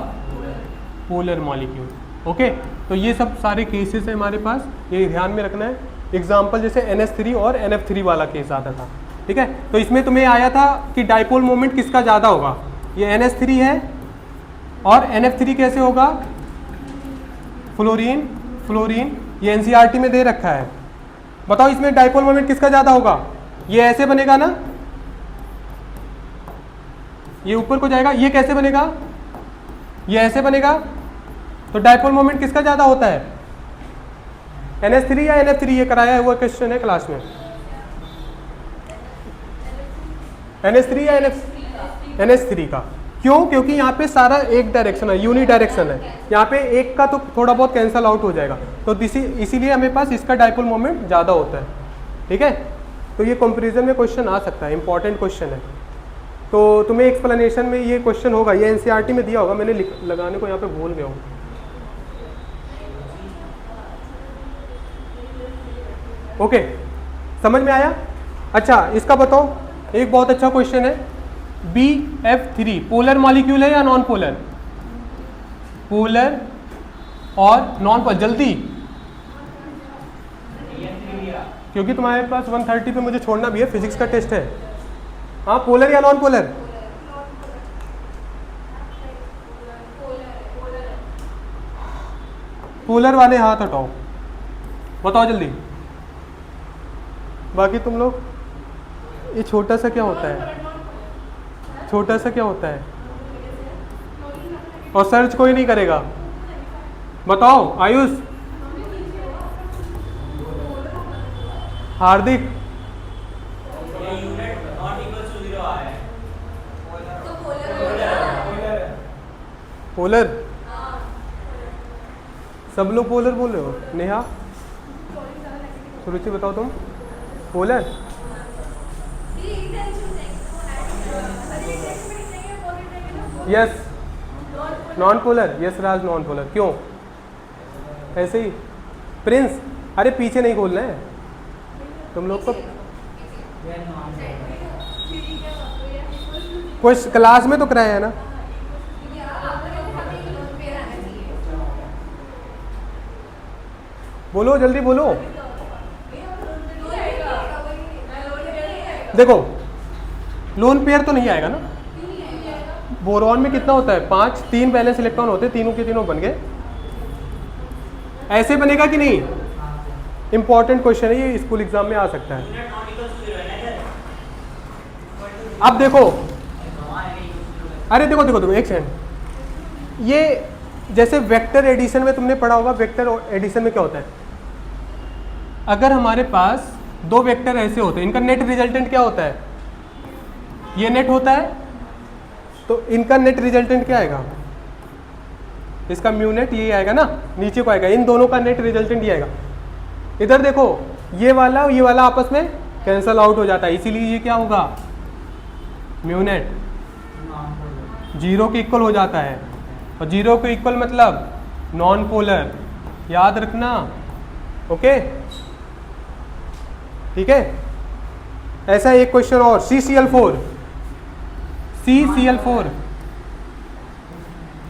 Polar molecule. ओके, तो ये सब सारे केसेस हैं हमारे पास, ये ध्यान में रखना है। एग्जाम्पल जैसे NH3 और NF3 वाला केस आता था। ठीक है, तो इसमें तुम्हें आया था कि डाइपोल मोमेंट किसका ज़्यादा होगा? ये NH3 है, और NF3 कैसे होगा? फ्लोरीन, फ्लोरीन, ये एनसीईआरटी में दे रखा है। बताओ इसमें डाइपोल मोमेंट किसका ज़्यादा होगा? ये ऐसे बनेगा ना, ये ऊपर को जाएगा। ये कैसे बनेगा? ये ऐसे बनेगा। तो डाइपोल मोमेंट किसका ज़्यादा होता है? NH3 या NF3? ये कराया हुआ क्वेश्चन है क्लास में। NH3 या NH3 का। क्यों? क्योंकि यहाँ पे सारा एक डायरेक्शन है, यूनि डायरेक्शन है। यहाँ पे एक का तो थोड़ा बहुत कैंसल आउट हो जाएगा, तो इसीलिए हमें पास इसका डाइपोल मोमेंट ज़्यादा होता है। ठीक है, तो ये कंपैरिजन में क्वेश्चन आ सकता है, इंपॉर्टेंट क्वेश्चन है। तो तुम्हें एक्सप्लेनेशन में ये क्वेश्चन होगा, ये एनसीईआरटी में दिया होगा, मैंने लगाने को यहाँ पे भूल गया हूँ। ओके, समझ में आया? अच्छा, इसका बताओ, एक बहुत अच्छा क्वेश्चन है, BF3 पोलर मॉलिक्यूल है या नॉन पोलर? पोलर और नॉन पोलर, जल्दी, क्योंकि तुम्हारे पास 1:30 पे मुझे छोड़ना भी है, फिजिक्स का टेस्ट है। हाँ, पोलर या नॉन पोलर? पोलर वाले हाथ हटाओ, बताओ जल्दी। बाकी तुम लोग, ये छोटा सा क्या होता है? छोटा सा क्या होता है? और सर्च कोई नहीं करेगा, बताओ। आयुष, हार्दिक, पोलर, सब लोग पोलर बोल रहे हो। नेहा, सुरुचि बताओ तुम, polar? Yes, non polar, yes Raj, non polar. क्यों? ऐसे ही। प्रिंस, अरे पीछे नहीं खोलना है तुम लोग को, कुछ क्लास में तो कराया है ना। बोलो जल्दी बोलो। देखो, लोन पेयर तो नहीं आएगा ना। बोरॉन में कितना होता है? 5, 3 बैलेंस इलेक्ट्रॉन होते हैं, तीनों के तीनों बन गए। ऐसे बनेगा कि नहीं? इंपॉर्टेंट क्वेश्चन है ये, स्कूल एग्जाम में आ सकता है। अब देखो, अरे देखो देखो देखो, एक सेकंड। ये जैसे वेक्टर एडिशन में तुमने पढ़ा होगा, वेक्टर एडिशन में क्या होता है? अगर हमारे पास दो वेक्टर ऐसे होते हैं, इनका नेट रिजल्टेंट क्या होता है? ये नेट होता है, तो इनका नेट रिजल्टेंट क्या आएगा? इसका म्यू नेट ये आएगा ना, नीचे को आएगा। इन दोनों का नेट रिजल्टेंट ये आएगा। इधर देखो, ये वाला आपस में कैंसल आउट हो जाता है, इसीलिए ये क्या होगा? म्यू नेट 0 के इक्वल हो जाता है। और 0 के इक्वल मतलब नॉन पोलर, याद रखना। ओके, ठीक है। ऐसा एक क्वेश्चन और, CCl4,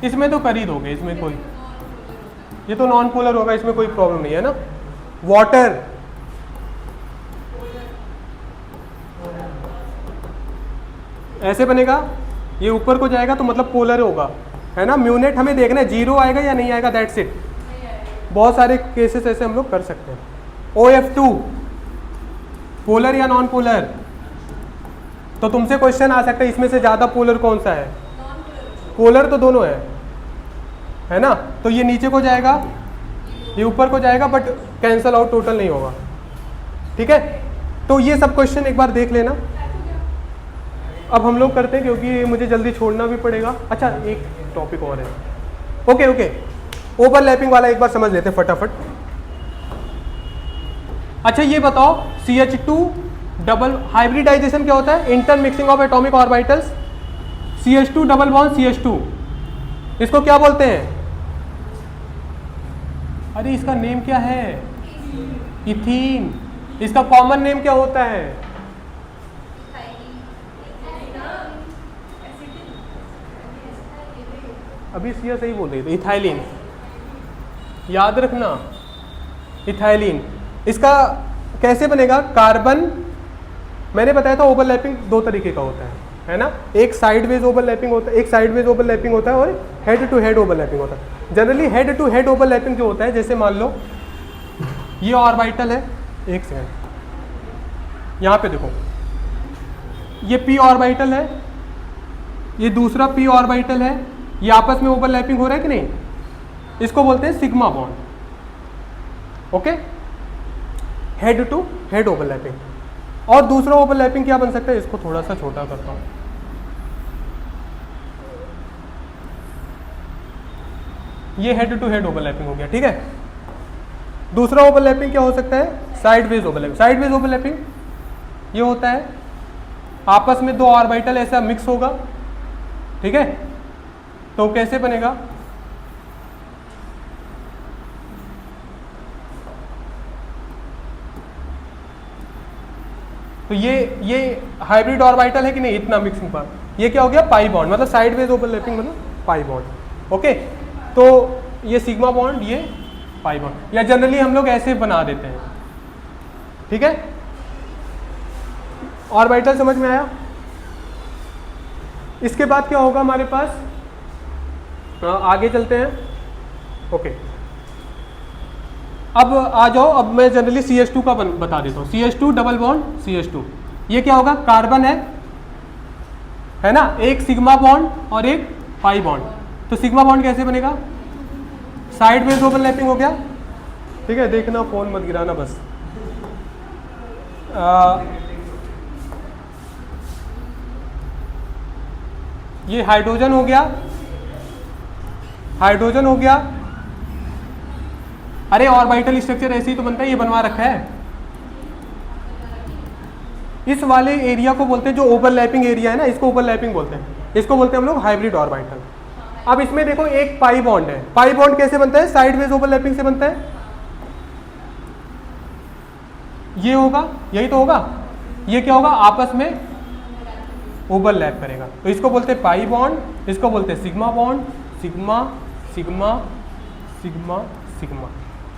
इसमें तो कर ही दोगे, इसमें कोई, ये तो नॉन पोलर होगा, इसमें कोई प्रॉब्लम नहीं है ना। वाटर, ऐसे बनेगा, ये ऊपर को जाएगा तो मतलब पोलर होगा, है ना। म्यूनेट हमें देखना है 0 आएगा या नहीं आएगा, दैट्स इट। बहुत सारे केसेस ऐसे हम लोग कर सकते हैं। OF2 पोलर या नॉन पोलर? तो तुमसे क्वेश्चन आ सकता है, इसमें से ज़्यादा पोलर कौन सा है? पोलर तो दोनों है ना। तो ये नीचे को जाएगा, ये ऊपर को जाएगा, बट कैंसल आउट टोटल नहीं होगा, ठीक है। तो ये सब क्वेश्चन एक बार देख लेना। अब हम लोग करते हैं, क्योंकि मुझे जल्दी छोड़ना भी पड़ेगा। अच्छा, एक टॉपिक और है। ओके, ओवरलैपिंग वाला एक बार समझ लेते हैं फटाफट। अच्छा, ये बताओ, CH2 डबल हाइब्रिडाइजेशन क्या होता है? Intermixing of atomic orbitals. CH2 double bond CH2, इसको क्या बोलते हैं? अरे इसका नेम क्या है? इथीन। इसका कॉमन नेम क्या होता है? अभी सिया सही बोल रही थी, इथाइलिन। याद रखना, इथाइलिन। इसका कैसे बनेगा? कार्बन, मैंने बताया था ओवरलैपिंग 2 तरीके का होता है ना। एक साइडवेज ओवरलैपिंग होता है, एक साइडवेज ओवरलैपिंग होता है, और हेड टू हेड ओवरलैपिंग होता है। Generally head to head overlapping जो होता है, जैसे मान लो ये ऑर्बिटल है, एक सेकंड, यहाँ पे देखो, ये p ऑर्बिटल है, ये दूसरा p ऑर्बिटल है, ये आपस में ओवरलैपिंग हो रहा है कि नहीं? इसको बोलते हैं sigma bond. Okay, head to head overlapping. और दूसरा ओवरलैपिंग क्या बन सकता है? इसको थोड़ा सा छोटा करता हूं, ये हेड टू हेड ओवरलैपिंग हो गया, ठीक है। दूसरा ओवरलैपिंग क्या हो सकता है? Sideways overlapping. साइडवेज ओवरलैपिंग ये होता है, आपस में दो ऑर्बिटल ऐसा मिक्स होगा, ठीक है, तो कैसे बनेगा, तो ये हाइब्रिड ऑर्बिटल है कि नहीं, इतना मिक्सिंग पर, ये क्या हो गया पाई बॉन्ड, मतलब साइडवेज ओवरलैपिंग मतलब पाई बॉन्ड। ओके, तो ये सिग्मा बॉन्ड, ये पाई बॉन्ड, या जनरली हम लोग ऐसे बना देते हैं, ठीक है। ऑर्बिटल समझ में आया। इसके बाद क्या होगा हमारे पास, आगे चलते हैं। ओके, अब आ जाओ, अब मैं जनरली CH2 का बता देता हूँ। CH2 डबल बॉन्ड CH2, ये क्या होगा, कार्बन है ना, एक सिग्मा बॉन्ड और एक पाई बॉन्ड। तो सिग्मा बॉन्ड कैसे बनेगा, साइडवेज ओवरलैपिंग हो गया, ठीक है, देखना फोन मत गिराना बस। ये हाइड्रोजन हो गया, हाइड्रोजन हो गया, अरे ऑर्बिटल स्ट्रक्चर ऐसे ही तो बनता है, ये बनवा रखा है। इस वाले एरिया को बोलते हैं, जो ओवरलैपिंग एरिया है ना, इसको ओवरलैपिंग बोलते हैं, इसको बोलते हैं हम लोग हाइब्रिड ऑर्बिटल। अब इसमें देखो एक पाई बॉन्ड है, पाई बॉन्ड कैसे बनता है, साइडवेज ओवरलैपिंग से बनता है, ये होगा, यही तो होगा, ये क्या होगा, आपस में ओवरलैप करेगा, तो इसको बोलते हैं पाई बॉन्ड, इसको बोलते हैं sigma bond, sigma sigma sigma sigma,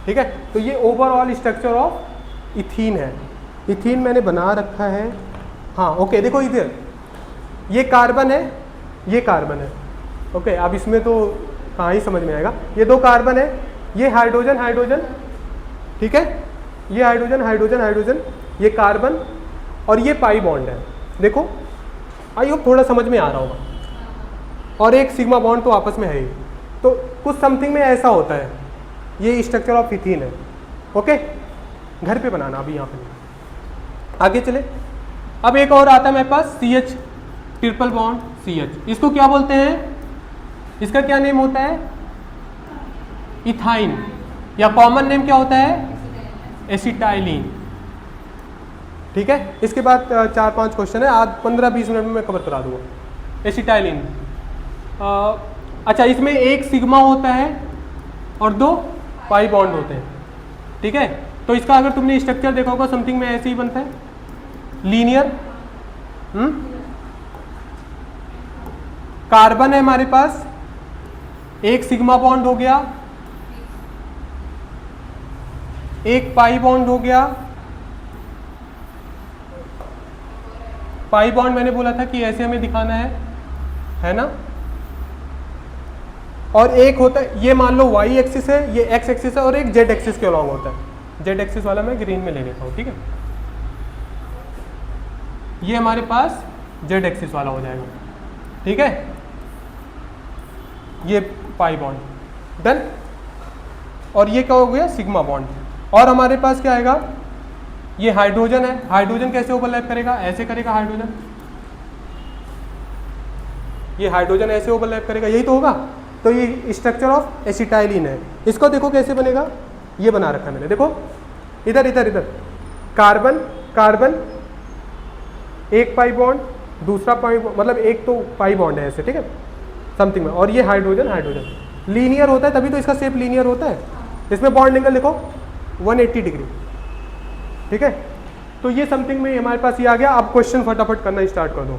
ठीक है। तो ये ओवरऑल स्ट्रक्चर ऑफ इथीन है। इथीन मैंने बना रखा है, हाँ ओके, देखो इधर ये कार्बन है, ये कार्बन है, ओके। अब इसमें तो कहाँ ही समझ में आएगा, ये दो कार्बन है, ये हाइड्रोजन हाइड्रोजन, ठीक है, ये हाइड्रोजन हाइड्रोजन हाइड्रोजन, ये कार्बन, और ये पाई बॉन्ड है। देखो आई होप थोड़ा समझ में आ रहा होगा, और एक सिग्मा बॉन्ड तो आपस में है ही, तो कुछ समथिंग में ऐसा होता है, ये स्ट्रक्चर ऑफ इथीन है। ओके, घर पे बनाना, अभी यहाँ पे आगे चले। अब एक और आता है मेरे पास CH ट्रिपल बॉन्ड CH, इसको क्या बोलते हैं, इसका क्या नेम होता है, इथाइन, या कॉमन नेम क्या होता है, एसिटाइलिन, ठीक है। इसके बाद 4-5 क्वेश्चन है, आज 15-20 मिनट में मैं कवर करा दूंगा। एसिटाइलिन, अच्छा, इसमें एक सिग्मा होता है और 2 पाई बॉन्ड होते हैं, ठीक है। तो इसका अगर तुमने स्ट्रक्चर देखा होगा, समथिंग में ऐसे ही बनता है, लीनियर। कार्बन है हमारे पास, एक सिग्मा बॉन्ड हो गया, एक पाई बॉन्ड हो गया, पाई बॉन्ड मैंने बोला था कि ऐसे हमें दिखाना है ना, और एक होता है, ये मान लो Y एक्सिस है, ये X एक्सिस है, और एक Z एक्सिस के अलॉन्ग होता है। Z एक्सिस वाला मैं ग्रीन में ले लेता हूँ, ठीक है, ये हमारे पास Z एक्सिस वाला हो जाएगा, ठीक है, ये पाई बॉन्ड डन, और ये क्या हो गया, सिग्मा बॉन्ड। और हमारे पास क्या आएगा, ये हाइड्रोजन है, हाइड्रोजन कैसे ओवरलैप करेगा, ऐसे करेगा हाइड्रोजन, ये हाइड्रोजन ऐसे ओवरलैप करेगा, यही तो होगा। तो ये स्ट्रक्चर ऑफ एसिटाइलिन है। इसको देखो कैसे बनेगा, ये बना रखा है मैंने, देखो इधर इधर इधर, कार्बन कार्बन, एक पाई बॉन्ड, दूसरा पाई, मतलब एक तो पाई बॉन्ड है ऐसे, ठीक है, समथिंग में, और ये हाइड्रोजन हाइड्रोजन लीनियर होता है, तभी तो इसका शेप लीनियर होता है। इसमें बॉन्ड एंगल देखो 180 डिग्री, ठीक है। तो ये समथिंग में हमारे पास ये आ गया। अब क्वेश्चन फटाफट करना स्टार्ट कर दो।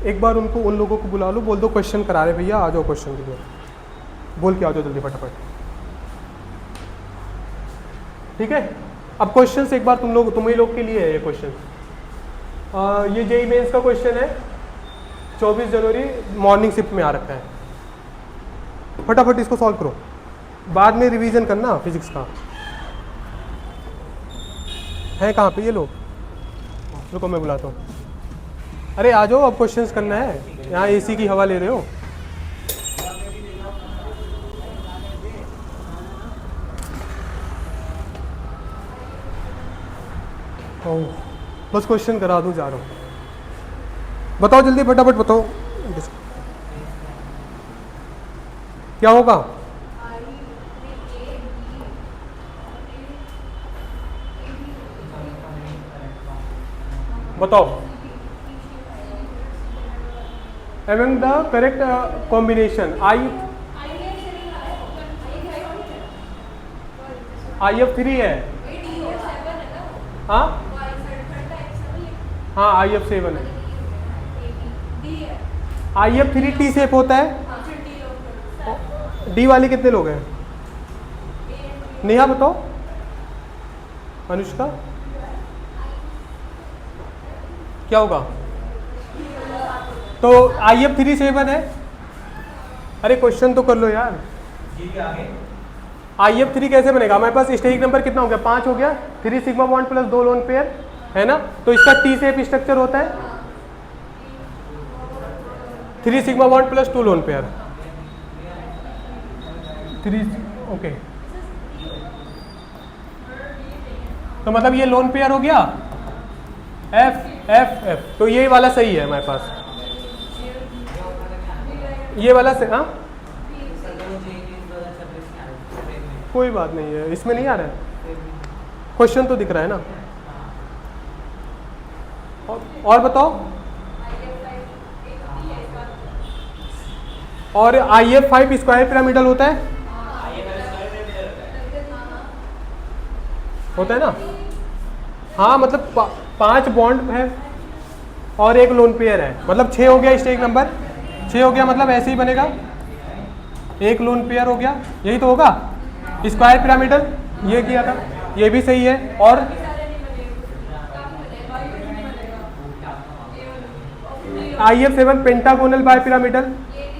एक बार उनको, उन लोगों को बुला लो, बोल दो क्वेश्चन करा रहे भैया, आ जाओ क्वेश्चन के लिए, बोल के आ जाओ जल्दी फटाफट, ठीक है। अब क्वेश्चन एक बार तुम्ही लोग के लिए है ये क्वेश्चन। ये जेईई मेंस का क्वेश्चन है, 24 जनवरी मॉर्निंग शिफ्ट में आ रखा है। फटाफट इसको सॉल्व करो, बाद में रिवीजन करना फिजिक्स का। है कहाँ पे ये लोग, रुको मैं बुलाता हूँ। अरे आ जाओ, अब क्वेश्चंस करना है, यहाँ एसी की हवा ले रहे हो। बस क्वेश्चन करा दूँ, जा रहा हूँ। बताओ जल्दी फटाफट बताओ, क्या होगा। बताओ एवं द करेक्ट कॉम्बिनेशन IF3 है। हाँ हाँ IF7 है। IF3 टी शेप होता है। डी वाले कितने लोग हैं? नेहा बताओ, अनुष्का क्या होगा? तो IF37 है। अरे क्वेश्चन तो कर लो यार। IF3 कैसे बनेगा? हमारे पास स्टेरिक नंबर कितना हो गया? 5 हो गया। 3 sigma bond plus 2 lone pair है ना, तो इसका टी शेप स्ट्रक्चर होता है 3 sigma bond plus 2 lone pair. 3 okay, तो मतलब ये लोन पेयर हो गया F, तो ये वाला सही है हमारे पास, ये वाला से। हाँ कोई बात नहीं है, इसमें नहीं आ रहा है, क्वेश्चन तो दिख रहा है ना। और बताओ, और IF5 स्क्वायर पिरामिडल होता है ना। हाँ मतलब 5 बॉन्ड है और एक लोन पेयर है, मतलब 6 हो गया स्टेरिक नंबर। 6 हो गया मतलब ऐसे ही बनेगा, एक लोन पेयर हो गया, यही तो होगा स्क्वायर पिरामिडल। ये किया था, ये भी सही है। और IF7 पेंटागोनल बाय पिरामिडल,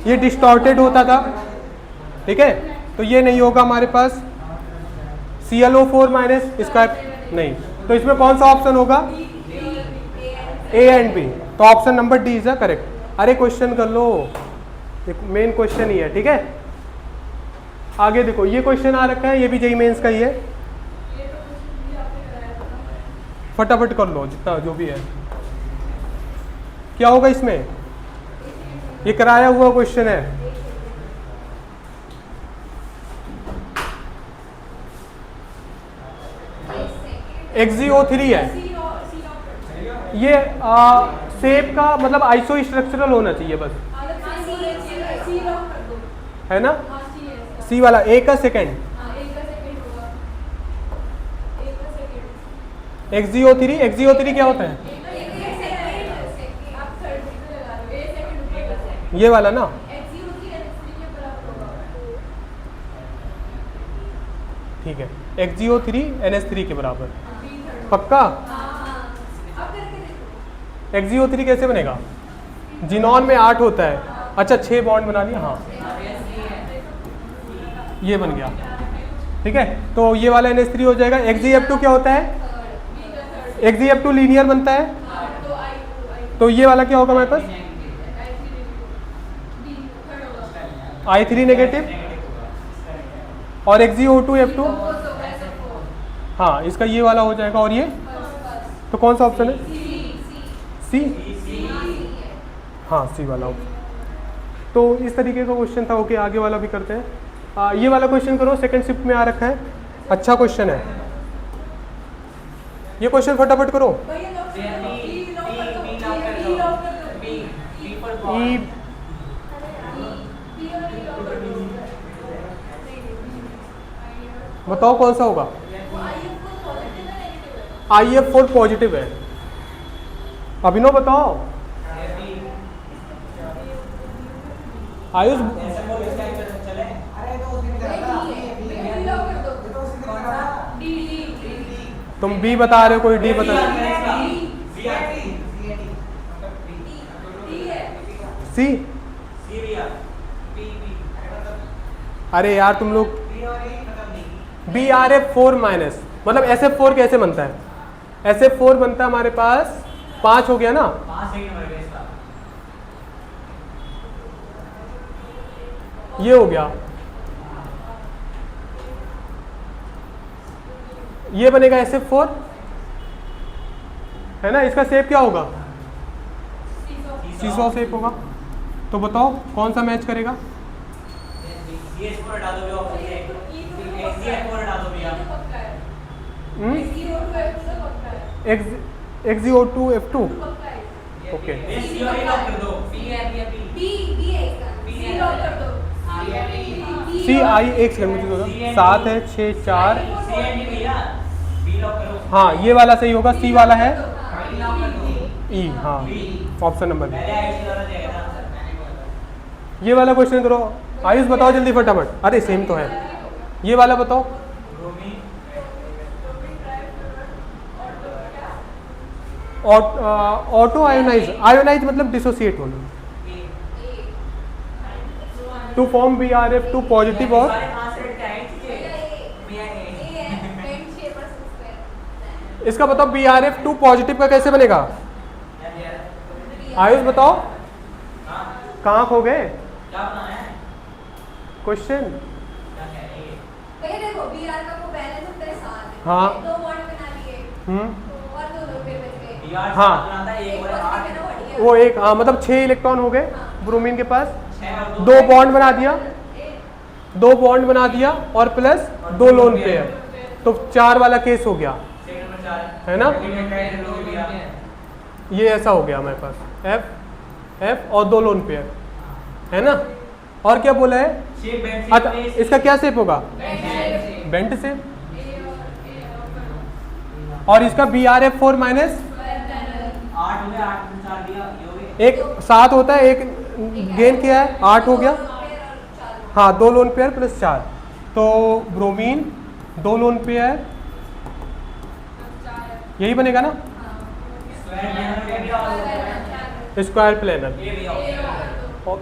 ये डिस्टॉर्टेड होता था, ठीक है, तो ये नहीं होगा हमारे पास। ClO4 माइनस स्क्वायर नहीं, तो इसमें कौन सा ऑप्शन होगा? A एंड B, तो option number D is the correct. अरे क्वेश्चन कर लो, मेन क्वेश्चन ही है, ठीक है। आगे देखो, ये क्वेश्चन आ रखा है, ये भी जेईई मेंस का ही है, फटाफट कर लो जितना जो भी है। क्या होगा इसमें? ये कराया हुआ क्वेश्चन है। XgO3 है ये, शेप का मतलब आइसो स्ट्रक्चरल होना चाहिए बस, है ना। सी वाला ए का सेकेंड, XgO3 क्या होता है? ये वाला ना, ठीक है, XgO3 NH3 के बराबर, पक्का। XgO3 कैसे बनेगा? जिनॉन में 8 होता है, अच्छा 6 बॉन्ड बना लिया, हाँ ये बन गया, ठीक है, तो ये वाला NH3 हो जाएगा। XgF2 क्या होता है? XgF2 लीनियर बनता है, तो ये वाला क्या होगा हमारे पास? I3 नेगेटिव, और XgO2F2, हाँ इसका ये वाला हो जाएगा। और ये तो कौन सा ऑप्शन है? सी, हाँ सी वाला ऑप्शन। तो इस तरीके का क्वेश्चन था। ओके, आगे वाला भी करते हैं। ये वाला क्वेश्चन करो, सेकंड शिफ्ट में आ रखा है, अच्छा क्वेश्चन है ये क्वेश्चन, फटाफट करो। बताओ कौन सा होगा? IF4 पॉजिटिव है। अभिनव बताओ। आयुष तुम बी बता रहे हो, कोई डी बता रहे? सी? अरे यार तुम लोग, BrF4 माइनस मतलब SF4 कैसे बनता है? SF4 बनता है हमारे पास 5 हो गया ना, 5 इसका, ये हो गया, ये बनेगा SF4 है ना। इसका शेप क्या होगा? सीसॉ शेप होगा। तो बताओ कौन सा मैच करेगा? XeO2F2 ओके ये सी और ए लॉक कर दो CI एक सेकंड मुझे दो 7 है 6 4 सी एंड डी भैया बी लॉक करो हाँ ये वाला सही होगा सी वाला है बी लॉक कर दो ई हाँ ऑप्शन नंबर बी पहले आयुष वाला देगा था मैंने बोला ये वाला क्वेश्चन करो आयुष बताओ जल्दी फटाफट अरे सेम तो है ये वाला बताओ ब्रोमीन ऑटो आयोनाइज आयोनाइज मतलब डिसोसिएट होना टू फॉर्म BrF2 पॉजिटिव और सारे कहां से क्या है चीजें भैया इसका बताओ BrF2 पॉजिटिव का कैसे बनेगा आयुष बताओ कहाँ खो गए क्या बनाना है क्वेश्चन क्या कह रहे हैं भैया देखो Br का वो बैलेंस होता है 7 हाँ। दो बॉन्ड बना लिए हम्म और दो लोग फिर बच गए Br हाँ। बनाता है एक और 8 वो एक हाँ मतलब 6 इलेक्ट्रॉन हो गए ब्रोमीन के पास 6 और 2 बॉन्ड बना दिया 2 बॉन्ड बना दिया और प्लस 2 लोन पेयर तो 4 वाला केस हो गया सेकंड नंबर 4 है ना? ना ये ऐसा हो गया हमारे पास F और 2 लोन पेयर है ना और क्या बोला है शेप बेंड अच्छा इसका क्या शेप होगा बेंट शेप और इसका BrF4 माइनस 8 हो गया 8 में 4 दिया ये हो गए एक 7 होता है एक गेन किया है 8 हो गया हाँ 2 लोन पेयर प्लस 4 तो ब्रोमीन 2 लोन पेयर यही बनेगा ना स्क्वायर प्लेनर में भी और स्क्वायर प्लेनर ये भी और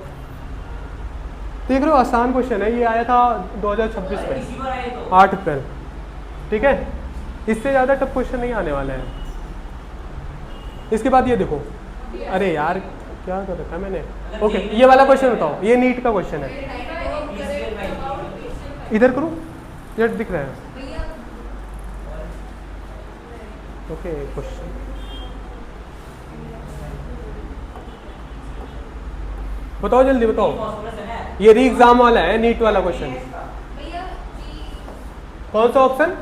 देख रहे हो आसान क्वेश्चन है ये आया था 2026 में इसी बार आए तो 8 अप्रैल ठीक है इससे ज़्यादा टफ क्वेश्चन नहीं आने वाला है इसके बाद ये देखो अरे यार क्या कर रखा है मैंने ओके ये वाला क्वेश्चन बताओ ये नीट का क्वेश्चन है इधर करो ये दिख रहा है ओके क्वेश्चन बताओ जल्दी बताओ फास्फोरस है ना ये री एग्जाम वाला है नीट वाला क्वेश्चन भैया कौन सा option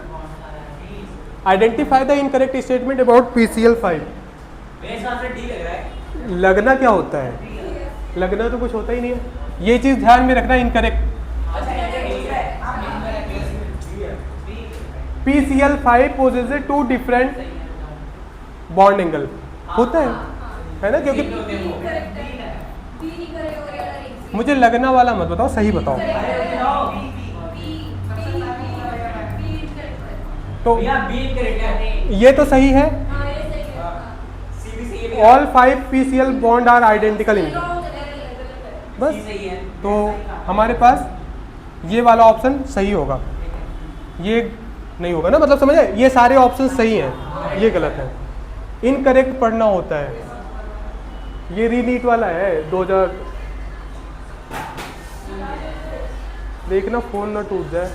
identify the incorrect statement about PCl5 मेरे हिसाब से डी लग रहा है लगना क्या होता है लगना तो कुछ होता ही नहीं है ये चीज ध्यान में रखना इनकरेक्ट अच्छा ये डी है PCl5 possesses 2 different bond angle होता है ना क्योंकि मुझे लगना वाला मत बताओ सही बताओ तो भैया बी करेक्ट है ये तो सही है सी भी सही है all 5 PCl bond are identical in बस सी सही है तो हमारे पास ये वाला ऑप्शन सही होगा ये नहीं होगा ना मतलब समझे ये सारे ऑप्शन सही हैं ये गलत है इनकरेक्ट पढ़ना होता है ये रीनीट वाला है 2000 देखना फोन ना टूट जाए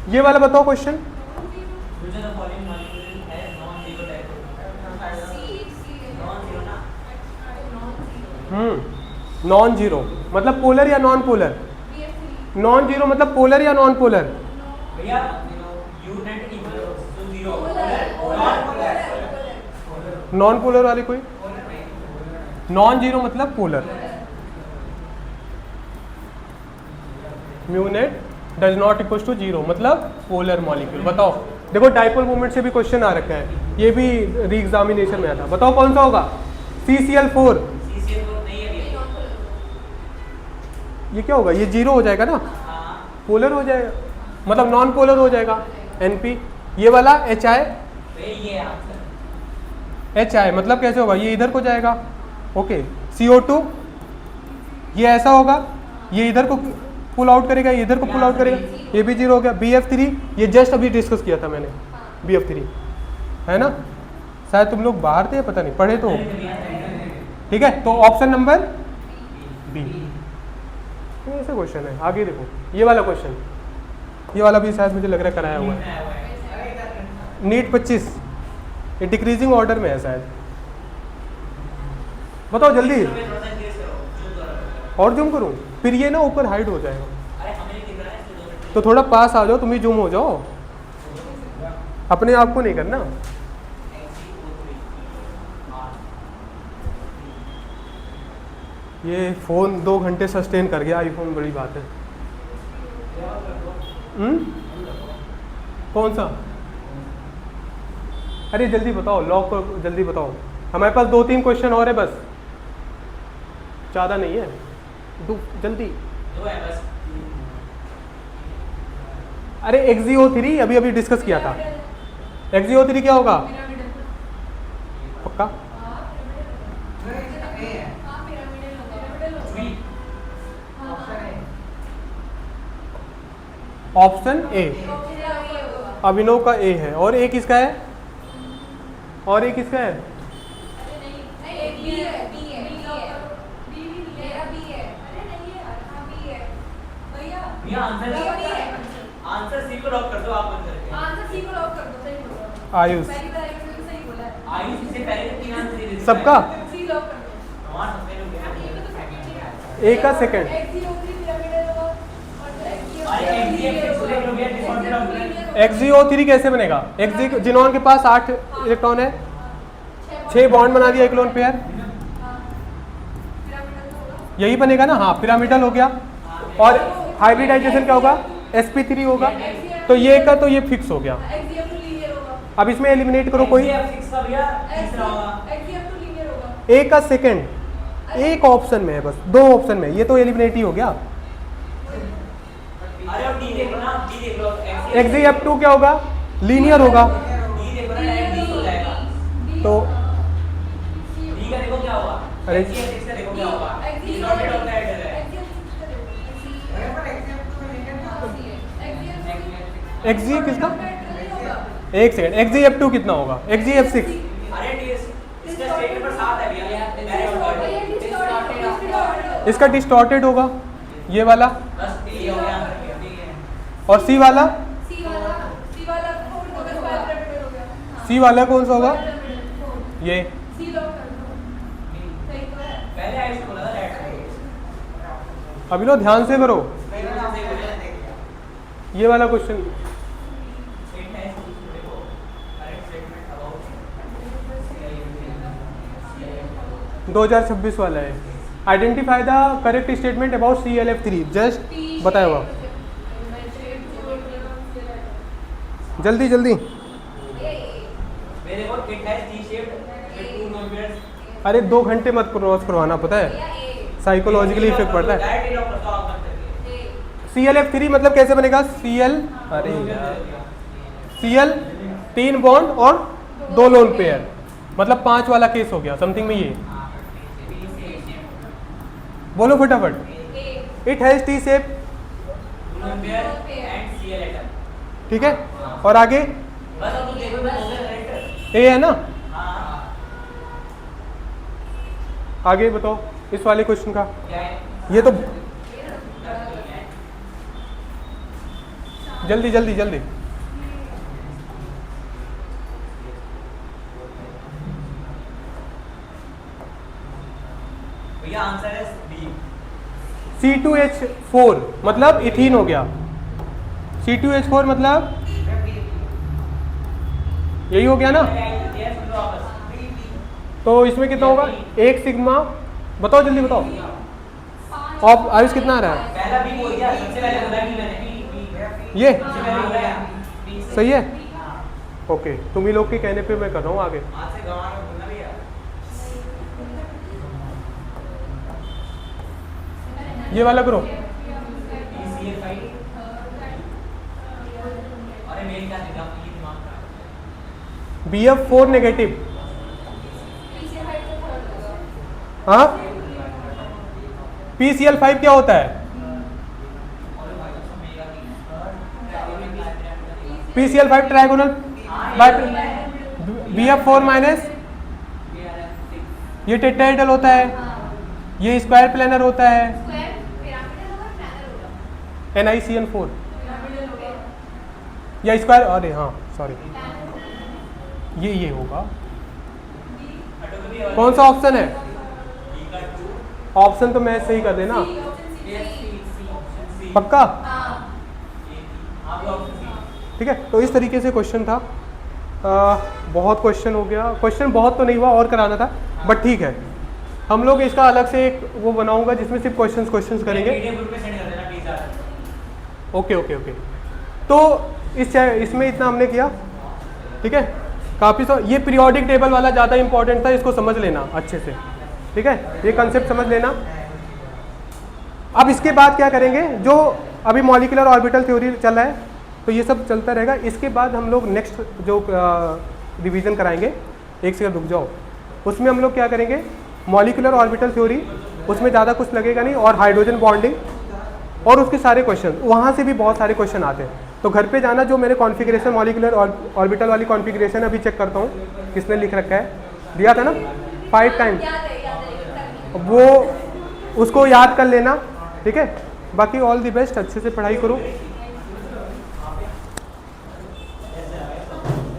ये वाला बताओ क्वेश्चन मुझे तो फॉलोइंग मॉलिक्यूल है non zero type non zero ना नॉन जीरो मतलब पोलर या नॉन पोलर नॉन जीरो मतलब पोलर या नॉन पोलर भैया mu net equal to zero non polar वाली कोई नॉन जीरो मतलब polar mu net does not equal to zero मतलब पोलर मॉलिक्यूल बताओ देखो डाइपोल मोमेंट से भी क्वेश्चन आ रखा है ये भी री एग्जामिनेशन में आता बताओ कौन सा होगा CCl4 सीसीएल को नहीं है भैया ये क्या होगा ये जीरो हो जाएगा ना हां पोलर हो जाएगा मतलब नॉन पोलर हो जाएगा NP ये वाला HI भैया ये आंसर HI मतलब कैसे होगा ये इधर को जाएगा ओके CO2 ये ऐसा होगा ये इधर को पुल आउट करेगा ये इधर को पुल आउट करेगा ये भी जीरो हो गया BF3 ये जस्ट अभी डिस्कस किया था मैंने BF3 है ना शायद तुम लोग बाहर थे पता नहीं पढ़े तो ठीक है तो ऑप्शन नंबर बी ऐसे क्वेश्चन है आगे देखो ये वाला क्वेश्चन ये वाला भी शायद मुझे लग रहा है कराया हुआ है नीट 25 ये डिक्रीजिंग ऑर्डर में है शायद बताओ जल्दी और जूम करूं फिर ये ना ऊपर हाइड हो जाएगा अरे हमें नहीं दिख रहा है इसलिए 2 मिनट तो थोड़ा पास आ जाओ तुम ही जूम हो जाओ अपने आप को नहीं करना। ये फ़ोन 2 घंटे सस्टेन कर गया आईफोन, बड़ी बात है। कौन सा? अरे जल्दी बताओ, लॉक को जल्दी बताओ। हमारे पास 2-3 क्वेश्चन और है बस, ज़्यादा नहीं है। जल्दी। दो है बस। अरे XGO3 अभी अभी डिस्कस किया था। XGO3 क्या होगा? पक्का? ऑप्शन ए, अभिनव का ए है। और एक किसका है? और एक किसका है? भैया आंसर सी को लॉक कर दो आप बंद करके। आयुष, आयुष से पहले 3 आंसर दे देते। सबका हमारा सबसे लोग ए का सेकंड। XGO3 कैसे बनेगा? जिनोन के पास 8 इलेक्ट्रॉन है, 6 बॉन्ड बना दिया एक लोन पेयर, यही बनेगा ना? हाँ, पिरामिडल हो गया। और हाइब्रिडाइजेशन क्या होगा? sp3 होगा। तो ये का तो ये फिक्स हो गया। अब इसमें एलिमिनेट करो कोई। ए का सेकंड एक ऑप्शन में है, बस 2 ऑप्शन में, ये तो एलिमिनेट ही हो गया। अरे अब डी देख लो ना, डी देख लो। XGF2 क्या होगा? लीनियर होगा। डी देखो ना, डायरेक्ट डी हो जाएगा। तो डी का देखो क्या होगा? अरे XGF6 का देखो क्या होगा? डिसऑर्डर्ड ऑफ द एडर है। XG किसका? एक सेकंड, XGF2 कितना होगा? XGF6 अरे इसका स्टेट नंबर 7 है भैया। इसका डिस्टॉर्टेड होगा, ये वाला। बस ये हो गया। और सी वाला कौन सा होगा? ये पहले आयुष को बोला था राइट। अभी लो ध्यान से करो ये वाला क्वेश्चन। 2026 वाला है। Identify the correct statement about ClF3। Just बताया हुआ, जल्दी जल्दी। मेरे को it has T shaped with 2 known pairs. अरे 2 घंटे मत क्रॉस करवाना, पता है साइकोलॉजिकली इफेक्ट पड़ता है। डायरेक्ट लॉक कर दो आप बंद करके। ClF3 मतलब कैसे बनेगा? Cl, अरे यार, Cl 3 बॉन्ड और 2 लोन पेयर, मतलब 5 वाला केस हो गया समथिंग में। ये बोलो फटाफट। It has T shape, known pair and Cl atom. ठीक है। और आगे बस अब तुम देखो मैं हो गया राइट। ए है ना? हां आगे बताओ इस वाले क्वेश्चन का। क्या है? ये तो जल्दी जल्दी जल्दी। भैया आंसर है बी। C2H4 मतलब इथीन हो गया। C2H4 मतलब यही हो गया ना? तो इसमें कितना होगा? 1 सिग्मा। बताओ जल्दी बताओ। ऑफ आयुष कितना आ रहा है? पहला बी बोल दिया, सबसे पहले बोला बी मैंने। ये सबसे पहले बोला है। सही है। ओके, तुम ही लोग के कहने पे मैं कर रहा हूँ आगे। हाथ से गंवाना बोलना भैया। ये वाला करो। PCl5। अरे मेरी क्या दिमाग ये दिमाग का। BF4 negative. हाँ, PCl5 क्या होता है? PCl5 trigonal bi BF4 minus ये टेट्राहेड्रल होता है, ये स्क्वायर प्लेनर होता है, NiCN4 या स्क्वायर। अरे हाँ सॉरी, ये होगा। कौन सा ऑप्शन है? ऑप्शन तो मैं सही कर देना पक्का। ठीक है, तो इस तरीके से क्वेश्चन था। बहुत क्वेश्चन हो गया, क्वेश्चन बहुत तो नहीं हुआ, और कराना था, बट ठीक है। हम लोग इसका अलग से एक वो बनाऊंगा जिसमें सिर्फ क्वेश्चंस करेंगे। PDF ग्रुप पे सेंड कर देना प्लीज। Okay okay okay. तो इसमें इतना हमने किया, ठीक है। काफ़ी ये पीरियोडिक टेबल वाला ज़्यादा इंपॉर्टेंट था, इसको समझ लेना अच्छे से, ठीक है, ये कंसेप्ट समझ लेना। अब इसके बाद क्या करेंगे, जो अभी मॉलिक्यूलर ऑर्बिटल थ्योरी चल रहा है, तो ये सब चलता रहेगा। इसके बाद हम लोग नेक्स्ट जो रिवीजन कराएंगे, एक सेकंड रुक जाओ, उसमें हम लोग क्या करेंगे, मॉलिक्यूलर ऑर्बिटल थ्योरी, उसमें ज़्यादा कुछ लगेगा नहीं, और हाइड्रोजन बॉन्डिंग और उसके सारे क्वेश्चन, वहाँ से भी बहुत सारे क्वेश्चन आते हैं। तो घर पे जाना, जो मेरे कॉन्फ़िगरेशन मॉलिक्यूलर ऑर्बिटल वाली कॉन्फ़िगरेशन अभी चेक करता हूँ, किसने लिख रखा है, दिया था ना 5 टाइम, याद है वो उसको याद कर लेना, ठीक है। बाकी ऑल द बेस्ट, अच्छे से पढ़ाई करो।